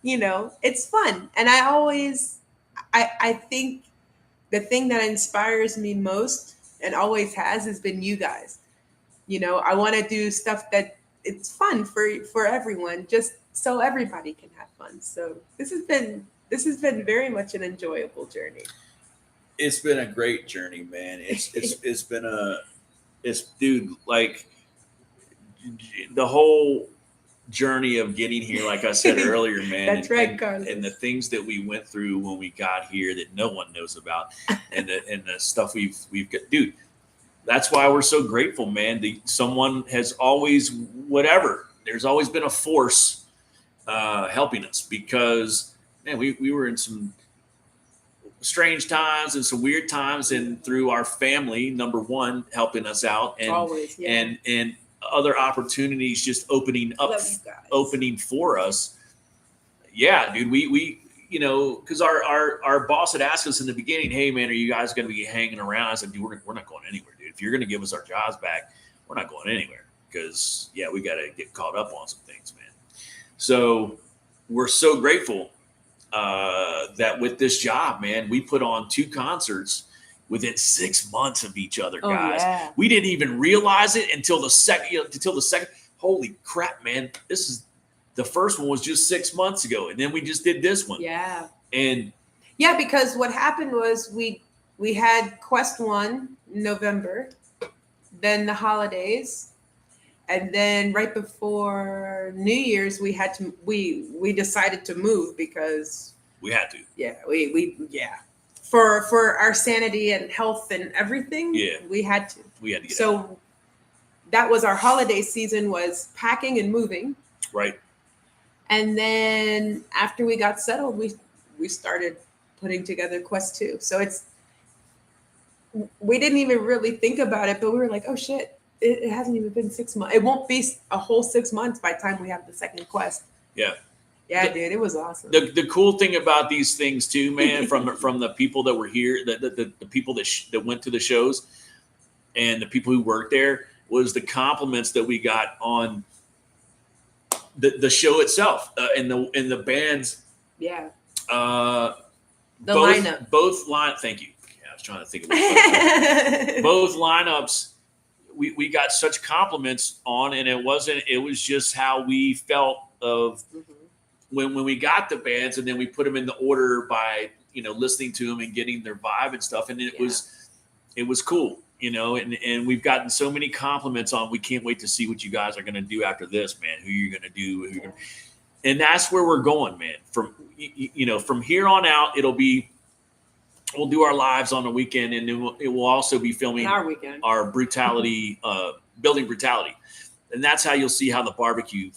B: it's fun. And I think the thing that inspires me most and always has been you guys. I want to do stuff that it's fun for everyone, just so everybody can have fun. So this has been very much an enjoyable journey.
A: It's been a great journey, man. Dude, like the whole journey of getting here, like I said earlier, man.
B: That's right, Carlos.
A: And the things that we went through when we got here that no one knows about, and the stuff we've got, dude. That's why we're so grateful, man. Someone has always, there's always been a force helping us, because, man, we were in some strange times and some weird times, and through our family, number one, helping us out, and
B: always, yeah.
A: and other opportunities just opening up,
B: Love you guys.
A: opening for us. Yeah, dude, we because our boss had asked us in the beginning, hey man, are you guys going to be hanging around? I said, dude, we're not going anywhere, dude. If you're going to give us our jobs back, we're not going anywhere, because yeah, we got to get caught up on some things, man. So we're so grateful that with this job, man, we put on 2 concerts within 6 months of each other, guys.
B: Yeah.
A: We didn't even realize it until the second. Holy crap, man! This is the first one was just 6 months ago, and then we just did this one.
B: Yeah.
A: And
B: yeah, because what happened was we had Quest 1 in November, then the holidays, and then right before New Year's we decided to move because
A: we had to.
B: Yeah, we for our sanity and health and everything.
A: Yeah,
B: we had to.
A: Get
B: so
A: out.
B: That was our holiday season, was packing and moving.
A: Right.
B: And then after we got settled, we started putting together Quest 2. So we didn't even really think about it, but we were like, oh shit, it hasn't even been 6 months. It won't be a whole 6 months by the time we have the second Quest.
A: Yeah.
B: Yeah, dude, it was awesome.
A: The cool thing about these things too, man, from the people that were here, the people that went to the shows, and the people who worked there, was the compliments that we got on the show itself, and the bands.
B: Yeah.
A: Lineup. Both line. Thank you. Yeah, I was trying to think of both lineups. We got such compliments on, and it was just how we felt of when we got the bands, and then we put them in the order by listening to them and getting their vibe and stuff, and it was cool. And we've gotten so many compliments on, we can't wait to see what you guys are going to do after this, man, who you're going to do. And that's where we're going, man. From here on out, we'll do our lives on the weekend, and it will also be filming our brutality, building brutality. And that's how you'll see how the barbecue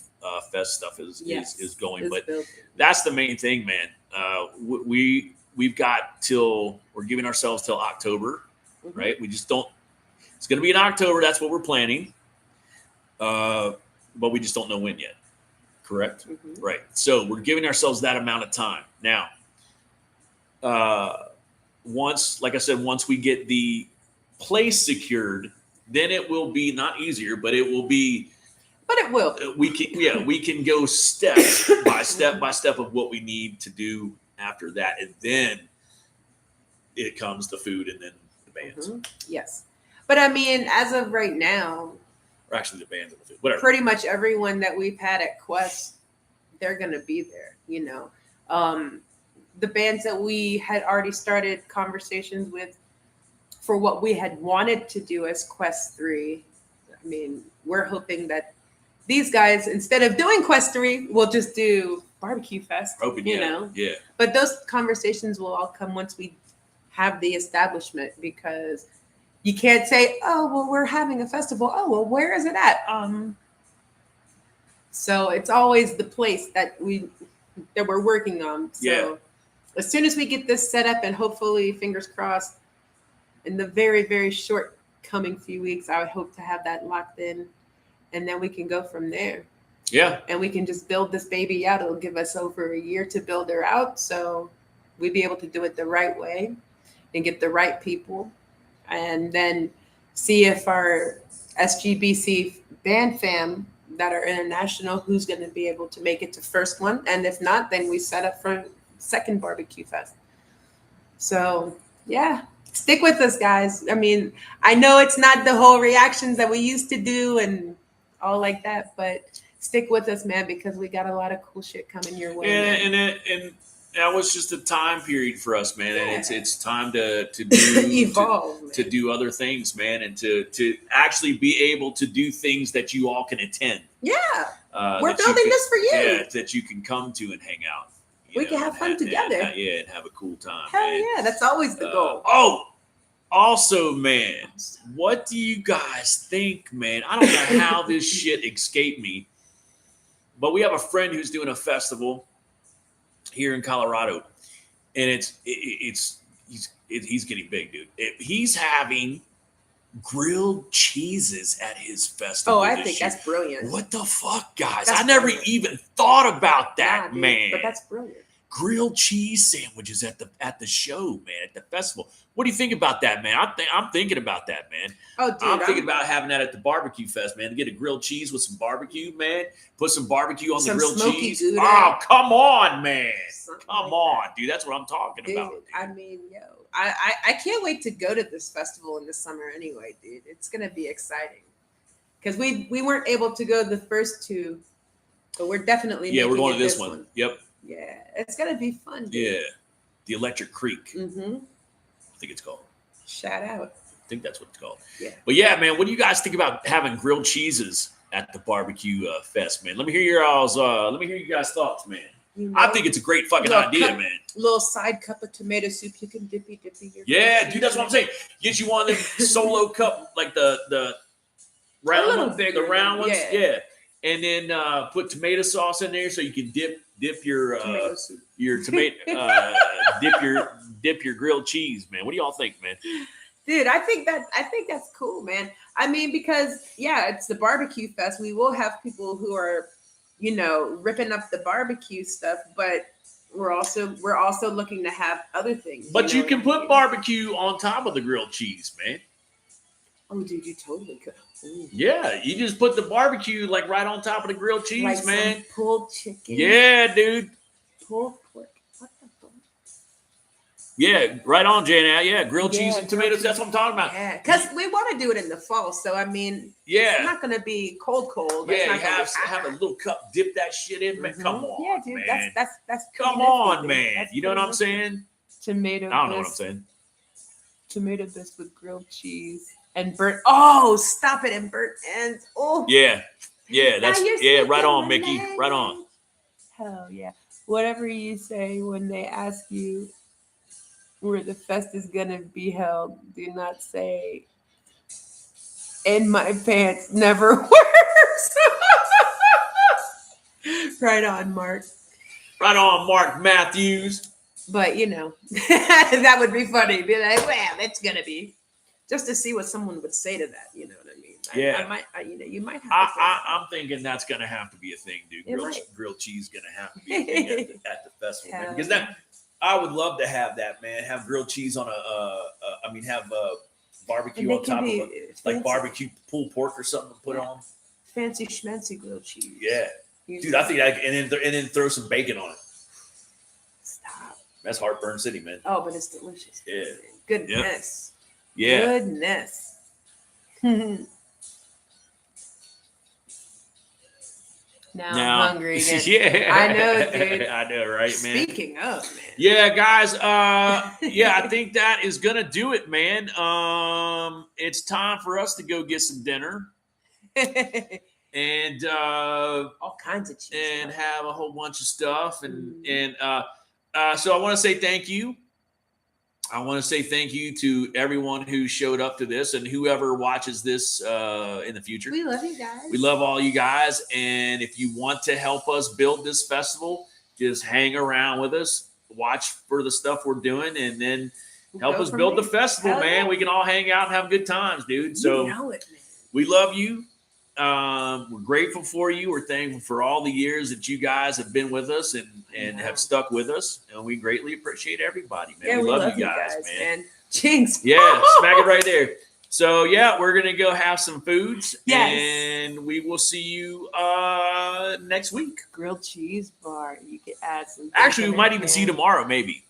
A: fest stuff is going. But that's the main thing, man. We've got we're giving ourselves till October, right? We just don't. It's going to be in October. That's what we're planning. But we just don't know when yet. Correct? Right. So we're giving ourselves that amount of time. Now, once we get the place secured, then it will be not easier, but it will be.
B: But it will.
A: We can go step by step of what we need to do after that, and then it comes the food, and then the bands.
B: Yes. But I mean, as of right now,
A: or actually the bands and the food, whatever.
B: Pretty much everyone that we've had at Quest, they're going to be there, the bands that we had already started conversations with for what we had wanted to do as Quest 3. I mean, we're hoping that these guys, instead of doing Quest 3, will just do Barbecue Fest,
A: Yeah.
B: But those conversations will all come once we have the establishment, because you can't say, oh, well, we're having a festival. Oh, well, where is it at? So it's always the place that we're working on. So as soon as we get this set up, and hopefully, fingers crossed, in the very, very short coming few weeks, I would hope to have that locked in, and then we can go from there.
A: Yeah.
B: And we can just build this baby out. It'll give us over a year to build her out. So we'd be able to do it the right way and get the right people. And then see if our SGBC band fam that are international, who's going to be able to make it to first one. And if not, then we set up for second Barbecue Fest. So, yeah, stick with us, guys. I mean, I know it's not the whole reactions that we used to do and all like that, but stick with us, man, because we got a lot of cool shit coming your way.
A: And that was just a time period for us, man. And it's time to do
B: evolve,
A: to do other things, man, and to actually be able to do things that you all can attend.
B: Yeah, we're building this for you.
A: Yeah, that you can come to and hang out.
B: We can have fun together.
A: And have a cool time.
B: Hell
A: man.
B: Yeah, that's always the goal.
A: Also, man, what do you guys think, man? I don't know how this shit escaped me, but we have a friend who's doing a festival here in Colorado, and he's getting big, dude. He's having grilled cheeses at his festival.
B: Oh, I think that's brilliant.
A: What the fuck, guys?
B: That's
A: I never
B: brilliant.
A: even thought about that,
B: Dude,
A: man.
B: but that's brilliant.
A: Grilled cheese sandwiches at the show, man, at the festival. What do you think about that, man? I'm thinking about that, man.
B: Oh, dude,
A: I'm thinking about having that at the barbecue fest, man. To get a grilled cheese with some barbecue, man. Put some barbecue on the grilled cheese.
B: Gouda.
A: Oh, come on, man.
B: Something
A: Come
B: like
A: on,
B: that.
A: dude. That's what I'm talking about. Dude.
B: I mean, yo, I can't wait to go to this festival in the summer anyway, dude. It's gonna be exciting because we weren't able to go the first two, but we're definitely
A: we're going to this one. Yep.
B: Yeah, it's gonna be fun. Dude.
A: Yeah, the Electric Creek.
B: Mm-hmm.
A: I think it's called.
B: Shout out.
A: I think that's what it's called.
B: Yeah.
A: But yeah, man, what do you guys think about having grilled cheeses at the barbecue fest, man? Let me hear your all's. Let me hear you guys' thoughts, man.
B: You know,
A: I think it's a great fucking idea, man.
B: Little side cup of tomato soup you can dippy your.
A: Yeah, dude, that's what I'm saying. Get you one of them solo cup, like the round one, the round ones, yeah. And then put tomato sauce in there so you can dip your dip your grilled cheese, man. What do y'all think, man?
B: Dude, I think that's cool, man. I mean, because it's the barbecue fest. We will have people who are, ripping up the barbecue stuff, but we're also looking to have other things.
A: But you can put barbecue on top of the grilled cheese, man.
B: Oh, dude, you totally could. Ooh.
A: Yeah, you just put the barbecue like right on top of the grilled cheese,
B: like
A: man.
B: Some pulled chicken.
A: Yeah, dude.
B: Pulled pork. What the fuck?
A: Yeah, right on, Jana. Yeah, grilled cheese and tomatoes. That's what I'm talking about.
B: Yeah, because we want to do it in the fall. So I mean, it's not going to be cold.
A: Yeah, you have a little cup, dip that shit in, man. Come on,
B: yeah, dude.
A: Man.
B: That's
A: come on, man. You know what I'm saying?
B: Tomato.
A: I don't know what I'm saying.
B: Tomato bisque with grilled cheese and burnt. Oh, stop it! And burnt ends. Oh,
A: yeah. That's right on, Mickey. Right on.
B: Hell yeah! Whatever you say when they ask you where the fest is gonna be held, do not say "in my pants" never works. Right on, Mark.
A: Right on, Mark Matthews.
B: But that would be funny. Be like, well, it's gonna be. Just to see what someone would say to that, you know what I mean?
A: Yeah.
B: You might have.
A: I'm thinking that's gonna have to be a thing, dude. Grilled cheese gonna have to be a thing at the festival, man. Because I would love to have that, man. Have grilled cheese on have barbecue on top of it, like barbecue pulled pork or something to put on.
B: Fancy schmancy grilled cheese.
A: Yeah, dude. I think and then throw some bacon on it.
B: Stop.
A: That's Heartburn City, man.
B: Oh, but it's delicious.
A: Yeah.
B: Goodness.
A: Yeah.
B: Goodness. Now I'm hungry again.
A: Yeah.
B: I know, dude.
A: I know, right, man?
B: Speaking of, man.
A: Yeah, guys. I think that is gonna do it, man. It's time for us to go get some dinner. And
B: all kinds of cheese
A: and have a whole bunch of stuff. So I want to say thank you. I want to say thank you to everyone who showed up to this and whoever watches this in the future.
B: We love you guys.
A: We love all you guys. And if you want to help us build this festival, just hang around with us, watch for the stuff we're doing, and then help us build the festival, man. Yeah. We can all hang out and have good times, dude. So we love you. We're grateful for you. We're thankful for all the years that you guys have been with us and have stuck with us. And we greatly appreciate everybody, man.
B: Yeah,
A: we love you guys, man.
B: Jinx.
A: Yeah, smack it right there. So, yeah, we're going to go have some foods.
B: Yes.
A: And we will see you next week.
B: Grilled cheese bar. You can add some.
A: Actually, we might even see you tomorrow, maybe.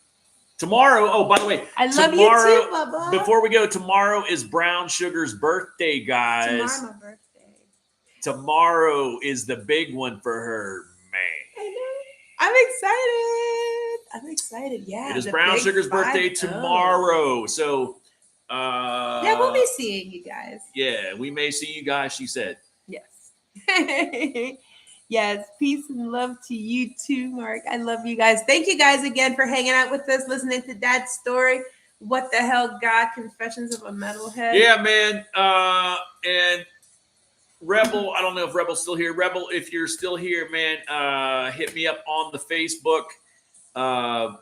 A: Tomorrow, oh, by the way,
B: I love you too, Bubba.
A: Before we go, tomorrow is Brown Sugar's birthday, guys.
B: Tomorrow's my birthday.
A: Tomorrow is the big one for her, man.
B: I'm excited. Yeah.
A: It is Brown Sugar's birthday tomorrow. So
B: we'll be seeing you guys.
A: Yeah, we may see you guys, she said.
B: Yes. Yes. Peace and love to you too, Mark. I love you guys. Thank you guys again for hanging out with us, listening to Dad's story. What the hell, God? Confessions of a Metalhead.
A: Yeah, man. And Rebel, I don't know if Rebel's still here. Rebel, if you're still here, man, hit me up on the Facebook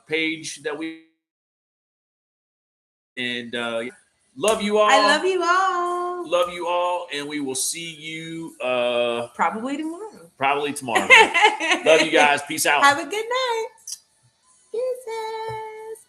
A: page that we. And Love you all.
B: I love you all.
A: Love you all, and we will see you
B: probably tomorrow.
A: Love you guys. Peace out.
B: Have a good night. Kisses.